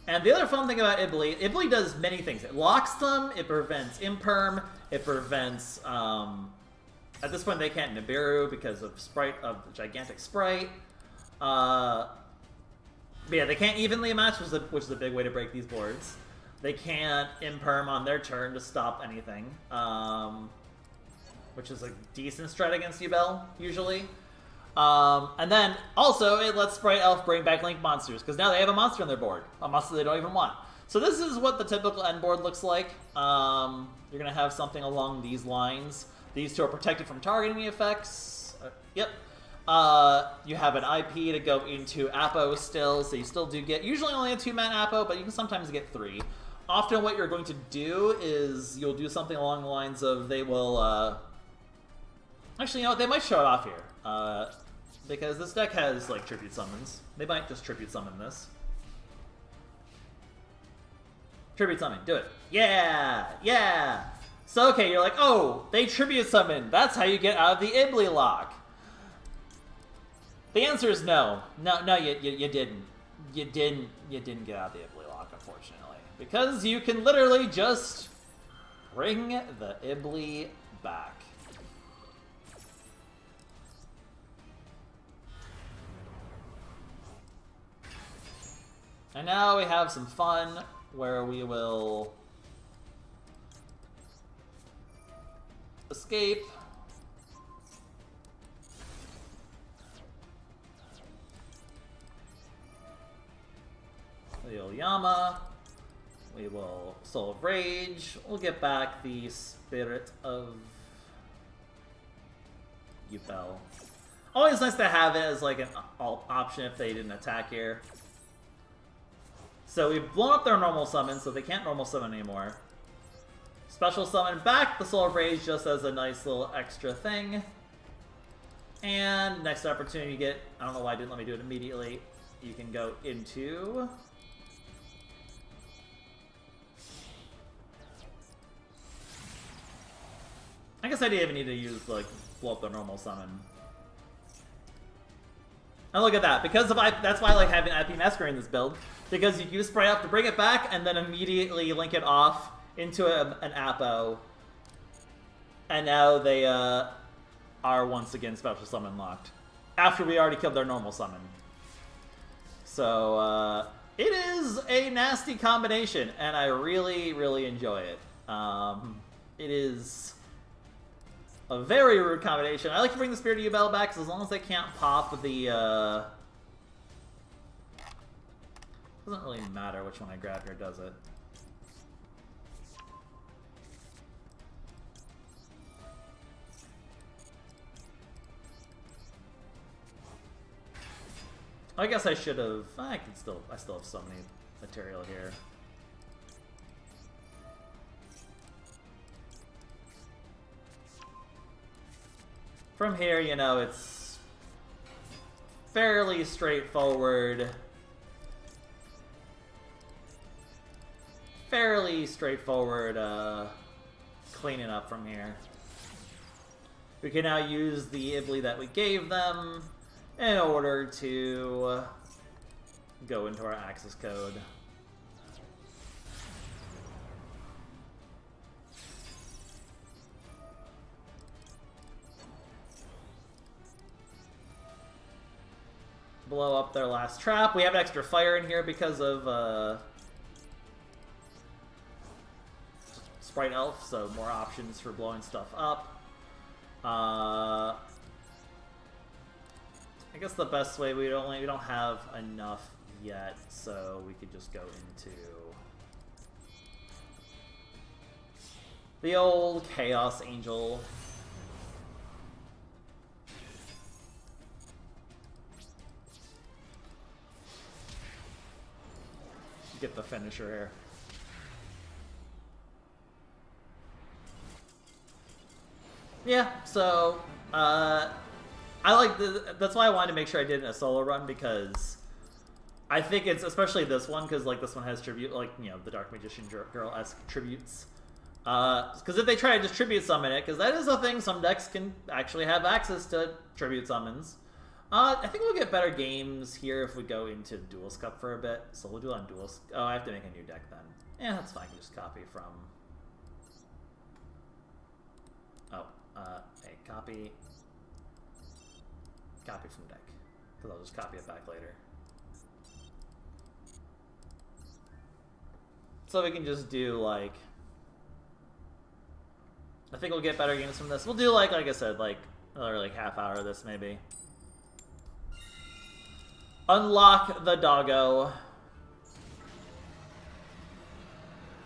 [SPEAKER 1] And the other fun thing about Iblee, Iblee does many things. It locks them, it prevents Imperm, it prevents... at this point they can't Nibiru because of the Gigantic Sprite. But yeah, they can't evenly match, which is a big way to break these boards. They can't Imperm on their turn to stop anything. Which is a decent strat against Yubel, usually. And then, also, it lets Sprite Elf bring back Link monsters, because now they have a monster on their board. A monster they don't even want. So this is what the typical end board looks like. You're going to have something along these lines. These two are protected from targeting effects. Yep. You have an IP to go into Apo still, so you still do get, usually only a 2-man Apo, but you can sometimes get 3. Often what you're going to do is you'll do something along the lines of they will... Actually, you know what? They might show it off here. Because this deck has, like, tribute summons. They might just tribute summon this. Tribute summon. Do it. Yeah! Yeah! So, okay, you're like, oh, they tribute summon. That's how you get out of the Iblee lock. The answer is no. No, you didn't. You didn't get out of the Iblee lock, unfortunately. Because you can literally just bring the Iblee back. And now we have some fun where we will escape. We will Yama. We will Soul of Rage. We'll get back the Spirit of Yubel. Always nice to have it as like an option if they didn't attack here. So we've blown up their normal summon, so they can't normal summon anymore. Special summon back the Soul of Rage just as a nice little extra thing. And next opportunity you get, I don't know why it didn't let me do it immediately, you can go into... I guess I didn't even need to use, like, blow up the normal summon. And look at that, because of that's why I like having IP Massacre in this build. Because you use Sprite Elf to bring it back, and then immediately link it off into an Apo. And now they are once again special summon locked. After we already killed their normal summon. So, it is a nasty combination, and I really, really enjoy it. It is a very rude combination. I like to bring the Spirit of Yubel back, because as long as they can't pop the... Doesn't really matter which one I grab here, does it? I guess I should have. I still have so many material here. From here, you know, it's fairly straightforward. Cleaning up from here. We can now use the Iblee that we gave them in order to go into our access code. Blow up their last trap. We have extra fire in here because of Sprite Elf, so more options for blowing stuff up. I guess the best way, we don't have enough yet, so we could just go into the old Chaos Angel. Get the finisher here. Yeah, so I like that's why I wanted to make sure I did a solo run, because I think it's especially this one because like this one has tribute, like, you know, the Dark Magician Girl-esque tributes. Because if they try to just tribute summon it, because that is a thing, some decks can actually have access to tribute summons. I think we'll get better games here if we go into Duelist Cup for a bit. So we'll do it on Duelist. Oh, I have to make a new deck then. Yeah, that's fine. I can just copy from. Oh, hey, copy from deck, because I'll just copy it back later. So we can just do like. I think we'll get better games from this. We'll do like I said, like another like half hour of this maybe. Unlock the doggo.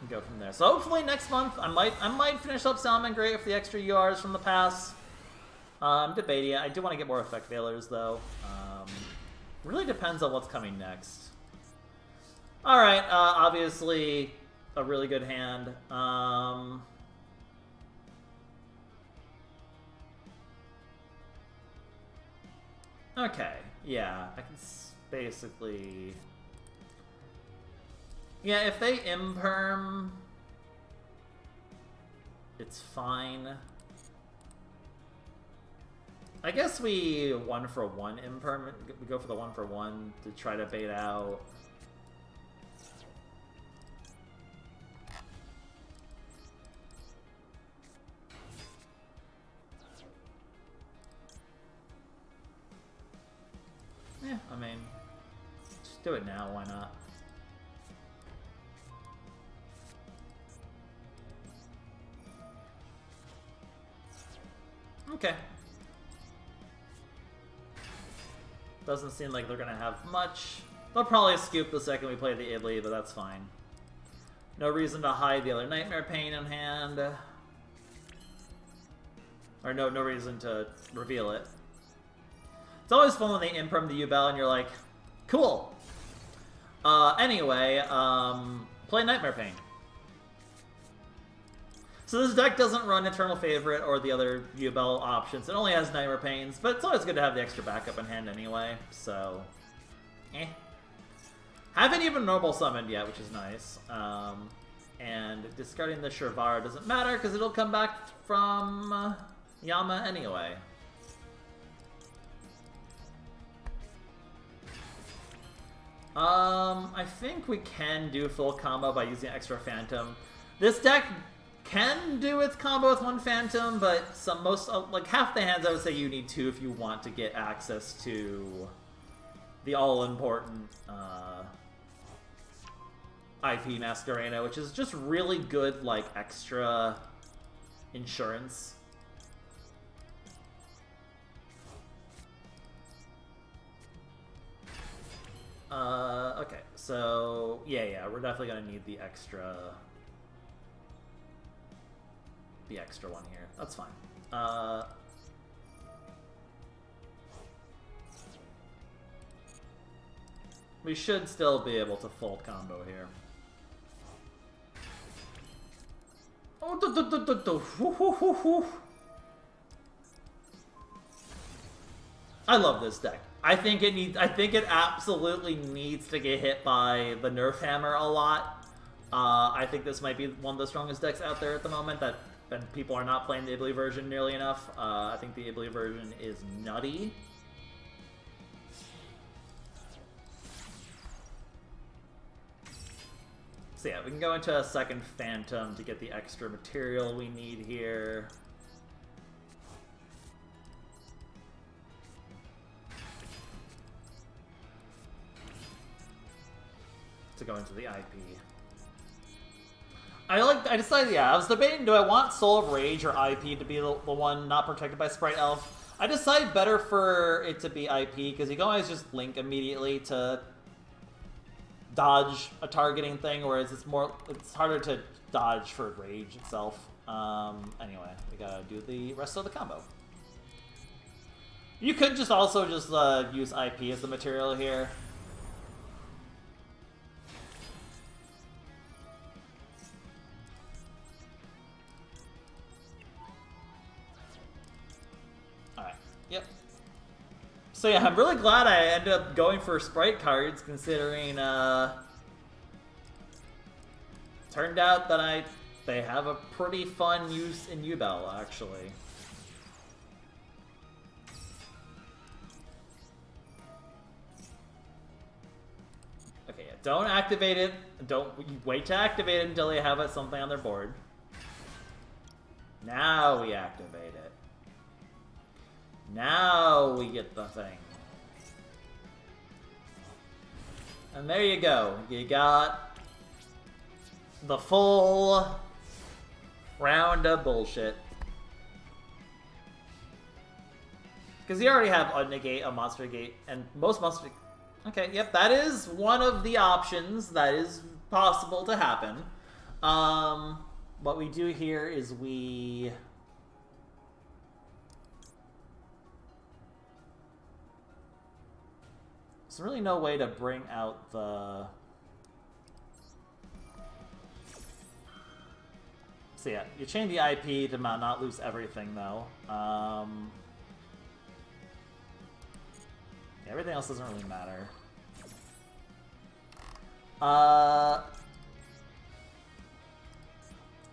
[SPEAKER 1] Go from there. So hopefully next month I might finish up Salmon Great with the extra URs from the pass. I'm debating it. I do want to get more effect veilers though. Really depends on what's coming next. All right, obviously a really good hand. Okay, yeah, I can basically... Yeah, if they imperm, it's fine. I guess we 1-for-1 imperm. We go for the 1-for-1 to try to bait out. Yeah, I mean, just do it now, why not? Okay. Doesn't seem like they're gonna have much. They'll probably scoop the second we play the Iblee, but that's fine. No reason to hide the other Nightmare Pain in hand. Or no reason to reveal it. It's always fun when they imperm the Yubel and you're like, cool. Anyway, play Nightmare Pain. So this deck doesn't run Eternal Favorite or the other Yubel options. It only has Nightmare Pains, but it's always good to have the extra backup in hand anyway, so... Haven't even normal summoned yet, which is nice. And discarding the Shervara doesn't matter, because it'll come back from Yama anyway. I think we can do full combo by using extra Phantom. This deck can do its combo with one Phantom, but like half the hands I would say you need two if you want to get access to the all-important IP Masquerena, which is just really good, like, extra insurance. Okay, so, yeah, we're definitely gonna need the extra one here. That's fine. We should still be able to full combo here. I love this deck. I think it absolutely needs to get hit by the Nerf Hammer a lot. I think this might be one of the strongest decks out there at the moment, and people are not playing the Iblee version nearly enough. I think the Iblee version is nutty. So yeah, we can go into a second Phantom to get the extra material we need here. To go into the IP. I decided, yeah, I was debating, do I want Soul of Rage or IP to be the one not protected by Sprite Elf? I decided better for it to be IP, because you can always just link immediately to dodge a targeting thing, whereas it's harder to dodge for Rage itself. Anyway, we gotta do the rest of the combo. You could just also just use IP as the material here. So yeah, I'm really glad I ended up going for sprite cards, considering turned out that they have a pretty fun use in Yubel, actually. Okay, yeah, don't activate it. Don't wait to activate it until they have something on their board. Now we activate it. Now we get the thing. And there you go. You got the full round of bullshit. Because you already have a negate, a monster gate, and most monster... Okay, yep, that is one of the options that is possible to happen. What we do here is we... There's really no way to bring out the... So yeah, you chain the IP to not lose everything, though. Everything else doesn't really matter. I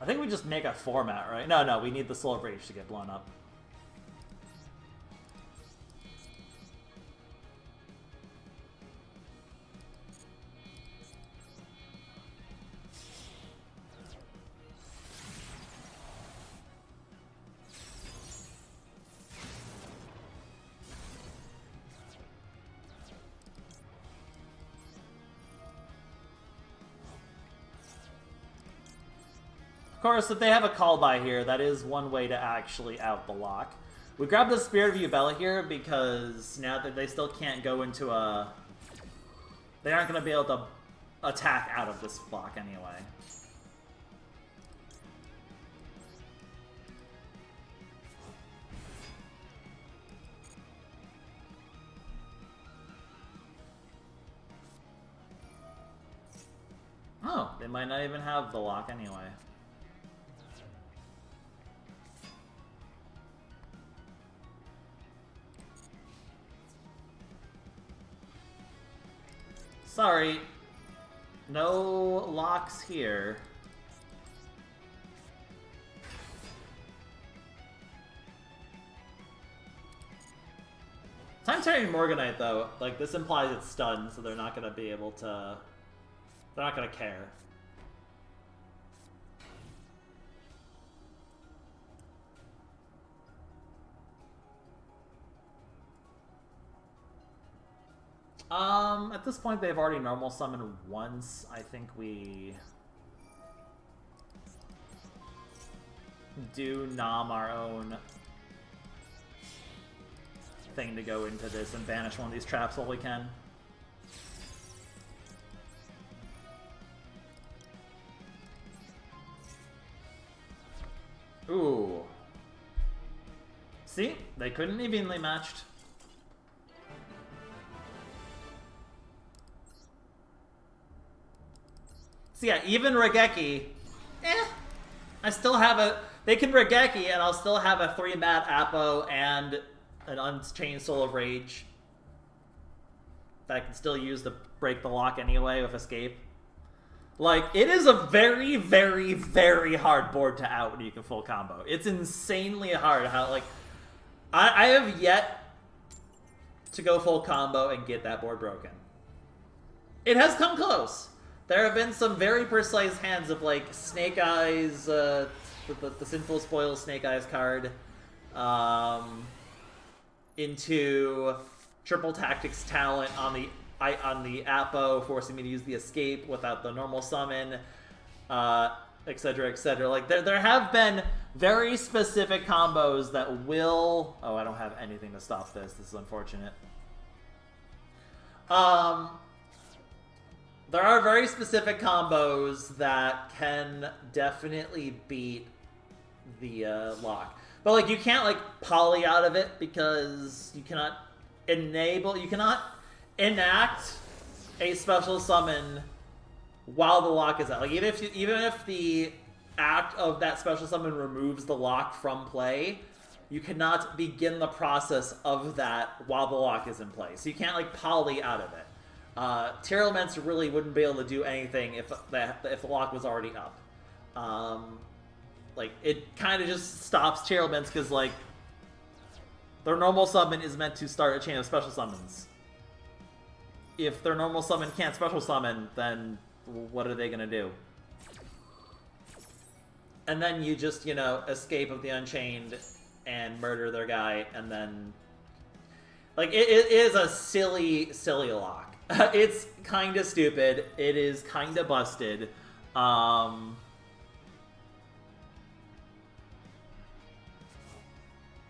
[SPEAKER 1] think we just make a format, right? No, we need the Soul of Rage to get blown up. Of course, if they have a call by here, that is one way to actually out the lock. We grab the Spirit of Yubel here because now that they still can't go into a... They aren't going to be able to attack out of this block anyway. Oh, they might not even have the lock anyway. Sorry, no locks here. Time turning Morganite though, like this implies it's stunned, so they're not gonna be able to. They're not gonna care. At this point, they've already normal summoned once. I think we do nom our own thing to go into this and banish one of these traps while we can. Ooh. See? They couldn't evenly matched. So yeah, even Regeki, I still have a... They can Regeki, and I'll still have a 3-mat Apo and an Unchained Soul of Rage that I can still use to break the lock anyway with Escape. Like, it is a very, very, very hard board to out when you can full combo. It's insanely hard how, like... I have yet to go full combo and get that board broken. It has come close. There have been some very precise hands of, like, Snake Eyes, the Sinful Spoils Snake Eyes card, into Triple Tactics talent on the Apo, forcing me to use the Escape without the normal summon, etc., etc. Like, there have been very specific combos that will... Oh, I don't have anything to stop this. This is unfortunate. There are very specific combos that can definitely beat the lock. But, like, you can't, like, poly out of it because you cannot enact a special summon while the lock is out. Like, even if the act of that special summon removes the lock from play, you cannot begin the process of that while the lock is in place. So you can't like poly out of it. Tier elements really wouldn't be able to do anything if the lock was already up. Like it kind of just stops tier elements because like their normal summon is meant to start a chain of special summons. If their normal summon can't special summon, then what are they gonna do? And then you just, you know, escape of the Unchained and murder their guy, and then... Like, it is a silly, silly lock. It's kind of stupid. It is kind of busted. Now,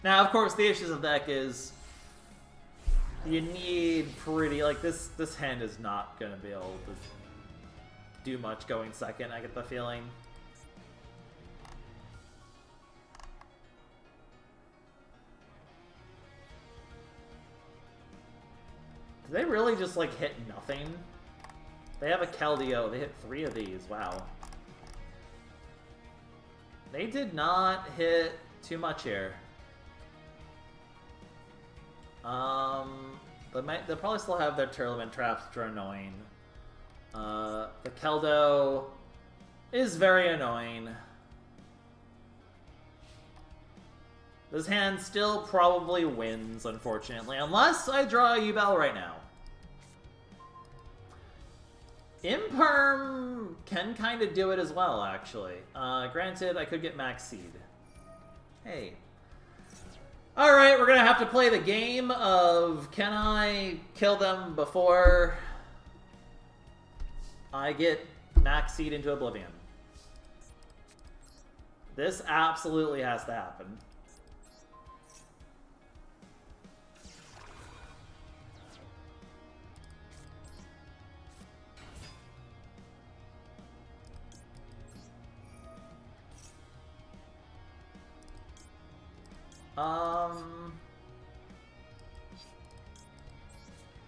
[SPEAKER 1] of course, the issues of the deck is... You need pretty... Like, this hand is not going to be able to do much going second, I get the feeling. Do they really just, like, hit nothing? They have a Keldeo. They hit 3 of these. Wow. They did not hit too much here. They'll probably still have their Turtlement traps, which are annoying. The Keldeo is very annoying. This hand still probably wins, unfortunately, unless I draw a Yubel right now. Imperm can kind of do it as well, actually. Granted, I could get Max Seed. Hey. Alright, we're gonna have to play the game of can I kill them before I get Max Seed into Oblivion. This absolutely has to happen.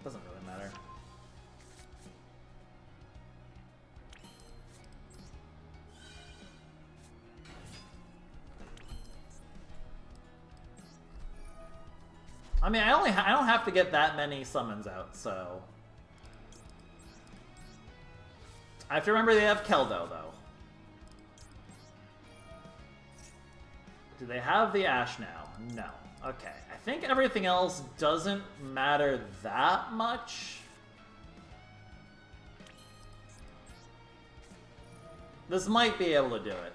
[SPEAKER 1] Doesn't really matter. I mean, I don't have to get that many summons out, so I have to remember they have Keldeo, though. Do they have the Ash now? No. Okay. I think everything else doesn't matter that much. This might be able to do it.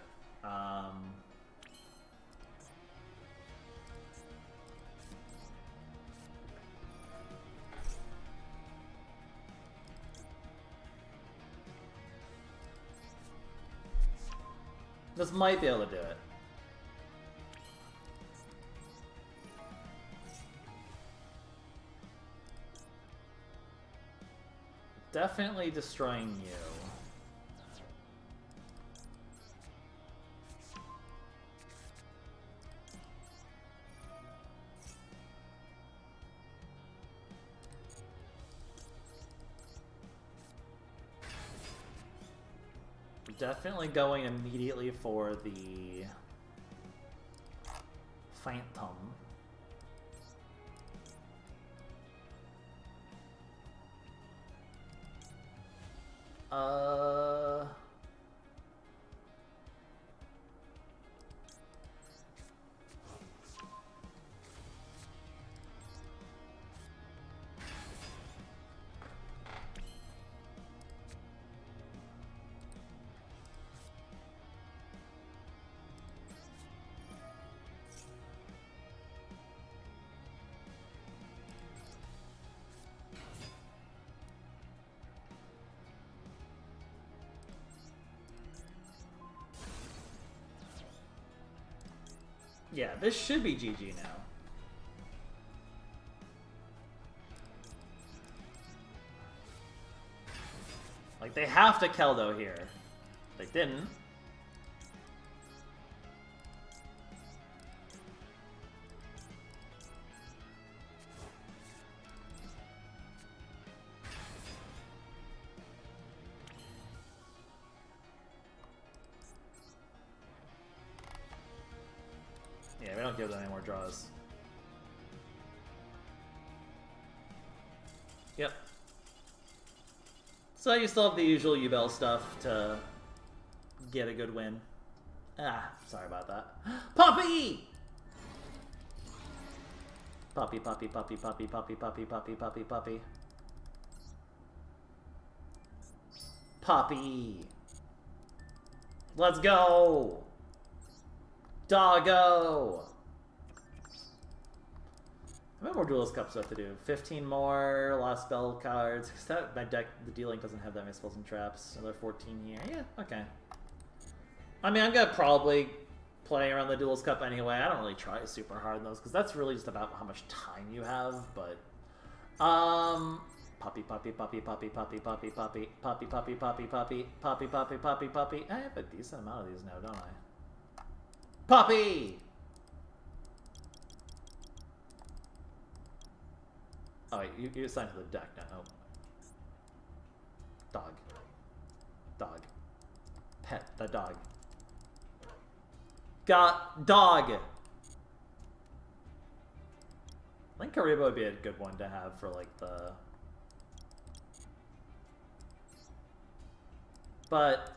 [SPEAKER 1] This might be able to do it. Definitely destroying you. Definitely going immediately for the Phantom. Yeah, this should be GG now. Like, they have to Keldeo here. They didn't. don't give them any more draws. Yep. So you still have the usual Yubel stuff to get a good win. Ah, sorry about that. Poppy! Poppy, poppy, poppy, poppy, poppy, poppy, poppy, poppy, poppy. Poppy! Let's go! Doggo! How many more Duelist Cups do I have to do? 15 more, last spell cards. My deck, the D-Link doesn't have that many spells and traps. Another 14 here. Yeah, okay. I mean, I'm gonna probably play around the Duelist Cup anyway. I don't really try super hard in those, because that's really just about how much time you have, but... Poppy, poppy, poppy, poppy, poppy, poppy, poppy, poppy, poppy, poppy, poppy, poppy, poppy, poppy, poppy. I have a decent amount of these now, don't I? Poppy! Oh, wait, you assigned to the deck now. Oh. Dog. Dog. Pet the dog. Got dog! I think Karibo would be a good one to have for, like, the... But,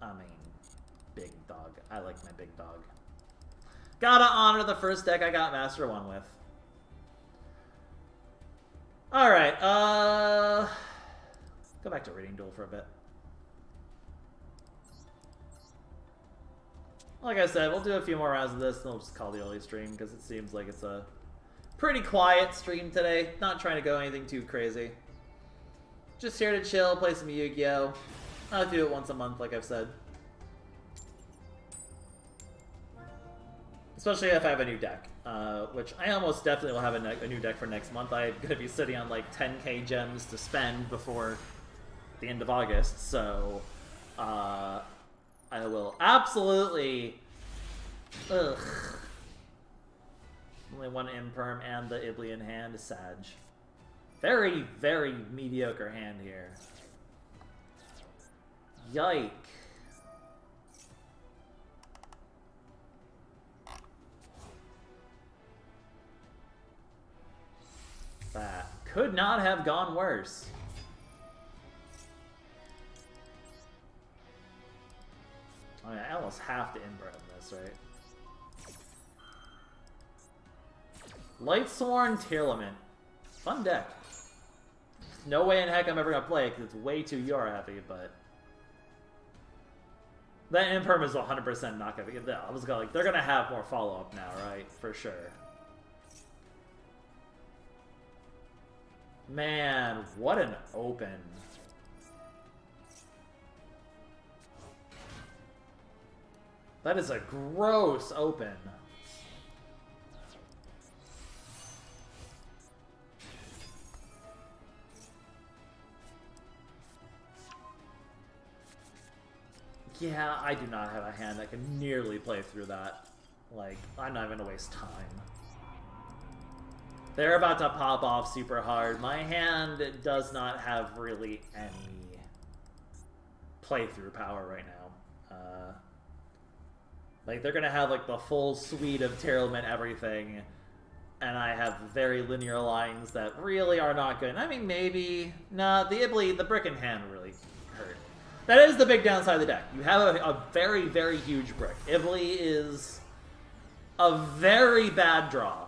[SPEAKER 1] I mean, big dog. I like my big dog. Gotta honor the first deck I got Master 1 with. Alright, go back to Rating Duel for a bit. Like I said, we'll do a few more rounds of this, and we'll just call the early stream, because it seems like it's a pretty quiet stream today. Not trying to go anything too crazy. Just here to chill, play some Yu-Gi-Oh! I'll do it once a month, like I've said. Especially if I have a new deck, which I almost definitely will have a new deck for next month. I'm going to be sitting on like 10k gems to spend before the end of August, so I will absolutely... Ugh. Only one Imperm and the Iblee in hand. Sag. Very, very mediocre hand here. Yike. That could not have gone worse. I mean, I almost have to inbred this, right? Lightsworn Tearlament. Fun deck. No way in heck I'm ever gonna play it because it's way too Yora heavy, but... That Imperm is 100% not gonna be... I was gonna, like, they're gonna have more follow-up now, right? For sure. Man, what an open. That is a gross open. Yeah, I do not have a hand that can nearly play through that. Like, I'm not even gonna waste time. They're about to pop off super hard. My hand does not have really any playthrough power right now. Like, they're gonna have, like, the full suite of Tearlament everything, and I have very linear lines that really are not good. I mean, maybe... Nah, the Iblee, the brick in hand really hurt. That is the big downside of the deck. You have a very, very huge brick. Iblee is a very bad draw.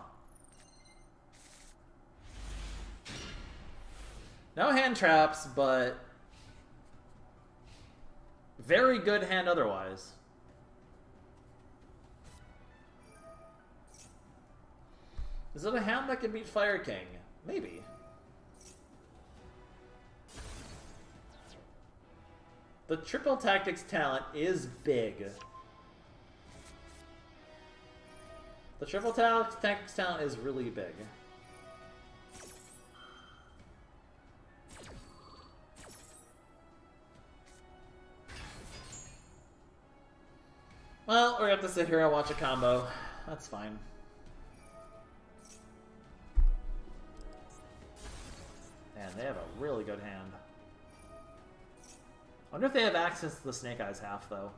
[SPEAKER 1] No hand traps, but very good hand otherwise. Is it a hand that can beat Fire King? Maybe. The triple tactics talent is big. The triple tactics talent is really big. Well, we're gonna have to sit here and watch a combo. That's fine. Man, they have a really good hand. I wonder if they have access to the Snake Eyes half, though.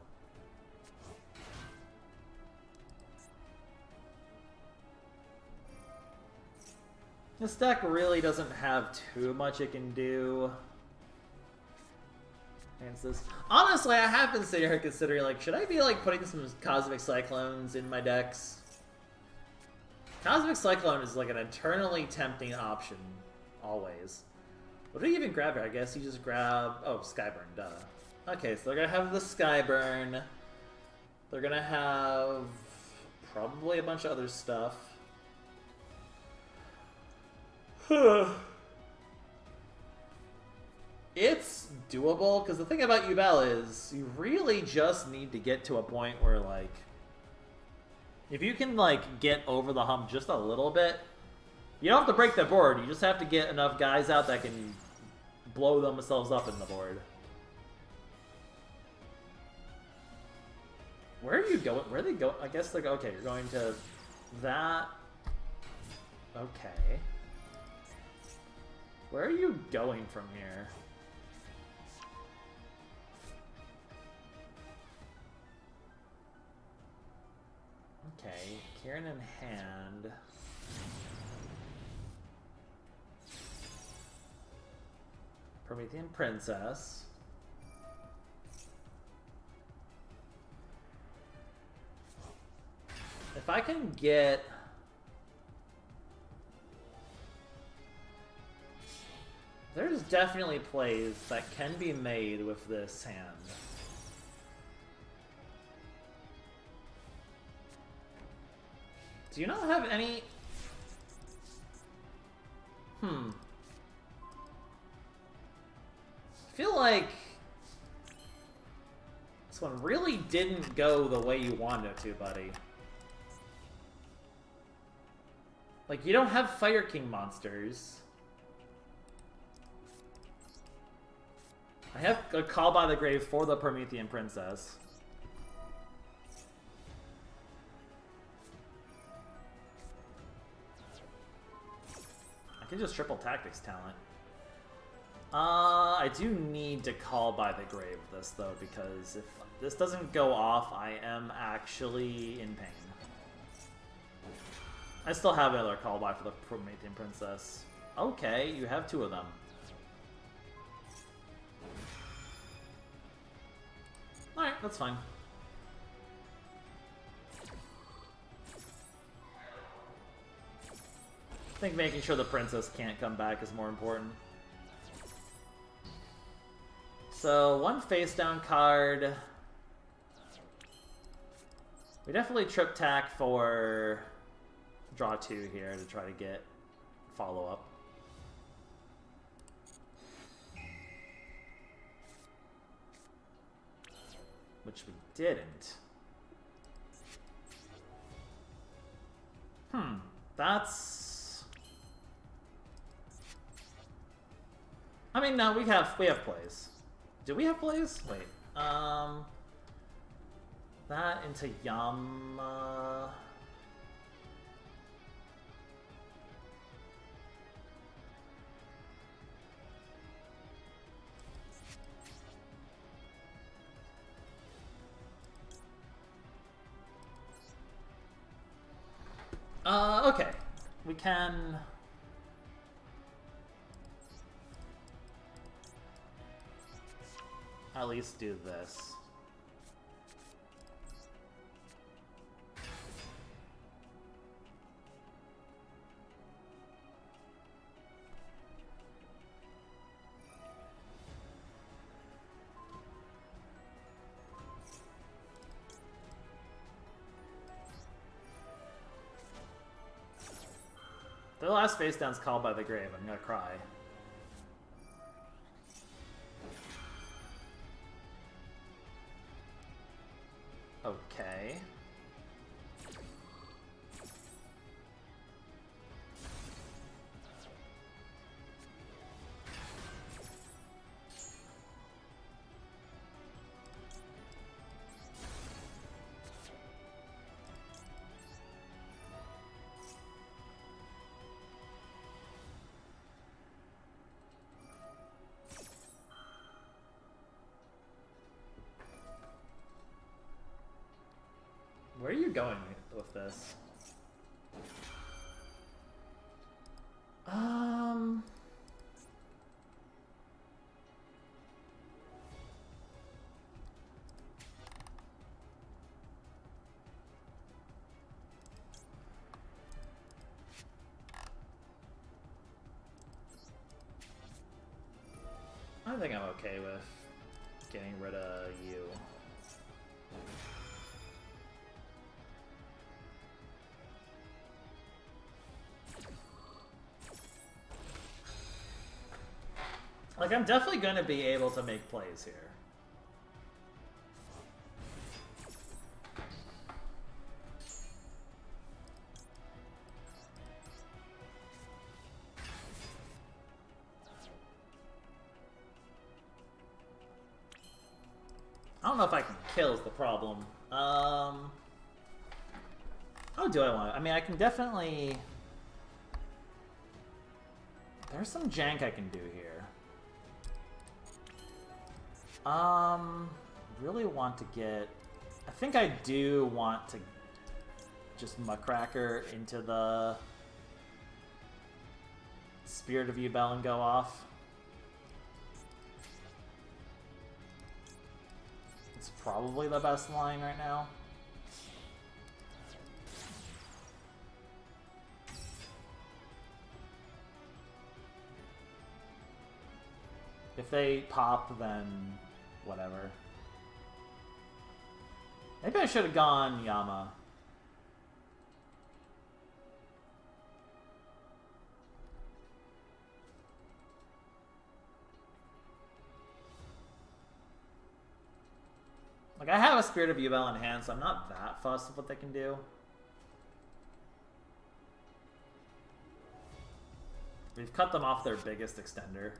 [SPEAKER 1] This deck really doesn't have too much it can do against this. Honestly, I have been sitting here considering, like, should I be, like, putting some Cosmic Cyclones in my decks? Cosmic Cyclone is, like, an eternally tempting option, always. What do you even grab here? I guess you just grab... Oh, Skyburn, duh. Okay, so they're gonna have the Skyburn. They're gonna have probably a bunch of other stuff. It's doable, because the thing about Yubel is you really just need to get to a point where, like, if you can, like, get over the hump just a little bit, you don't have to break the board. You just have to get enough guys out that can blow themselves up in the board. Where are you going? Where are they going? I guess, like, okay, you're going to that. Okay. Where are you going from here? Okay, Kieran in hand. Promethean Princess. If I can get... There's definitely plays that can be made with this hand. Do you not have any... I feel like this one really didn't go the way you wanted it to, buddy. Like, you don't have Fire King monsters. I have a Call by the Grave for the Promethean Princess. I can just triple Tactics talent. I do need to Call by the Grave this, though, because if this doesn't go off, I am actually in pain. I still have another Call by for the Promethean Princess. Okay, you have two of them. Alright, that's fine. I think making sure the princess can't come back is more important. So, one face down card. We definitely trip tack for draw 2 here to try to get follow-up. Which we didn't. That's... I mean, no, we have plays. Do we have plays? Wait. That into Yama... Okay. We can... at least do this. The last face down's Called by the Grave. I'm gonna cry. Okay. Where are you going with this? I think I'm okay with getting rid of you. Like, I'm definitely going to be able to make plays here. I don't know if I can kill is the problem. How do I want to? I mean, I can definitely... There's some jank I can do here. Really want to get... I think I do want to just Muckracker into the Spirit of Yubel and go off. It's probably the best line right now. If they pop, then whatever. Maybe I should have gone Yama. Like, I have a Spirit of Yubel in hand, so I'm not that fussed with what they can do. We've cut them off their biggest extender.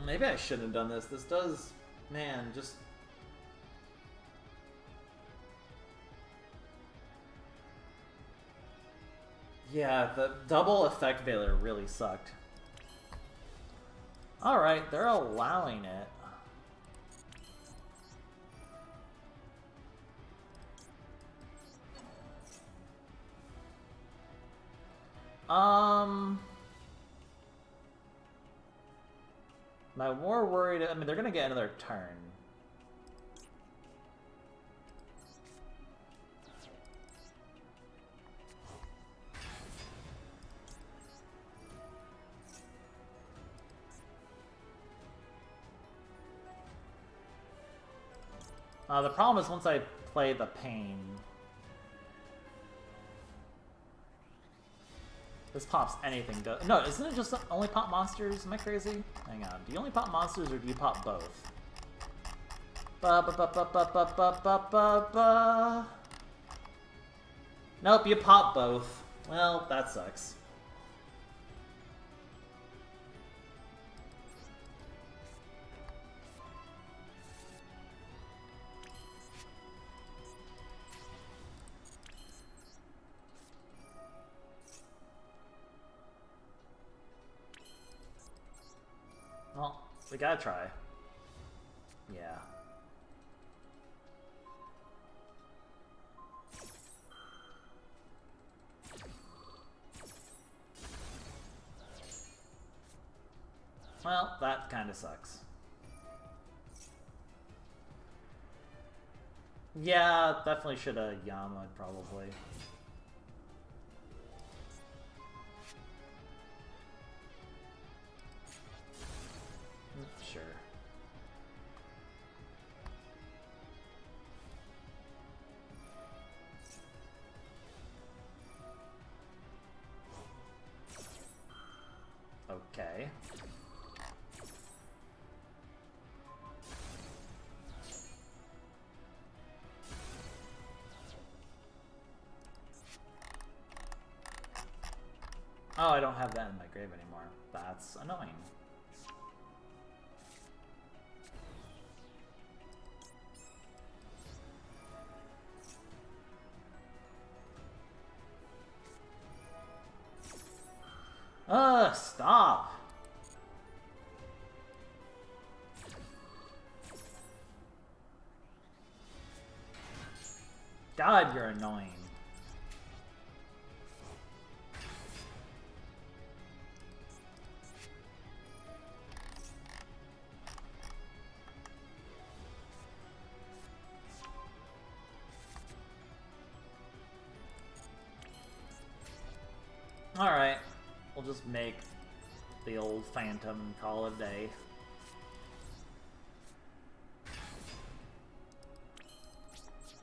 [SPEAKER 1] Maybe I shouldn't have done this. This does... Man, just... Yeah, the double effect Veiler really sucked. Alright, they're allowing it. Am I more worried? I mean, they're gonna get another turn. The problem is once I play the pain, this pops anything. No, isn't it just only pop monsters? Am I crazy? Hang on. Do you only pop monsters or do you pop both? Nope, you pop both. Well, that sucks. Well, we gotta try. Yeah. Well, that kind of sucks. Yeah, definitely should have Yama'd probably. Sure. Okay. Oh, I don't have that in my grave anymore. That's annoying. Stop! God, you're annoying. Alright. We'll just make the old Phantom and call it a day.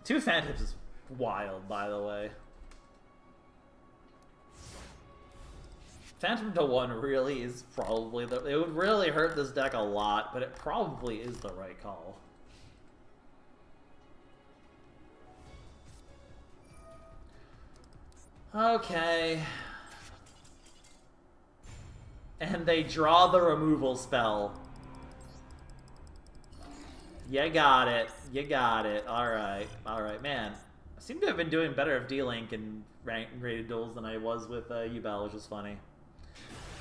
[SPEAKER 1] Two Phantoms is wild, by the way. Phantom to 1 really is probably the... It would really hurt this deck a lot, but it probably is the right call. Okay. And they draw the removal spell. You got it. You got it. Alright. Alright, man. I seem to have been doing better of D-Link in Rated Duels than I was with Yubel, which is funny.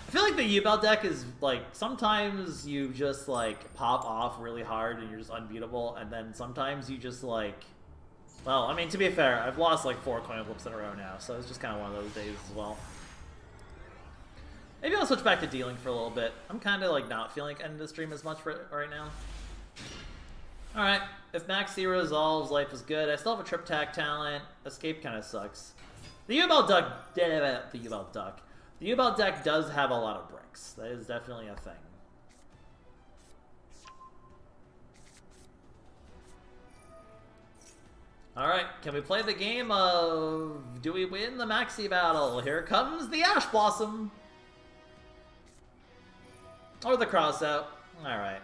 [SPEAKER 1] I feel like the Yubel deck is, like, sometimes you just, like, pop off really hard and you're just unbeatable, and then sometimes you just, like... Well, I mean, to be fair, I've lost, like, 4 coin flips in a row now, so it's just kind of one of those days as well. Maybe I'll switch back to D-Link for a little bit. I'm kind of, like, not feeling like ending the stream as much right now. Alright, if Maxi resolves, life is good. I still have a Trip Tack talent. Escape kind of sucks. The Yubel deck does have a lot of bricks. That is definitely a thing. Alright, can we play the game of do we win the Maxi battle? Here comes the Ash Blossom. Or the Crossout. Alright.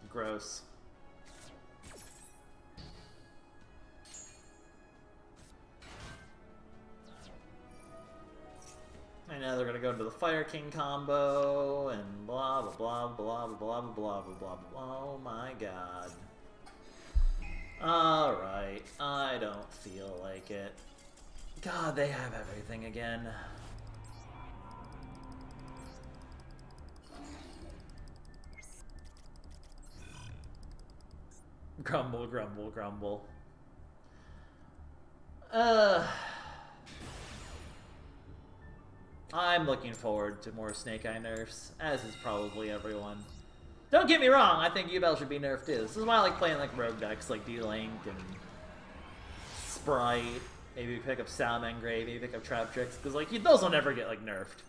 [SPEAKER 1] Gross. I know they're gonna go into the Fire King combo and blah blah blah blah blah blah blah blah blah blah. Oh my god. Alright, I don't feel like it. God, they have everything again. Grumble, grumble, grumble. I'm looking forward to more Snake Eye nerfs, as is probably everyone. Don't get me wrong, I think Yubel should be nerfed too. This is why I like playing like rogue decks like D-Link and Sprite. Maybe pick up Salmon Grave, maybe pick up Trap Tricks, because like those will never get like nerfed.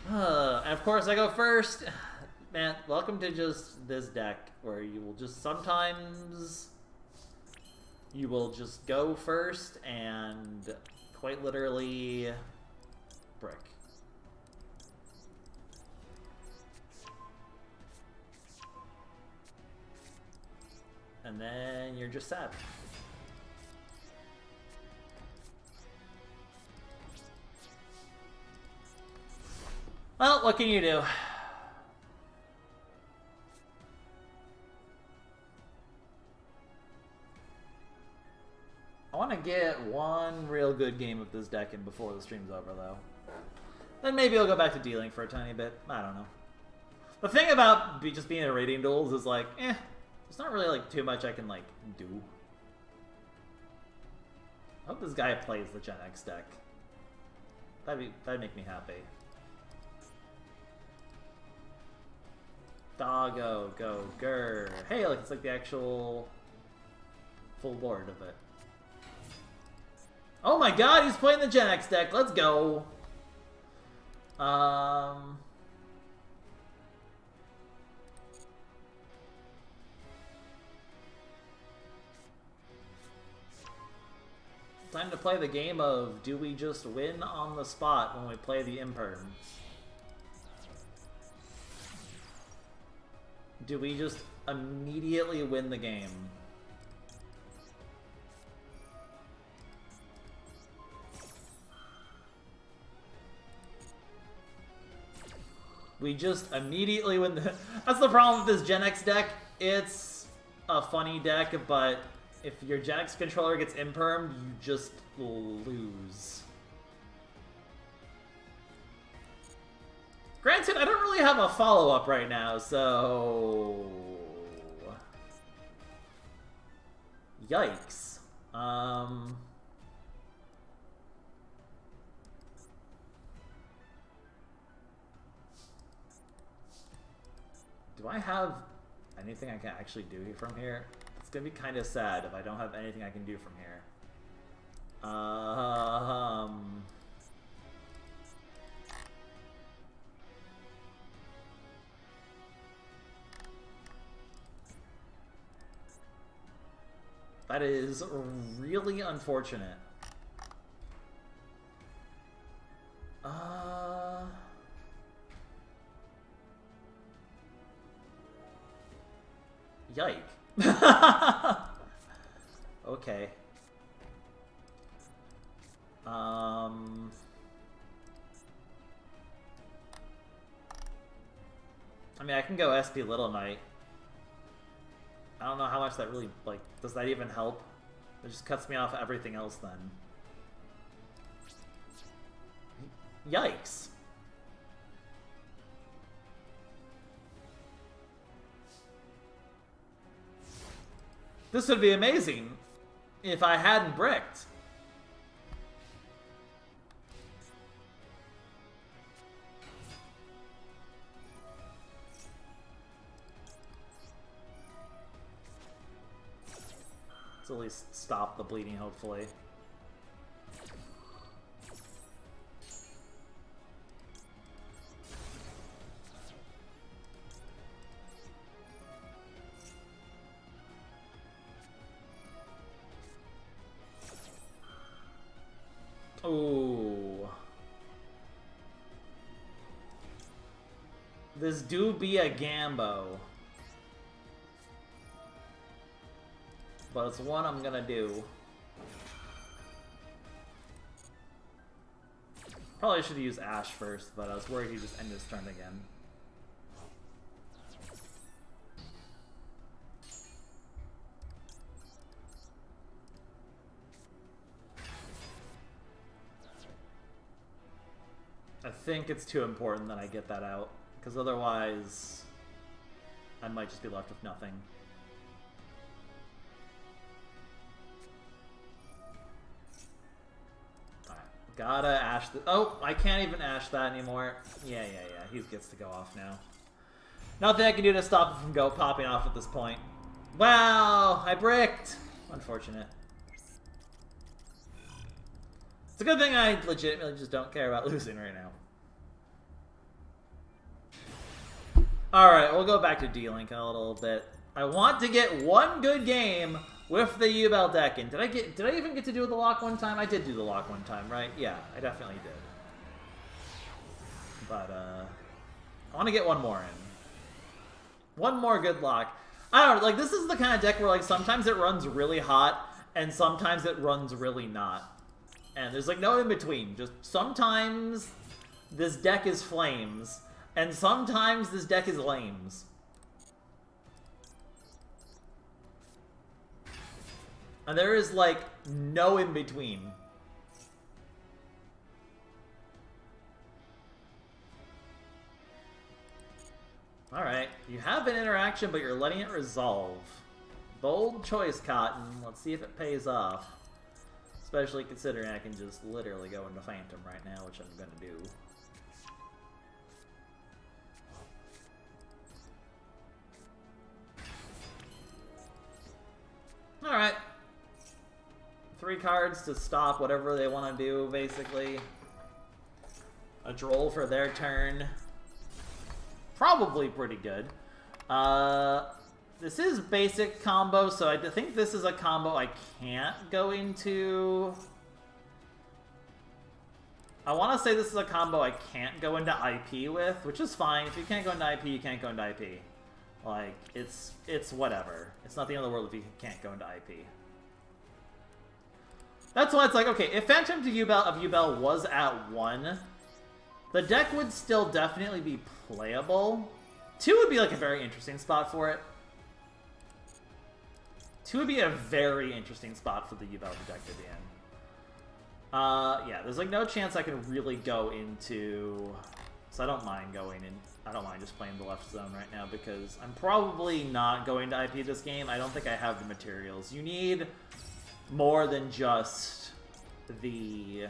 [SPEAKER 1] And of course I go first. Man, welcome to just this deck where you will just sometimes you will just go first and quite literally brick. And then you're just sad. Well, what can you do? I want to get one real good game of this deck in before the stream's over, though. Then maybe I'll go back to D-Link for a tiny bit. I don't know. The thing about just being a Rating Duels is like, there's not really like too much I can like do. I hope this guy plays the Gen X deck. That'd make me happy. Doggo, go, grr. Hey, like it's like the actual full board of it. Oh my god, he's playing the Gen X deck. Let's go. Time to play the game of do we just win on the spot when we play the Imperm? Do we just immediately win the game? We just immediately win the... That's the problem with this Gen X deck. It's a funny deck, but if your Gen X controller gets impermed, you just lose. Granted, I don't really have a follow-up right now, so... Yikes. Do I have anything I can actually do from here? It's gonna be kind of sad if I don't have anything I can do from here. That is really unfortunate. Yike. Okay. I mean, I can go SP Little Knight. I don't know how much that really, like, does that even help? It just cuts me off everything else then. Yikes. This would be amazing if I hadn't bricked. Let's at least stop the bleeding, hopefully. Ooh. This do be a Gambo. But it's one I'm gonna do. Probably should use Ash first, but I was worried he'd just end his turn again. I think it's too important that I get that out, because otherwise I might just be left with nothing. Gotta Ash the— oh, I can't even Ash that anymore. Yeah, he gets to go off now. Nothing I can do to stop it from popping off at this point. Wow, I bricked! Unfortunate. It's a good thing I legitimately just don't care about losing right now. Alright, we'll go back to D-Link in a little bit. I want to get one good game with the Yubel deck in. Did I even get to do the lock one time? I did do the lock one time, right? Yeah, I definitely did. But, I want to get one more in. One more good lock. I don't know, like, this is the kind of deck where, like, sometimes it runs really hot, and sometimes it runs really not. And there's, like, no in-between. Just sometimes this deck is flames, and sometimes this deck is lames. And there is, like, no in-between. Alright, you have an interaction, but you're letting it resolve. Bold choice, Cotton. Let's see if it pays off. Especially considering I can just literally go into Phantom right now, which I'm gonna do. Alright. 3 cards to stop whatever they want to do, basically. A Droll for their turn. Probably pretty good. This is basic combo, so I think this is a combo I can't go into. I want to say this is a combo I can't go into IP with, which is fine. If you can't go into IP, you can't go into IP. Like, it's whatever. It's not the end of the world if you can't go into IP. That's why it's like, okay, if Phantom to Yubel was at 1, the deck would still definitely be playable. 2 would be like a very interesting spot for it. 2 would be a very interesting spot for the Yubel deck to be in. Yeah, there's like no chance I can really go into... So I don't mind going in. I don't mind just playing the left zone right now because I'm probably not going to IP this game. I don't think I have the materials. You need more than just the...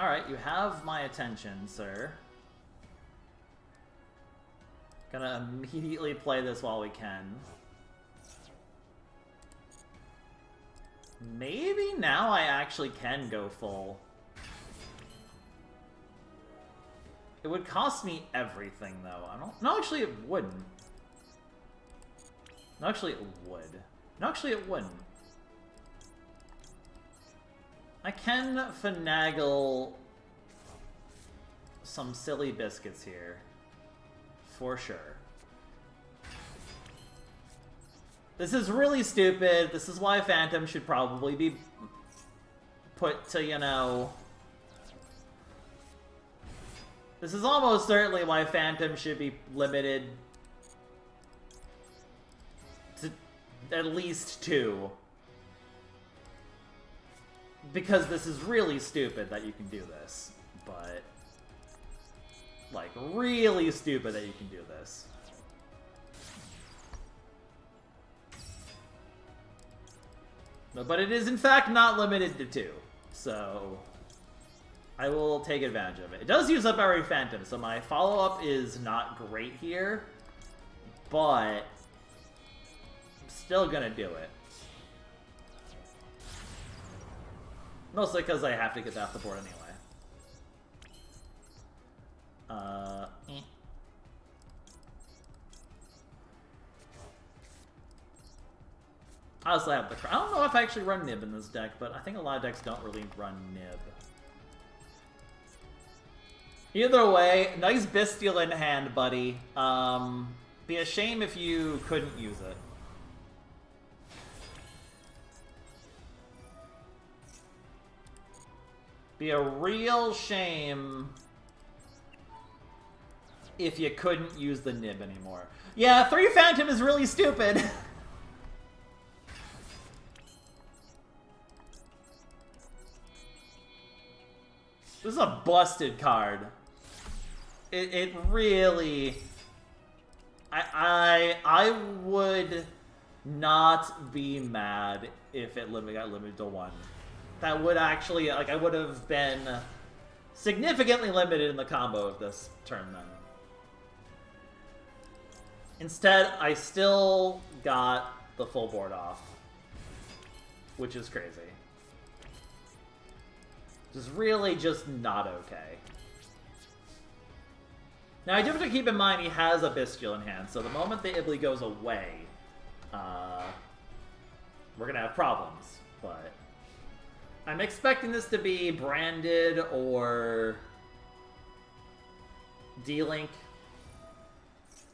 [SPEAKER 1] Alright, you have my attention, sir. Gonna immediately play this while we can. Maybe now I actually can go full. It would cost me everything, though. I don't... No, actually, it wouldn't. No, actually, it would. No, actually, it wouldn't. I can finagle some silly biscuits here. For sure. This is really stupid. This is why Phantom should probably be put to, you know... This is almost certainly why Phantom should be limited to at least 2. Because this is really stupid that you can do this. But... like, really stupid that you can do this. No, but it is in fact not limited to 2. So... I will take advantage of it. It does use up every Phantom, so my follow-up is not great here. But... I'm still gonna do it. Mostly because I have to get off the board anyway. I also have the... I don't know if I actually run Nib in this deck, but I think a lot of decks don't really run Nib. Either way, nice Bystial in hand, buddy. Be a shame if you couldn't use it. Be a real shame if you couldn't use the Nib anymore. Yeah, 3 Phantom is really stupid. This is a busted card. It really... I would not be mad if it got limited to 1. That would actually, like, I would have been significantly limited in the combo of this turn then. Instead, I still got the full board off, which is crazy. Which is really just not okay. Now, I do have to keep in mind he has a Bystial in hand, so the moment the Iblee goes away, we're gonna have problems, but... I'm expecting this to be branded or D-Link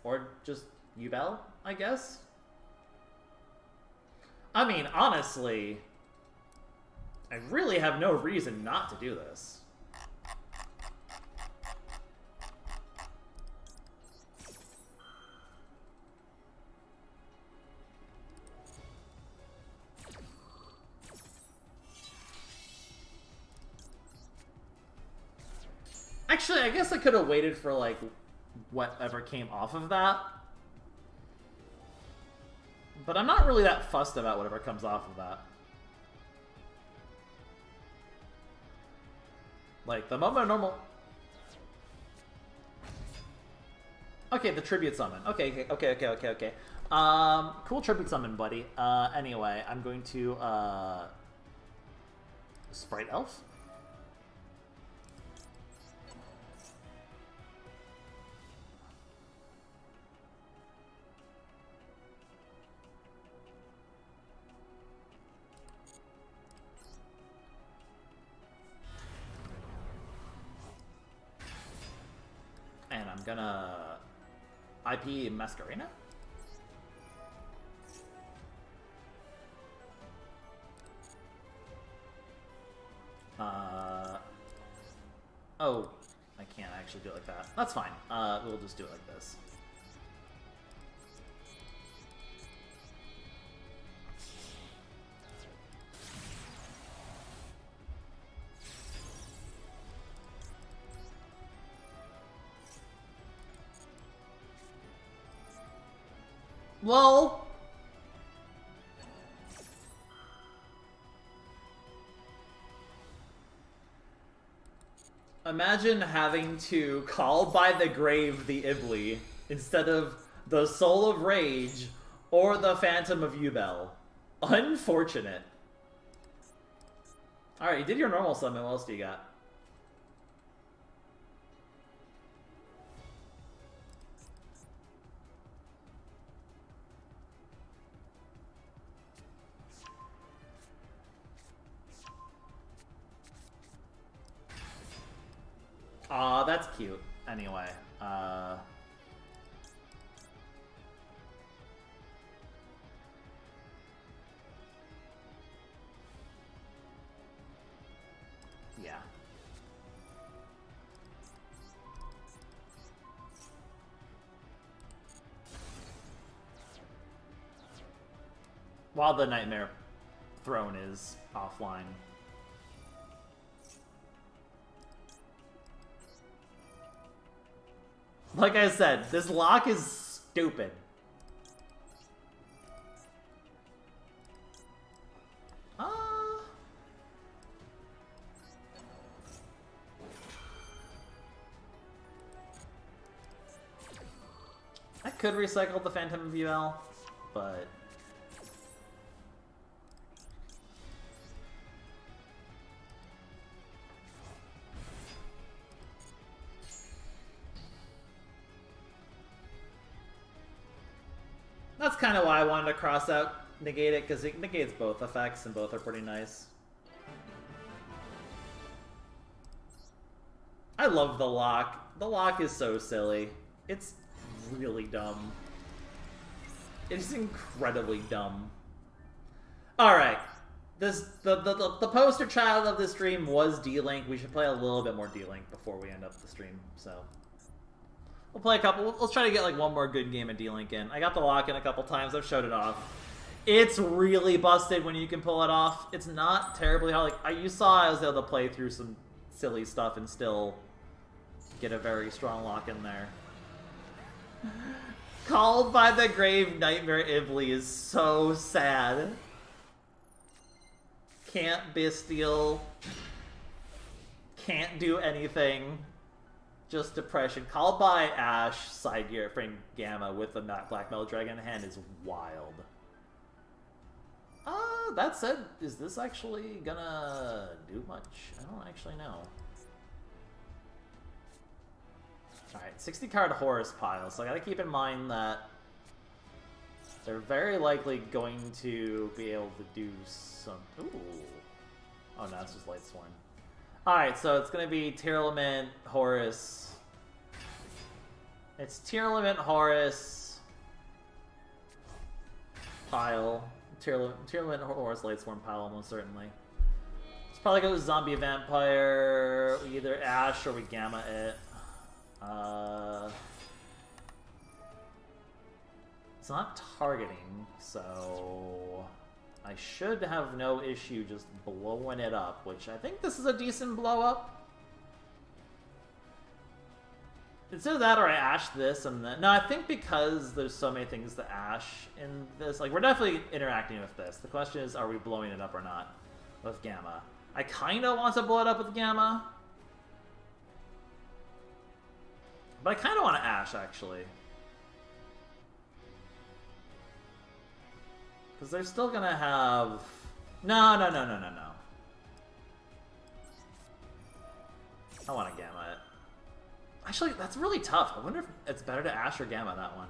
[SPEAKER 1] or just Yubel, I guess. I mean, honestly, I really have no reason not to do this. Actually, I guess I could have waited for, like, whatever came off of that. But I'm not really that fussed about whatever comes off of that. Like, the moment of normal... Okay, the Tribute Summon. Okay. Cool Tribute Summon, buddy. Anyway, I'm going to, Sprite Elf? And I'm gonna IP Masquerena? Oh, I can't actually do it like that. That's fine. We'll just do it like this. Lol. Imagine having to call by the grave the Iblee instead of the Soul of Rage or the Phantom of Yubel. Unfortunate. Alright, you did your normal summon. What else do you got? Aw, that's cute. Anyway, yeah. While the Nightmare Throne is offline. Like I said, this lock is stupid. I could recycle the Phantom of UL, but... That's kind of why I wanted to cross out negate it, because it negates both effects, and both are pretty nice. I love the lock. The lock is so silly. It's really dumb. It's incredibly dumb. Alright. The poster child of this stream was D-Link. We should play a little bit more D-Link before we end up the stream, so... We'll play a couple. Let's try to get like one more good game of D-Link in. I got the lock in a couple times. I've showed it off. It's really busted when you can pull it off. It's not terribly hard. Like you saw, I was able to play through some silly stuff and still get a very strong lock in there. Called by the Grave Nightmare Iblee is so sad. Can't Bystial. Can't do anything. Just depression. Called by Ash, side gear, frame Gamma with the Black Metal Dragon in hand is wild. That said, is this actually gonna do much? I don't actually know. Alright, 60 card Horus pile, so I gotta keep in mind that they're very likely going to be able to do some... Ooh. Oh no, it's just Lightsworn. Alright, so it's gonna be Tearlament, Horus. It's Tearlament, Horus, pile. Tearlament, Horus, Lightsworn pile, almost certainly. It's probably gonna go Zombie Vampire, either Ash or we Gamma it. It's not targeting, so... I should have no issue just blowing it up, which I think this is a decent blow up. It's either that or I ash this and then... No, I think because there's so many things to ash in this, like, we're definitely interacting with this. The question is, are we blowing it up or not with Gamma? I kind of want to blow it up with Gamma. But I kind of want to ash, actually. Because they're still gonna have... No. I want to Gamma it. Actually, that's really tough. I wonder if it's better to Ash or Gamma that one.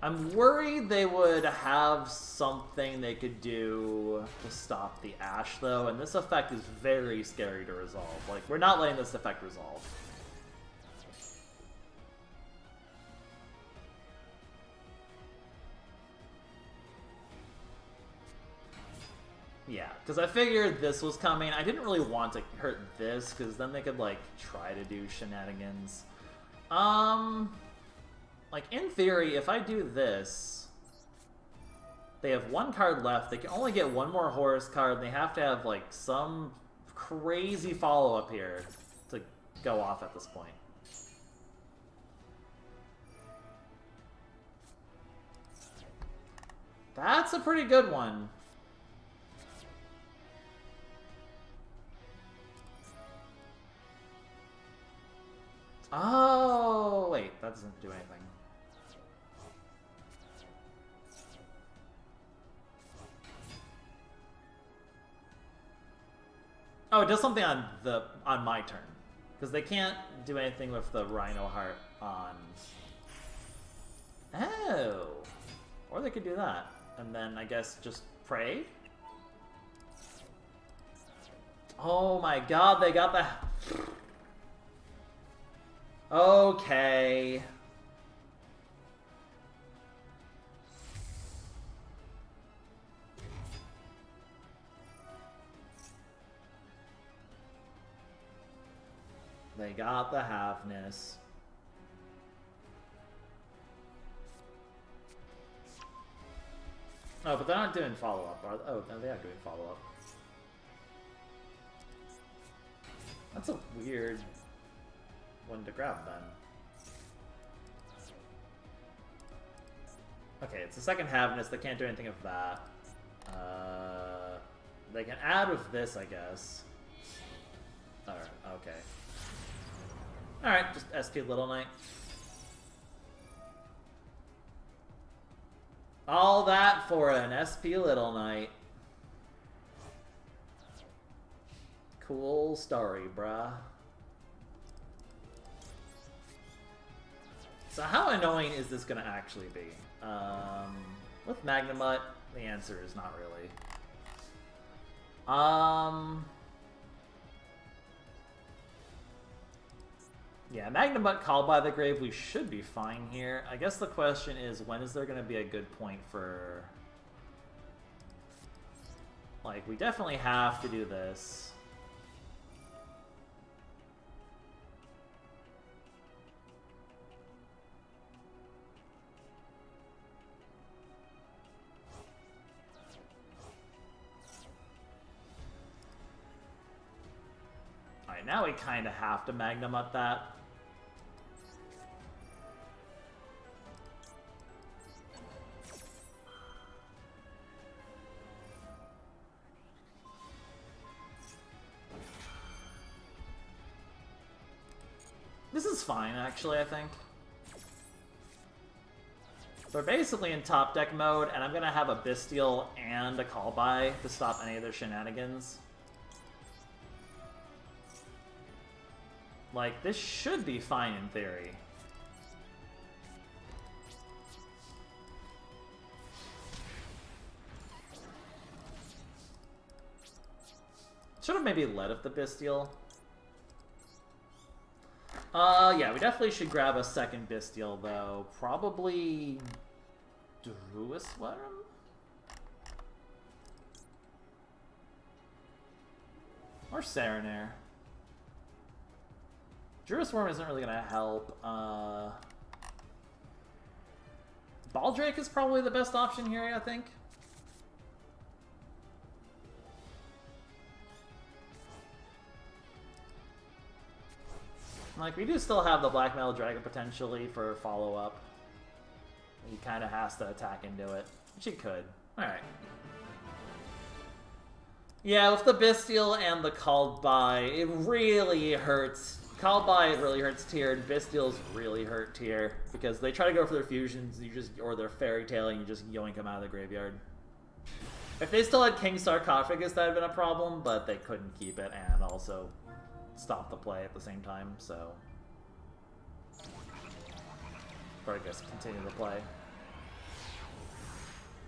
[SPEAKER 1] I'm worried they would have something they could do to stop the Ash, though, and this effect is very scary to resolve. Like, we're not letting this effect resolve. Yeah, because I figured this was coming. I didn't really want to hurt this, because then they could, like, try to do shenanigans. Like, in theory, if I do this, they have one card left. They can only get one more Horus card, and they have to have, like, some crazy follow-up here to go off at this point. That's a pretty good one. do anything. Oh, it does something on my turn. Because they can't do anything with the Rhino Heart on... Oh! Or they could do that. And then, I guess, just pray? Oh my god, they got the... Okay. They got the halfness. Oh, but they're not doing follow-up, are they? Oh, no, they are doing follow-up. That's a weird one to grab, then. Okay, it's the second halfness. They can't do anything with that. They can add with this, I guess. Alright, okay. Alright, just SP Little Knight. All that for an SP Little Knight. Cool story, bruh. So how annoying is this gonna actually be? With Magnamut, the answer is not really. Yeah, Magnamut called by the grave, we should be fine here. I guess the question is, when is there going to be a good point for... Like, we definitely have to do this. Alright, now we kind of have to Magnamut that. This is fine, actually, I think. They're basically in top deck mode, and I'm gonna have a Bystial and a Call By to stop any of their shenanigans. Like, this should be fine in theory. Should have maybe led with the Bystial. Yeah, we definitely should grab a second Bystial, though. Probably... DOESN? Or Serenair. Druisworm isn't really gonna help. Baldrake is probably the best option here, I think. Like, we do still have the Black Metal Dragon potentially for follow-up. He kind of has to attack into it, which he could. Alright. Yeah, with the Bystial and the Called By, it really hurts. Called By, it really hurts tier, and Bystials really hurt tier. Because they try to go for their fusions, you just, or their Fairy Tail, and you just yoink them out of the graveyard. If they still had King Sarcophagus, that would have been a problem, but they couldn't keep it, and also... stop the play at the same time, so... Or I guess continue the play.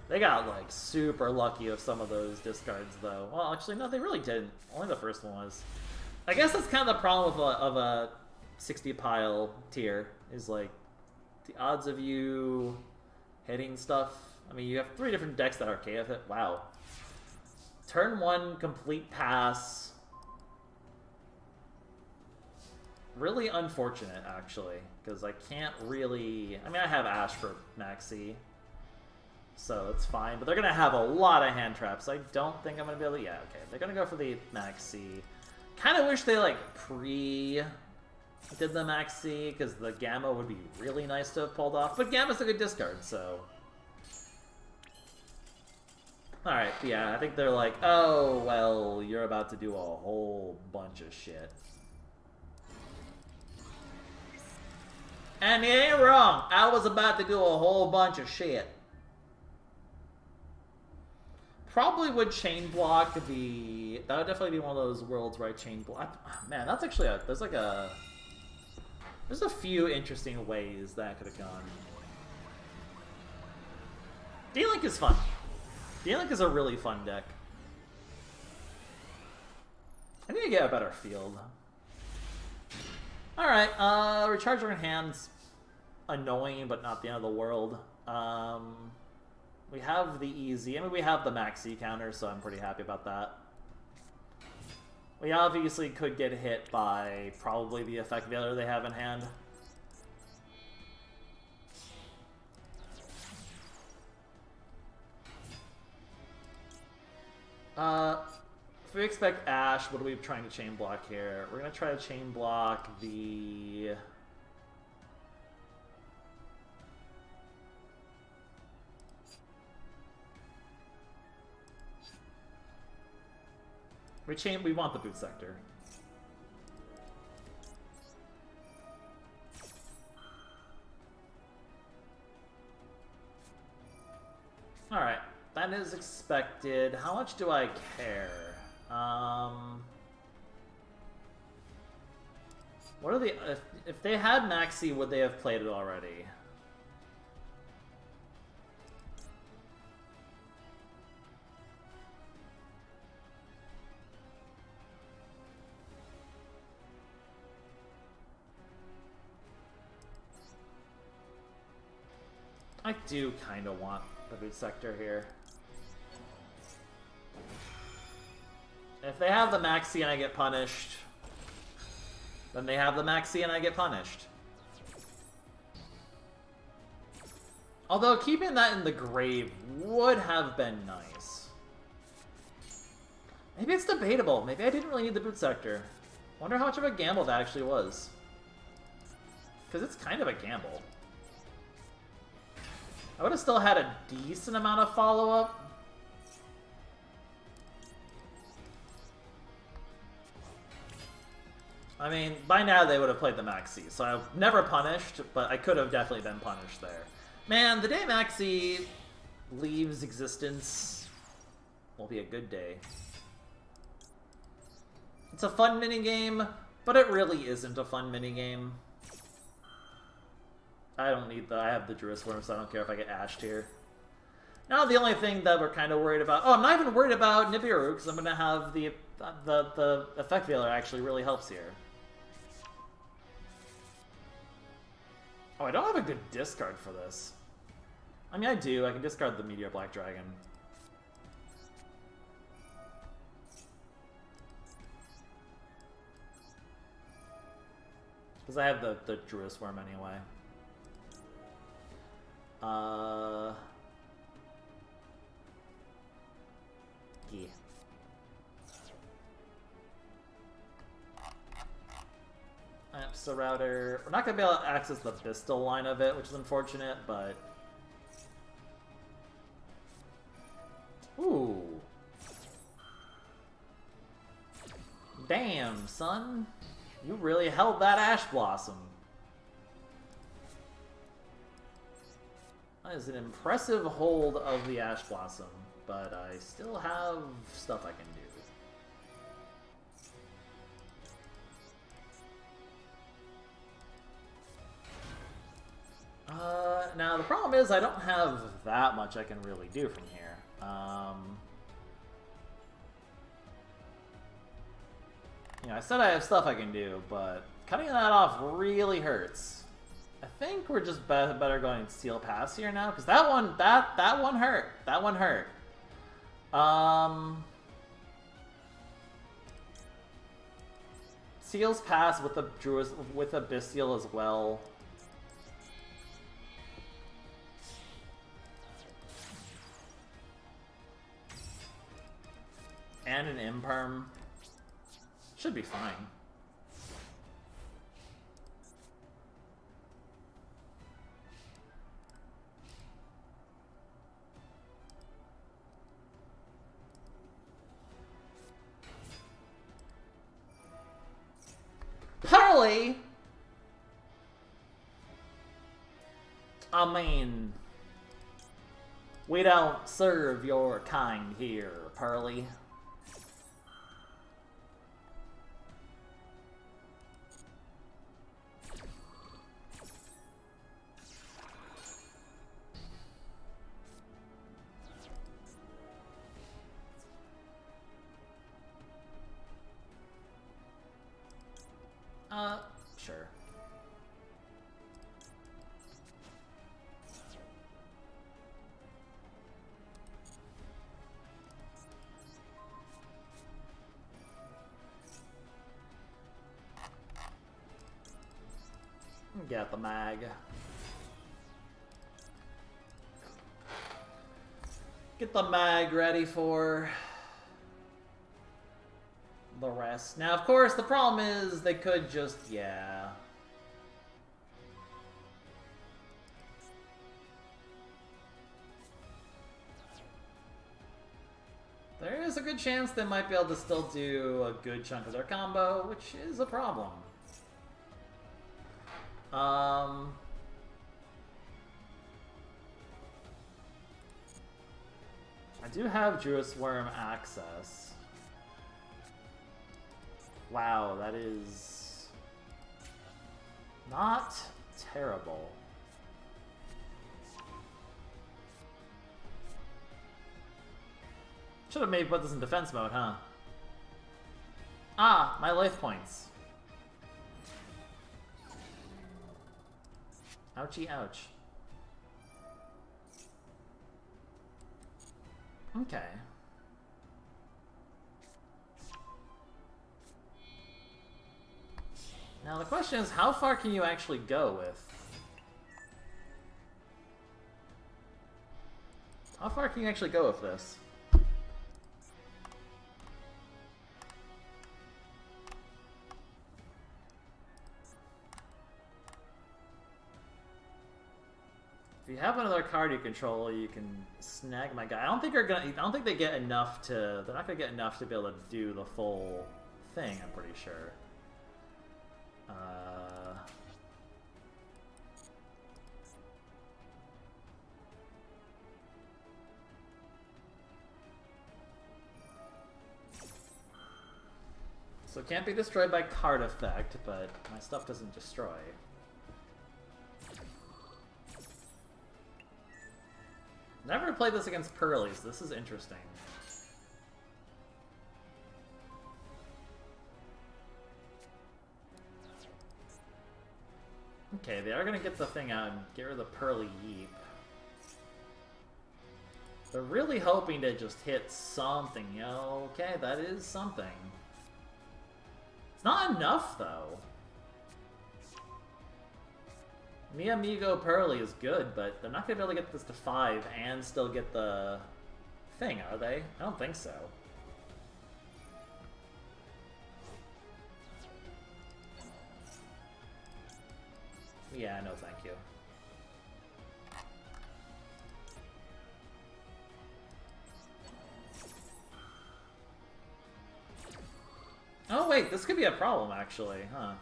[SPEAKER 1] They got, like, super lucky with some of those discards, though. Well, actually, no, they really didn't. Only the first one was. I guess that's kind of the problem of a 60 pile tier, is, like, the odds of you hitting stuff. I mean, you have 3 different decks that are KF it. Wow. Turn 1, complete pass... Really unfortunate, actually, because I can't really... I mean, I have Ash for Maxi, so it's fine, but they're going to have a lot of hand traps. I don't think I'm going to be able to... Yeah, okay, they're going to go for the Maxi. Kind of wish they, like, did the Maxi, because the Gamma would be really nice to have pulled off, but Gamma's a good discard, so... Alright, yeah, I think they're like, oh, well, you're about to do a whole bunch of shit. And you ain't wrong. I was about to do a whole bunch of shit. Probably would chain block the... That would definitely be one of those worlds where I chain block... Man, that's actually a... There's like a... There's a few interesting ways that could have gone. D-Link is fun. D-Link is a really fun deck. I need to get a better field. Alright, Recharge Our Hands. Annoying, but not the end of the world. We have the easy. I mean, we have the maxi counter, so I'm pretty happy about that. We obviously could get hit by probably the effect veiler they have in hand. If we expect Ash, what are we trying to chain block here? We're going to try to chain block the... We want the boot sector. Alright, that is expected. How much do I care? What are the... If they had Maxi, would they have played it already? I do kind of want the boot sector here. If they have the Maxi and I get punished, then they have the Maxi and I get punished. Although keeping that in the grave would have been nice. Maybe it's debatable. Maybe I didn't really need the boot sector. Wonder how much of a gamble that actually was. Because it's kind of a gamble. I would have still had a decent amount of follow-up. I mean, by now they would have played the Maxi, so I've never punished, but I could have definitely been punished there. Man, the day Maxi leaves existence will be a good day. It's a fun minigame, but it really isn't a fun minigame. I don't need I have the Duelist Worm, so I don't care if I get ashed here. Now the only thing that we're kind of worried about... Oh, I'm not even worried about Nibiru, because I'm going to have the Effect Veiler actually really helps here. Oh, I don't have a good discard for this. I mean, I do. I can discard the Meteor Black Dragon. Because I have the Duelist Worm anyway. Yeah. So router, we're not gonna be able to access the Bystial line of it, which is unfortunate, but ooh, damn son, you really held that Ash Blossom. That is an impressive hold of the Ash Blossom, but I still have stuff I can do. Now the problem is I don't have that much I can really do from here. You know, I said I have stuff I can do, but cutting that off really hurts. I think we're just better going Steel Pass here now, because that one hurt. That one hurt. Steel's Pass with the Bystial as well. And an Imperm. Should be fine. Parley! I mean, we don't serve your kind here, Pearly.
[SPEAKER 2] Sure.
[SPEAKER 1] Get the mag. Get the mag ready for the rest. Now, of course, the problem is they could just, yeah. There is a good chance they might be able to still do a good chunk of their combo, which is a problem. I do have Druid's Worm access. Wow, that is not terrible. Should have maybe put this in defense mode, huh? Ah, my life points. Ouchie, ouch. Okay. Now the question is, how far can you actually go with? How far can you actually go with this? If you have another card you control, you can snag my guy. I don't think they get enough to. They're not gonna get enough to be able to do the full thing. I'm pretty sure. So it can't be destroyed by card effect, but my stuff doesn't destroy. Never played this against Pearlies. This is interesting. Okay, they are going to get the thing out and get rid of the Pearly Yeep. They're really hoping to just hit something. Okay, that is something. It's not enough, though. Mi Amigo Pearly is good, but they're not going to be able to get this to 5 and still get the thing, are they? I don't think so. Yeah, no thank you. Oh wait, this could be a problem actually, huh?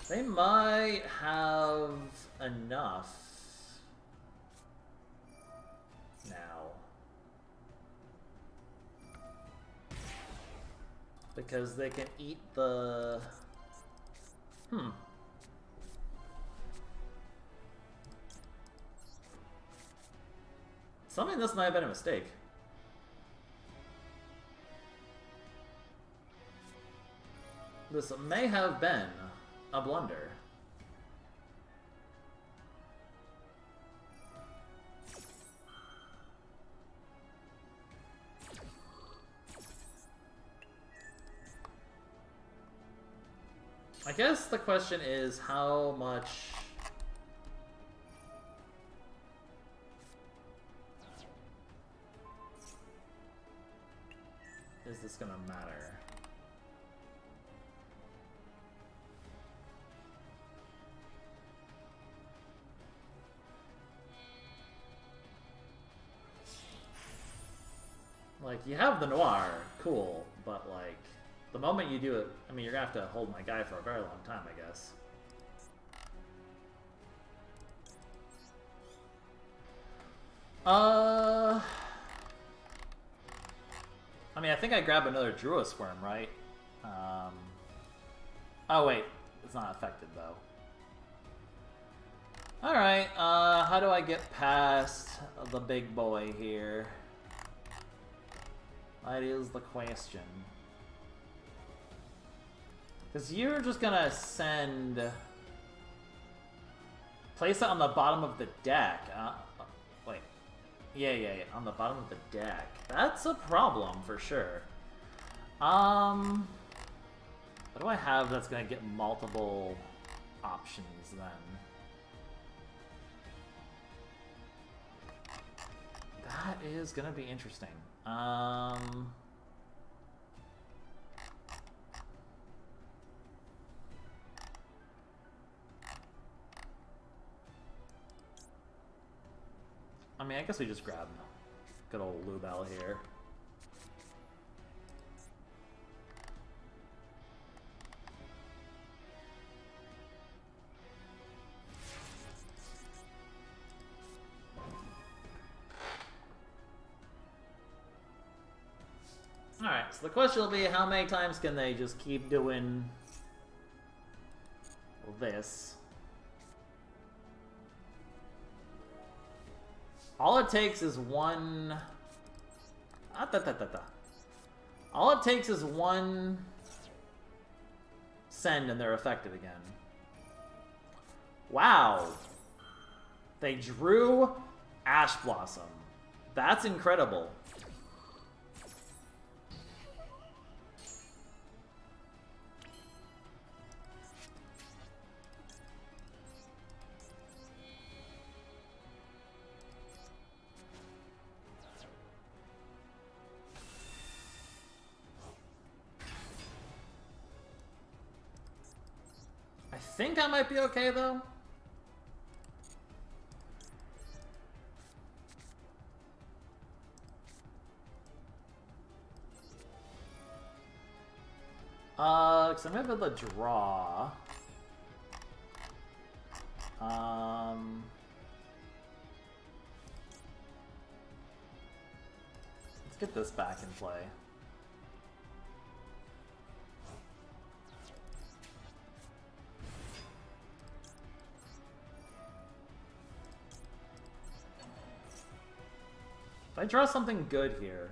[SPEAKER 1] They might have enough now. Because they can eat the... Something this might have been a mistake. This may have been a blunder. I guess the question is how much... is this gonna matter? Like, you have the Noir, cool, but like, the moment you do it, I mean, you're gonna have to hold my guy for a very long time, I guess. I mean, I think I grab another Duelist Worm, right? Oh wait, it's not affected though. Alright, how do I get past the big boy here? That is the question. Because you're just gonna send... Place it on the bottom of the deck. Wait. Yeah, on the bottom of the deck. That's a problem, for sure. What do I have that's gonna get multiple options, then? That is gonna be interesting. I mean, I guess we just grab good old Yubel here. Alright, so the question will be, how many times can they just keep doing this? All it takes is one... All it takes is one send and they're effective again. Wow. They drew Ash Blossom. That's incredible. I think I might be okay, though. Because I'm gonna be able to draw. Let's get this back in play. If I draw something good here...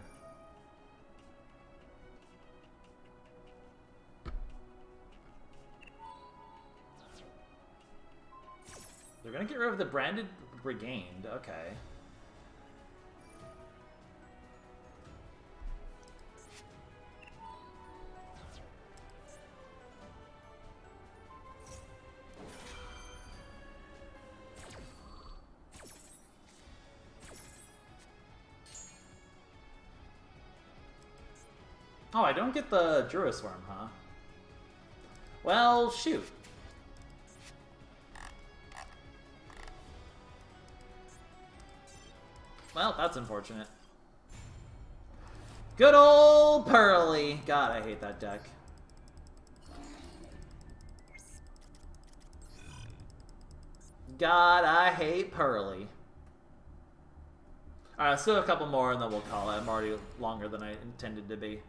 [SPEAKER 1] They're gonna get rid of the Branded Regained, okay. Oh, I don't get the Duelist Worm, huh? Well, shoot. Well, that's unfortunate. Good old Pearly! God, I hate that deck. God, I hate Pearly. Alright, let's do a couple more and then we'll call it. I'm already longer than I intended to be.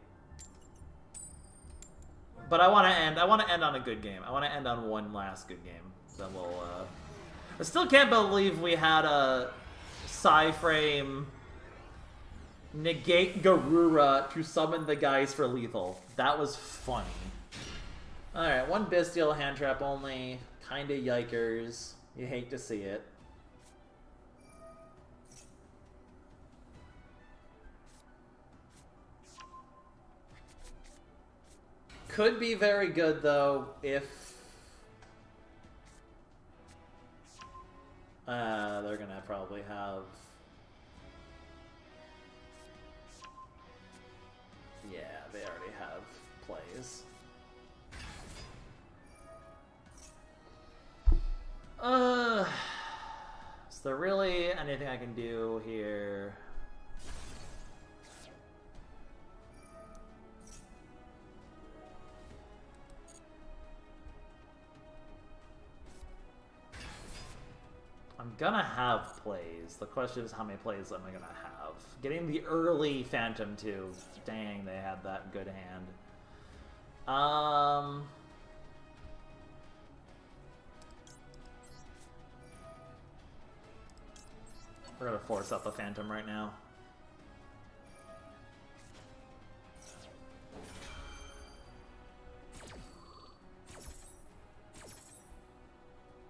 [SPEAKER 1] But I want to end on a good game. I want to end on one last good game. Then we'll, I still can't believe we had a Psy-Frame negate Garura to summon the guys for lethal. That was funny. Alright, one Bystial hand trap only. Kinda yikers. You hate to see it. Could be very good, though, if... they're gonna probably have... Yeah, they already have plays. Is there really anything I can do here? I'm gonna have plays. The question is how many plays am I gonna have? Getting the early Phantom too. Dang, they had that in good hand. We're gonna force up the Phantom right now.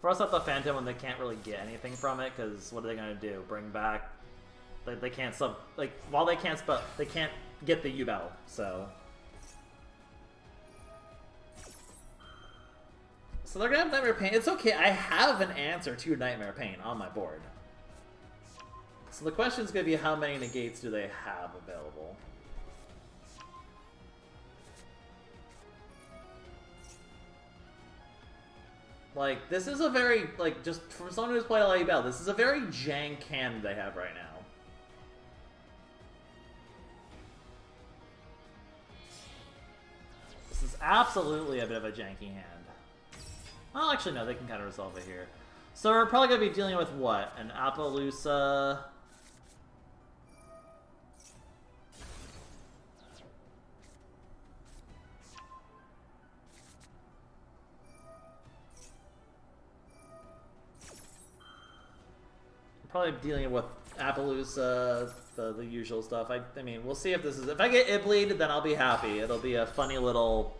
[SPEAKER 1] Force up the Phantom when they can't really get anything from it, because what are they gonna do? Bring back? They can't sub, like, while they can't they can't get the Yubel, so. So they're gonna have Nightmare Pain. It's okay, I have an answer to Nightmare Pain on my board. So the question is gonna be how many negates do they have available? Like, this is a very, like, just from someone who's played a lot of Yubel, this is a very jank hand they have right now. This is absolutely a bit of a janky hand. Well, actually, no, they can kind of resolve it here. So we're probably going to be dealing with what? An Appaloosa... Probably dealing with Appaloosa, the usual stuff. I mean, we'll see if this is... If I get Iblee, then I'll be happy. It'll be a funny little...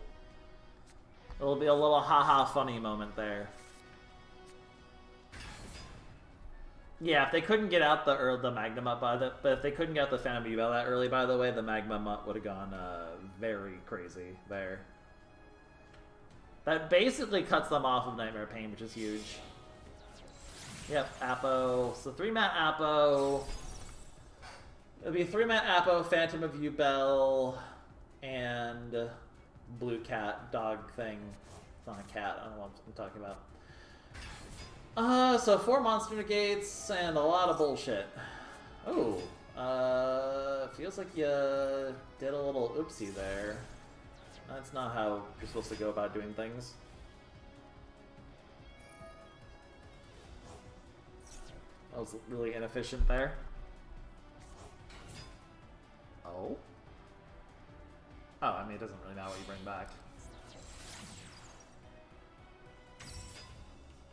[SPEAKER 1] It'll be a little haha funny moment there. Yeah, if they couldn't get out the Magnum up but if they couldn't get out the Phantom Yubel that early, by the way, the Magnum up would have gone very crazy there. That basically cuts them off of Nightmare Pain, which is huge. Yep, Appo. So 3-mat Appo. It'll be 3-mat Appo, Phantom of Yubel, and blue cat dog thing. It's not a cat, I don't know what I'm talking about. So 4 monster negates and a lot of bullshit. Oh, feels like you did a little oopsie there. That's not how you're supposed to go about doing things. That was really inefficient there. Oh? Oh, I mean, it doesn't really matter what you bring back.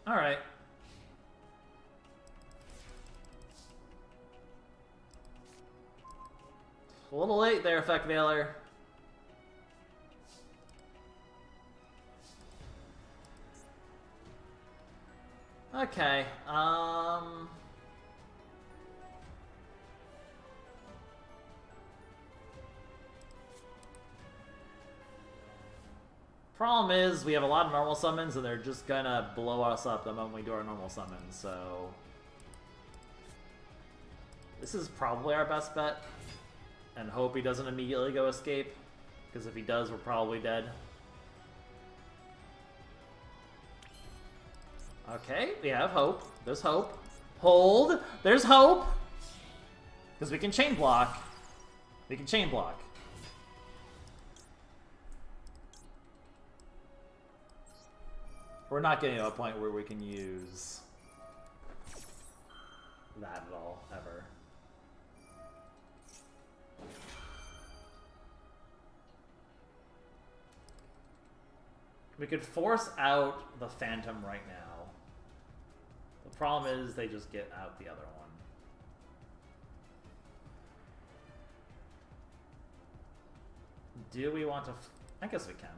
[SPEAKER 1] Alright. A little late there, Effect Veiler. Okay, problem is, we have a lot of normal summons, and they're just gonna blow us up the moment we do our normal summons, so... This is probably our best bet, and hope he doesn't immediately go escape, because if he does, we're probably dead. Okay, we have hope. There's hope. Hold! There's hope! Because we can chain block. We can chain block. We're not getting to a point where we can use that at all, ever. We could force out the Phantom right now. The problem is they just get out the other one. Do we want to... I guess we can.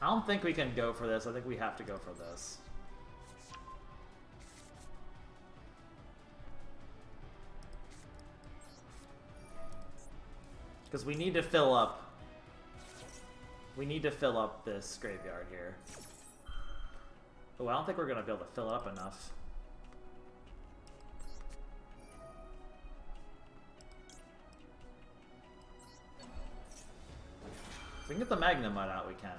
[SPEAKER 1] I don't think we can go for this. I think we have to go for this. Because we need to fill up... We need to fill up this graveyard here. Oh, I don't think we're going to be able to fill it up enough. If we can get the Magnum Mud out, we can.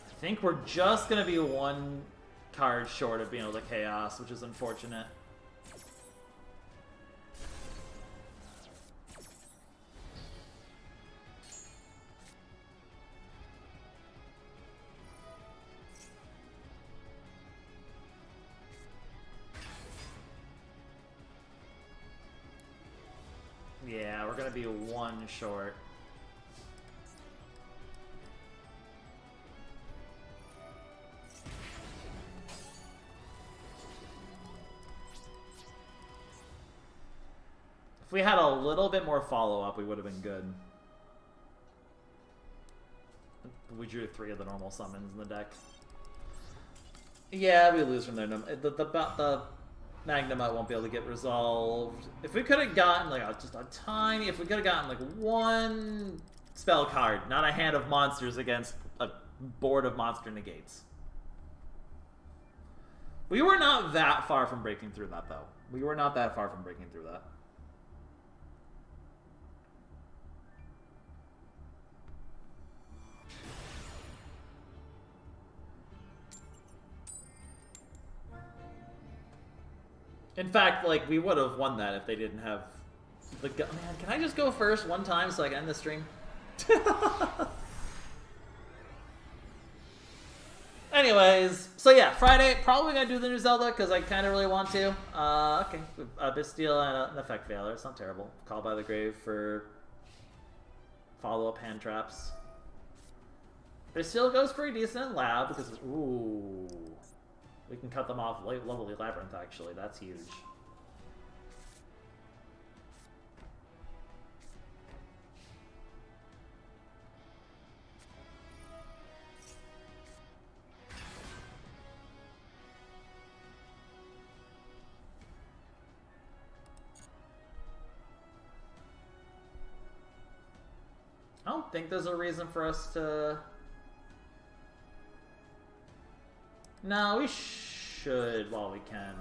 [SPEAKER 1] I think we're just going to be one card short of being able to Chaos, which is unfortunate. Yeah, we're gonna be one short. If we had a little bit more follow-up, we would have been good. We drew 3 of the normal summons in the deck. Yeah, we lose from there. The Magnemite won't be able to get resolved. If we could have gotten, like, just a tiny... If we could have gotten, like, 1 spell card, not a hand of monsters against a board of monster negates. We were not that far from breaking through that, though. We were not that far from breaking through that. In fact, like, we would have won that if they didn't have the gun. Man, can I just go first one time so I can end the stream? Anyways, so yeah, Friday, probably gonna do the new Zelda because I kind of really want to. Okay, Bystial and an Effect Veiler. It's not terrible. Call by the Grave for follow-up hand traps. Bystial goes pretty decent in Lab because, ooh, we can cut them off Lovely Labyrinth, actually. That's huge. I don't think there's a reason for us to... No, we should while we can.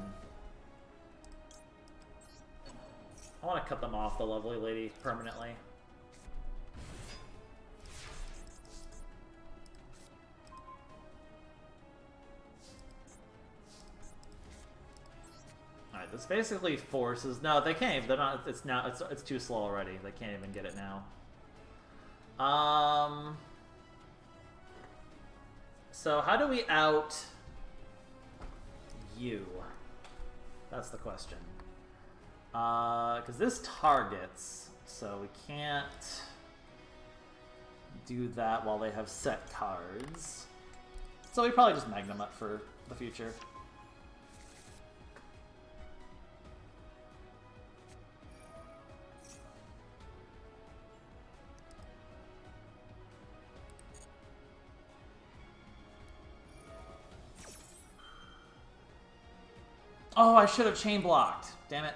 [SPEAKER 1] I want to cut them off, the Lovely Lady, permanently. Alright, this basically forces... No, they can't even... They're not... It's now... It's too slow already. They can't even get it now. So how do we out... you? That's the question. Because this targets, so we can't do that while they have set cards. So we probably just Magnum up for the future. Oh, I should have chain blocked. Damn it.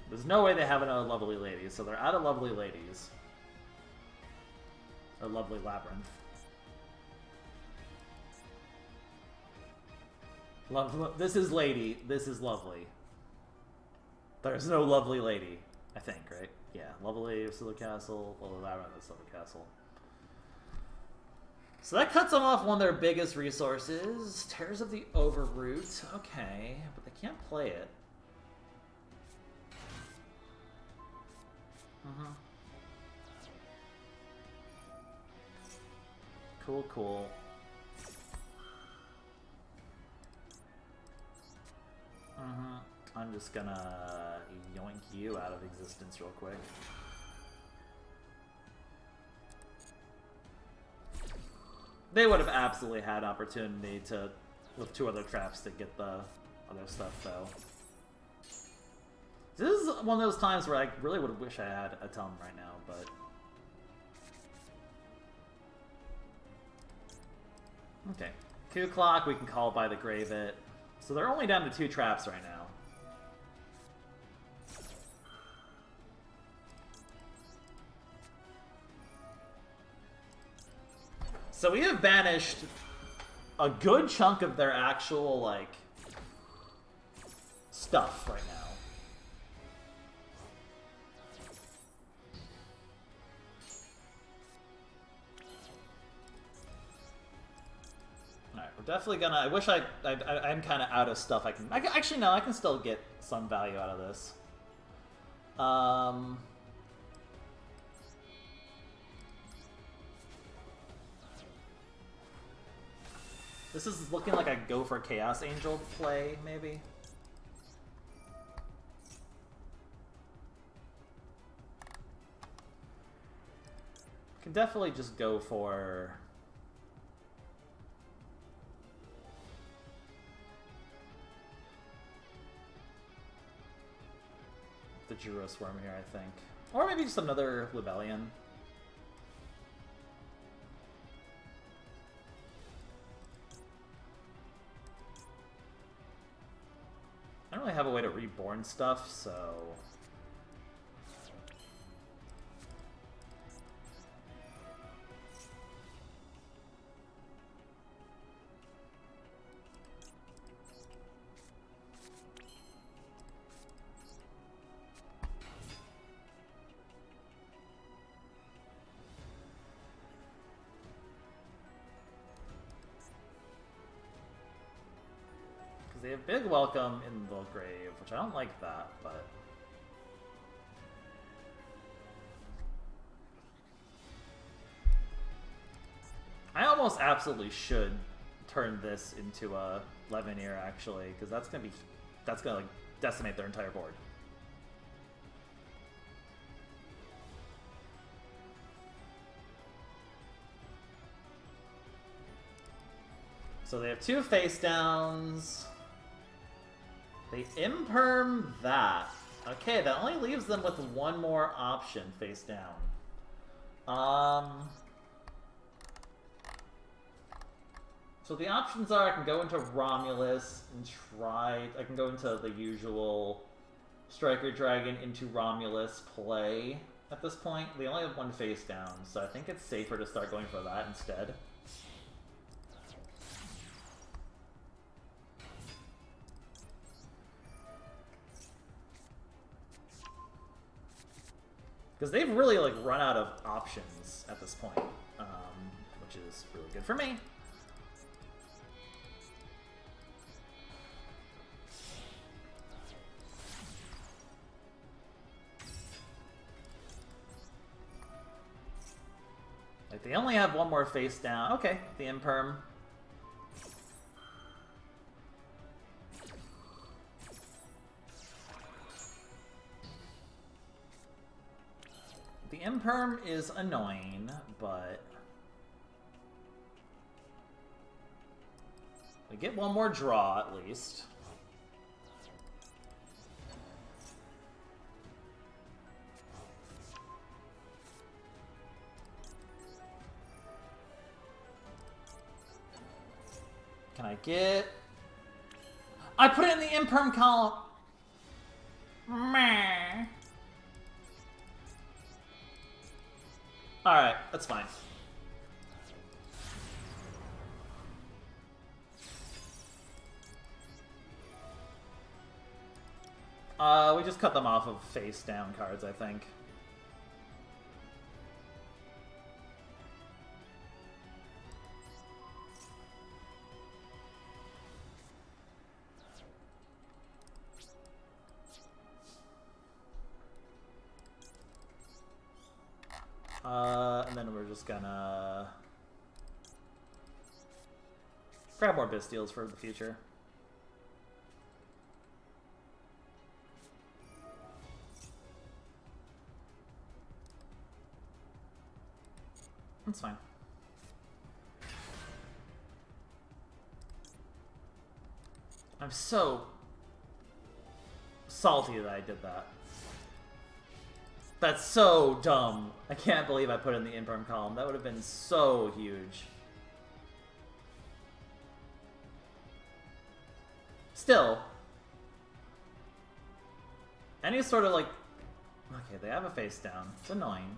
[SPEAKER 1] There's no way they have another Lovely Lady, so they're out of Lovely Ladies. Or Lovely Labyrinth. This is Lady, this is Lovely. There's no Lovely Lady, I think, right? Yeah, Lovely of Silver Castle, Lovely Labyrinth of Silver Castle. So that cuts them off one of their biggest resources. Tears of the Overroot. Okay, but they can't play it. Cool, cool. I'm just gonna yoink you out of existence real quick. They would have absolutely had opportunity to, with 2 other traps, to get the other stuff, though. This is one of those times where I really would wish I had a Tum right now, but... Okay. 2 o'clock, we can call by the Grave It. So they're only down to 2 traps right now. So we have banished a good chunk of their actual, like, stuff right now. Alright, we're definitely gonna... I wish I'm kind of out of stuff. Actually, no, I can still get some value out of this. This is looking like a go for Chaos Angel play, maybe. Can definitely just go for the Juro Swarm here, I think. Or maybe just another Rebellion. I don't really have a way to reborn stuff, so... They have big welcome in the grave, which I don't like that, but... I almost absolutely should turn this into a Levineer, actually, because that's gonna like decimate their entire board. So they have 2 face downs. They imperm that. Okay, that only leaves them with 1 more option face down. So the options are I can go into Romulus and try... I can go into the usual Striker Dragon into Romulus play at this point. They only have 1 face down, so I think it's safer to start going for that instead. Because they've really, like, run out of options at this point, which is really good for me. Like, they only have 1 more face down. Okay, the Imperm. The Imperm is annoying, but we get 1 more draw at least. Can I get... I put it in the Imperm column! Meh. Alright, that's fine. We just cut them off of face down cards, I think. And then we're just gonna grab more Bystials for the future. That's fine. I'm so salty that I did that. That's so dumb. I can't believe I put it in the Imperm column. That would have been so huge. Still. Any sort of like... Okay, they have a face down. It's annoying.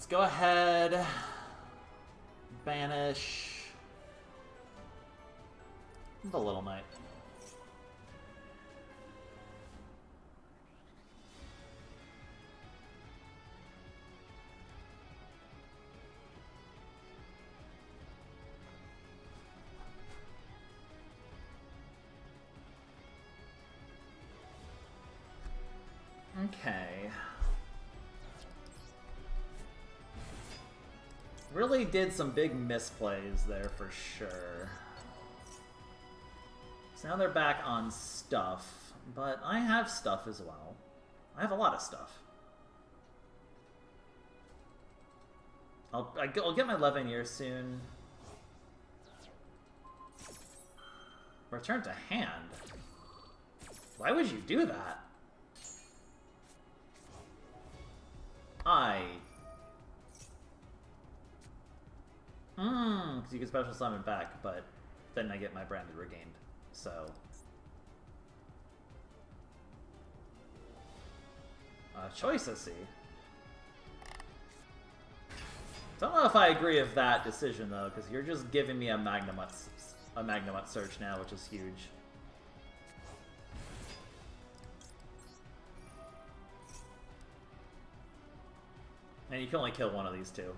[SPEAKER 1] Go ahead, banish the Little Knight. Okay. Really did some big misplays there for sure. So now they're back on stuff, but I have stuff as well. I have a lot of stuff. I'll get my Levineer soon. Return to hand. Why would you do that? Because you can special summon back, but then I get my branded regained. So choice I see. Don't know if I agree with that decision though, because you're just giving me a Magnemut search now, which is huge. And you can only kill one of these two.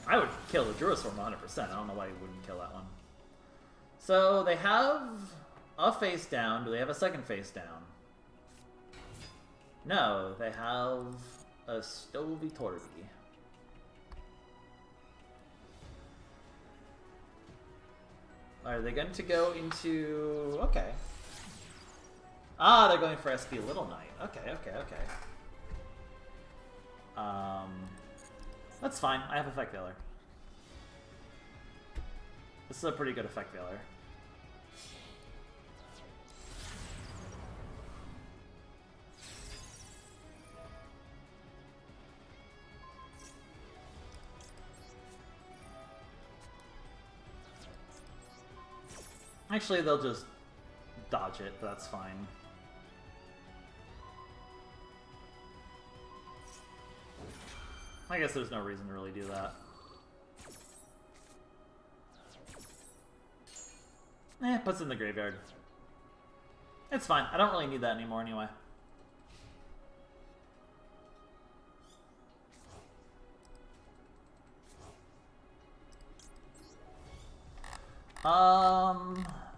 [SPEAKER 1] I would kill the Druisform 100%. I don't know why you wouldn't kill that one. So they have a face down. Do they have a second face down? No, they have a Stovey-Torby. Are they going to go into... Okay. Ah, they're going for SP Little Knight. Okay. That's fine. I have Effect Veiler. This is a pretty good Effect Veiler. Actually, they'll just dodge it, but that's fine. I guess there's no reason to really do that. Puts it in the graveyard. It's fine. I don't really need that anymore anyway.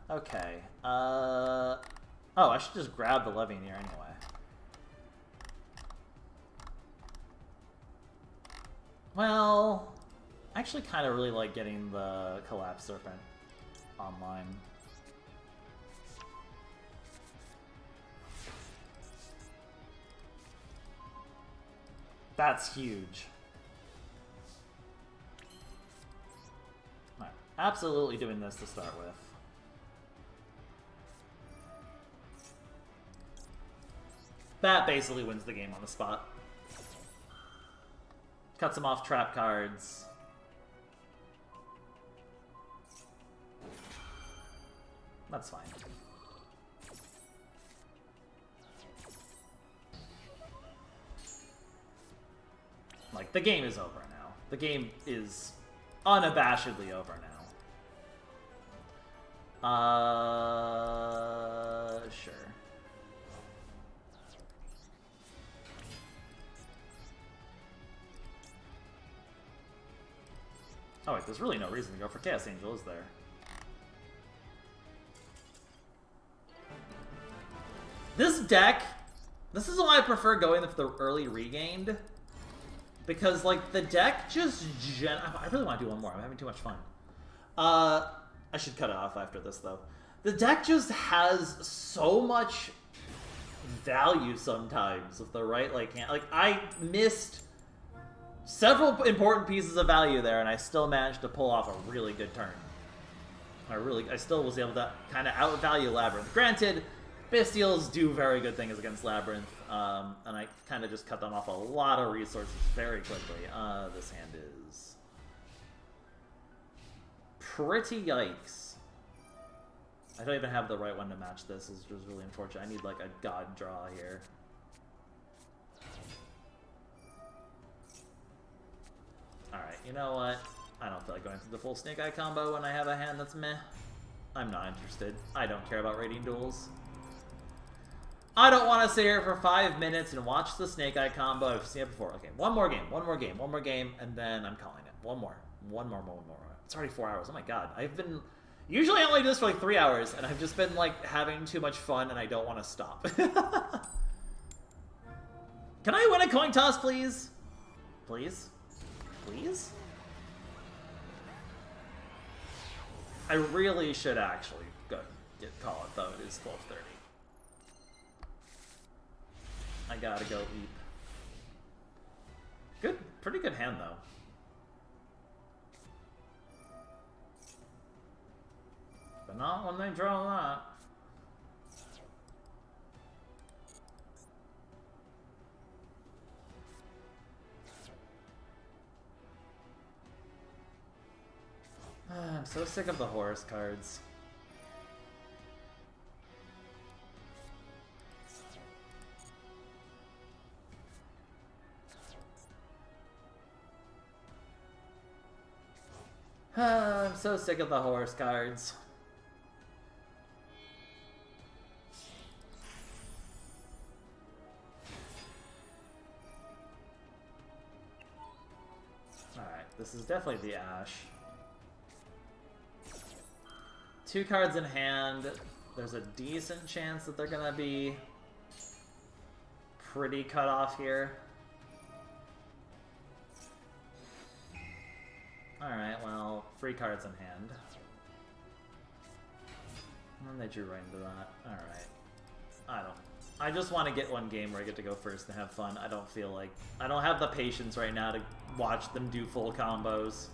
[SPEAKER 1] Okay. Oh, I should just grab the Levineer anyway. Well, I actually kind of really like getting the Collapse Serpent online. That's huge. Right. Absolutely doing this to start with. That basically wins the game on the spot. Cuts him off trap cards. That's fine. Like, the game is over now. The game is unabashedly over now. Sure. Oh wait, there's really no reason to go for Chaos Angel, is there? This deck, this is why I prefer going with the early regained. Because, like, the deck just I really want to do one more. I'm having too much fun. I should cut it off after this, though. The deck just has so much value sometimes with the right, like, hand. Like, I missed several important pieces of value there, and I still managed to pull off a really good turn. I still was able to kind of outvalue Labyrinth. Granted, Bystials do very good things against Labyrinth, and I kind of just cut them off a lot of resources very quickly. This hand is pretty yikes. I don't even have the right one to match this, which is really unfortunate. I need, like, a god draw here. Alright, you know what? I don't feel like going through the full Snake Eye combo when I have a hand that's meh. I'm not interested. I don't care about Rating Duels. I don't want to sit here for 5 minutes and watch the Snake Eye combo. I've seen it before. Okay, one more game, and then I'm calling it. One more. It's already 4 hours. Oh my god. Usually I only do this for like 3 hours, and I've just been like having too much fun and I don't want to stop. Can I win a coin toss, please? Please? Please? I really should actually go call it, though. It is 12:30. I gotta go eat. Good, pretty good hand, though. But not when they draw that. I'm so sick of the horse cards. I'm so sick of the horse cards. Alright, this is definitely the Ash. 2 cards in hand. There's a decent chance that they're gonna be pretty cut off here. Alright, well, 3 cards in hand. And they drew right into that. Alright. I just want to get one game where I get to go first and have fun. I don't feel like... I don't have the patience right now to watch them do full combos.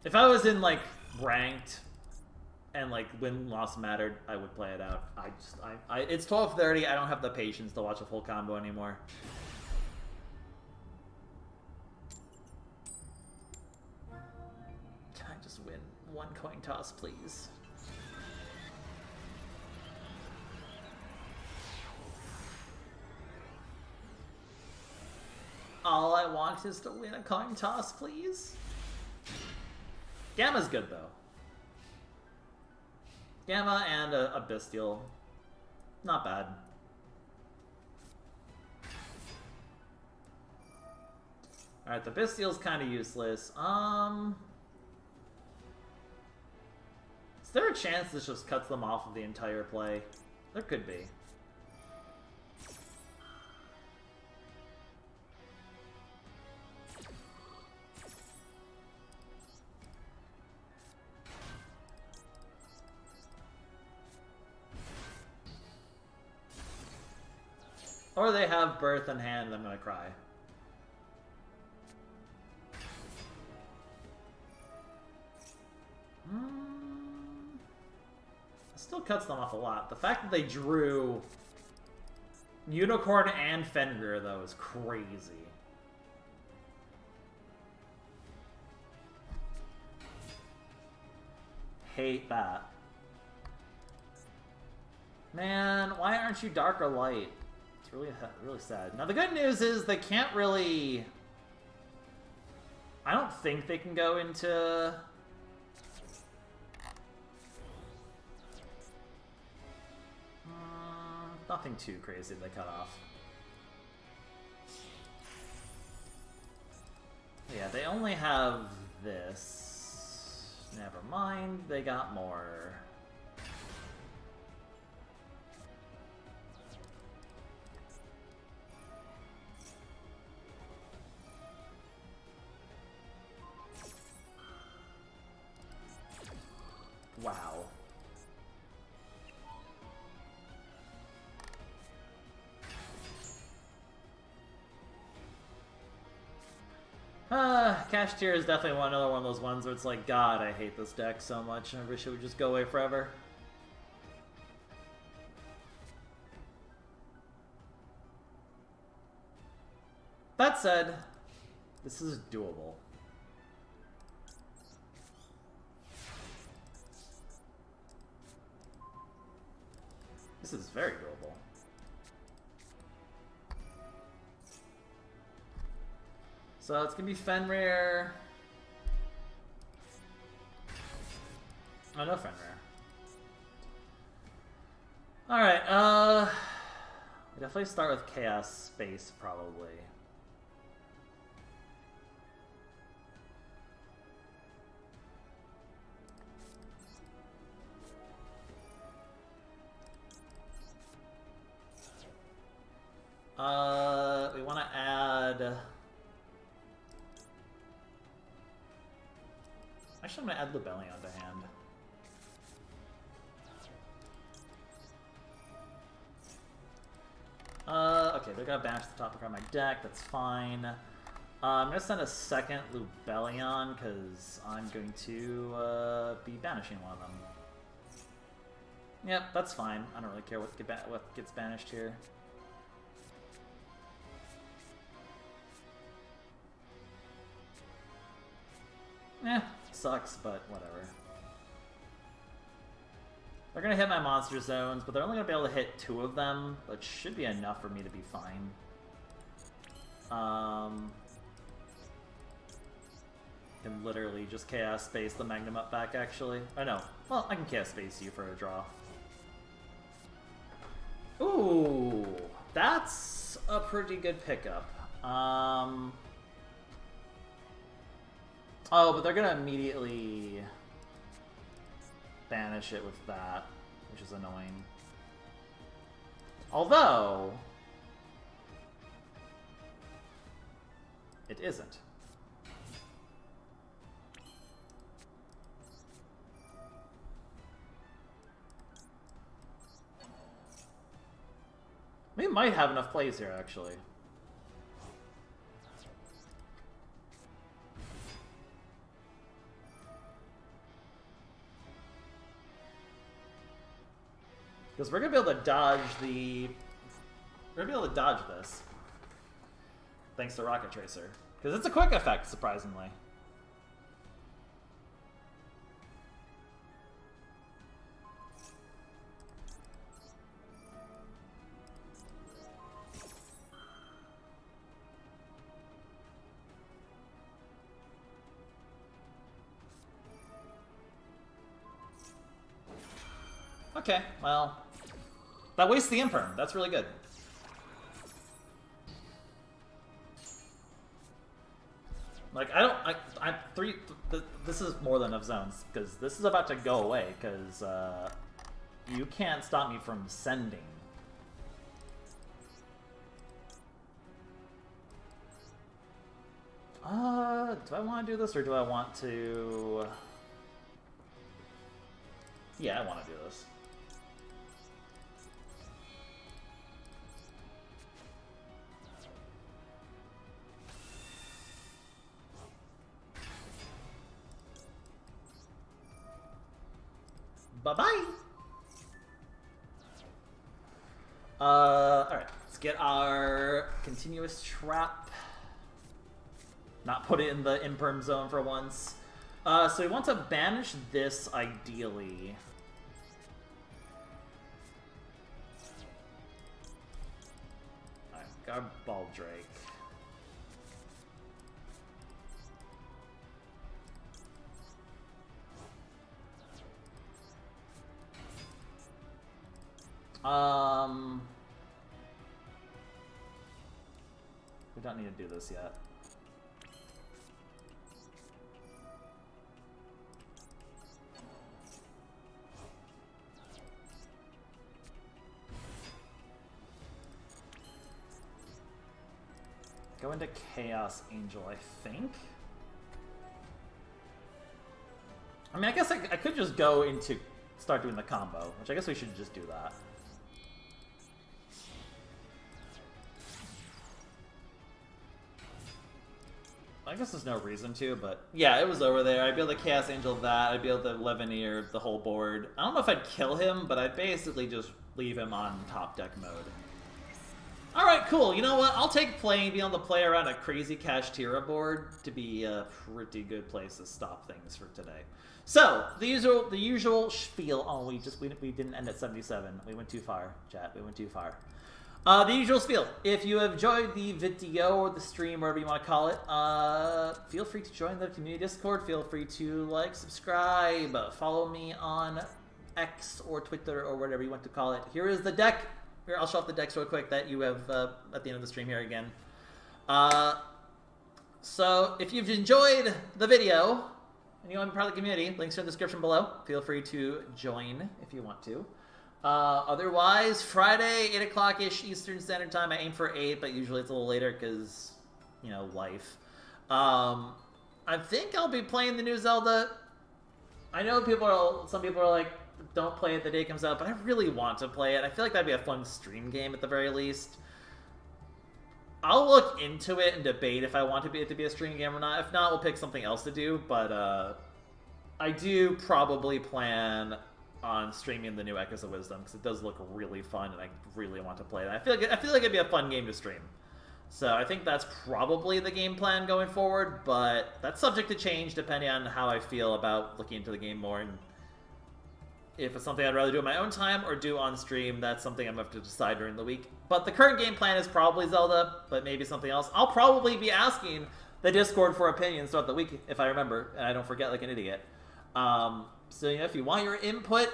[SPEAKER 1] If I was in, like, ranked and, like, win-loss mattered, I would play it out. It's 12:30. I don't have the patience to watch a full combo anymore. Can I just win one coin toss, please? All I want is to win a coin toss, please. Gamma's good, though. Gamma and a Bystial. Not bad. Alright, the Bystial's kind of useless. Is there a chance this just cuts them off of the entire play? There could be. Or they have Birth in hand, and I'm gonna cry. It still cuts them off a lot. The fact that they drew Unicorn and Fenrir, though, is crazy. Hate that. Man, why aren't you dark or light? It's really sad. Now the good news is they can't really... I don't think they can go into... nothing too crazy they cut off. Yeah, they only have this. Never mind, they got more. Wow. Cashier is definitely another one of those ones where it's like, God, I hate this deck so much. I wish it would just go away forever. That said, this is doable. This is very doable. So it's gonna be Fenrir. Oh, no Fenrir. Alright, definitely start with Chaos Space, probably. Actually, I'm going to add Lubellion to hand. Okay, they're going to banish the top card of my deck. That's fine. I'm going to send a second Lubellion because I'm going to be banishing one of them. Yep, that's fine. I don't really care what gets banished here. Sucks, but whatever. They're gonna hit my monster zones, but they're only gonna be able to hit 2 of them, which should be enough for me to be fine. Can literally just Chaos Space the Magnum up back, actually. Oh no. Well, I can Chaos Space you for a draw. Ooh, that's a pretty good pickup. Oh, but they're gonna immediately banish it with that, which is annoying. Although, it isn't. We might have enough plays here, actually. Because we're gonna be able to dodge the... We're gonna be able to dodge this. Thanks to Rocket Tracer. Because it's a quick effect, surprisingly. Okay, well... That wastes the Imperm. That's really good. Like, this is more than enough zones, because this is about to go away, because, you can't stop me from sending. Do I want to do this, or do I want to... Yeah, I want to do this. Bye-bye! Alright, let's get our continuous trap. Not put it in the imperm zone for once. So we want to banish this, ideally. Alright, got Baldrake. We don't need to do this yet. Go into Chaos Angel, I think. I mean, I guess I could just go into start doing the combo, which I guess we should just do that. I guess there's no reason to, but yeah, it was over there. I'd be able to Chaos Angel that. I'd be able to Levineer the whole board. I don't know if I'd kill him, but I'd basically just leave him on top deck mode. Alright, cool. You know what? I'll take being able to play around a crazy Kashtira board to be a pretty good place to stop things for today. So, the usual spiel. Oh, we didn't end at 77. We went too far, chat. We went too far. The usual spiel. If you have enjoyed the video or the stream, whatever you want to call it, feel free to join the community Discord. Feel free to like, subscribe, follow me on X or Twitter or whatever you want to call it. Here is the deck. Here, I'll show off the decks real quick that you have at the end of the stream here again. So, if you've enjoyed the video and you want to be part of the community, links are in the description below. Feel free to join if you want to. Otherwise, Friday, 8 o'clock-ish Eastern Standard Time. I aim for 8, but usually it's a little later because, you know, life. I think I'll be playing the new Zelda I know some people are like, don't play it the day it comes out, but I really want to play it. I feel like that'd be a fun stream game at the very least. I'll look into it and debate if I want it to be a stream game or not. If not, we'll pick something else to do, but I do probably plan on streaming the new Echoes of Wisdom, because it does look really fun, and I really want to play it. I feel like it'd be a fun game to stream. So I think that's probably the game plan going forward, but that's subject to change depending on how I feel about looking into the game more. And if it's something I'd rather do in my own time or do on stream, that's something I'm going to have to decide during the week. But the current game plan is probably Zelda, but maybe something else. I'll probably be asking the Discord for opinions throughout the week if I remember, and I don't forget like an idiot. So, you know, if you want your input,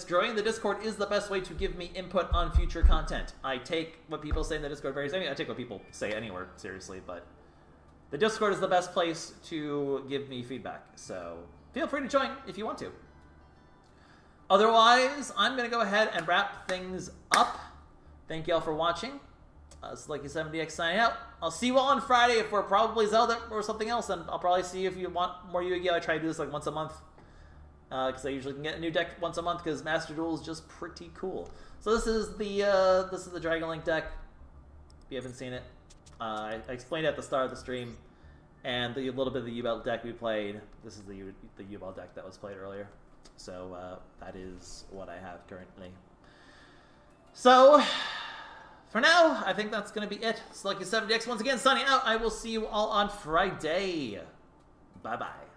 [SPEAKER 1] joining the Discord is the best way to give me input on future content. I take what people say in the Discord very seriously. I take what people say anywhere seriously, but the Discord is the best place to give me feedback. So feel free to join if you want to. Otherwise, I'm going to go ahead and wrap things up. Thank you all for watching. This is Lucky7DX signing out. I'll see you all on Friday if we're probably Zelda or something else, and I'll probably see if you want more Yu-Gi-Oh! I try to do this like once a month. Because I usually can get a new deck once a month, because Master Duel is just pretty cool. So this is the Dragon Link deck. If you haven't seen it, I explained it at the start of the stream, and the little bit of the Yubel deck we played. This is the Yubel deck that was played earlier. So that is what I have currently. So for now, I think that's going to be it. It's Lucky7DX once again signing out. I will see you all on Friday. Bye bye.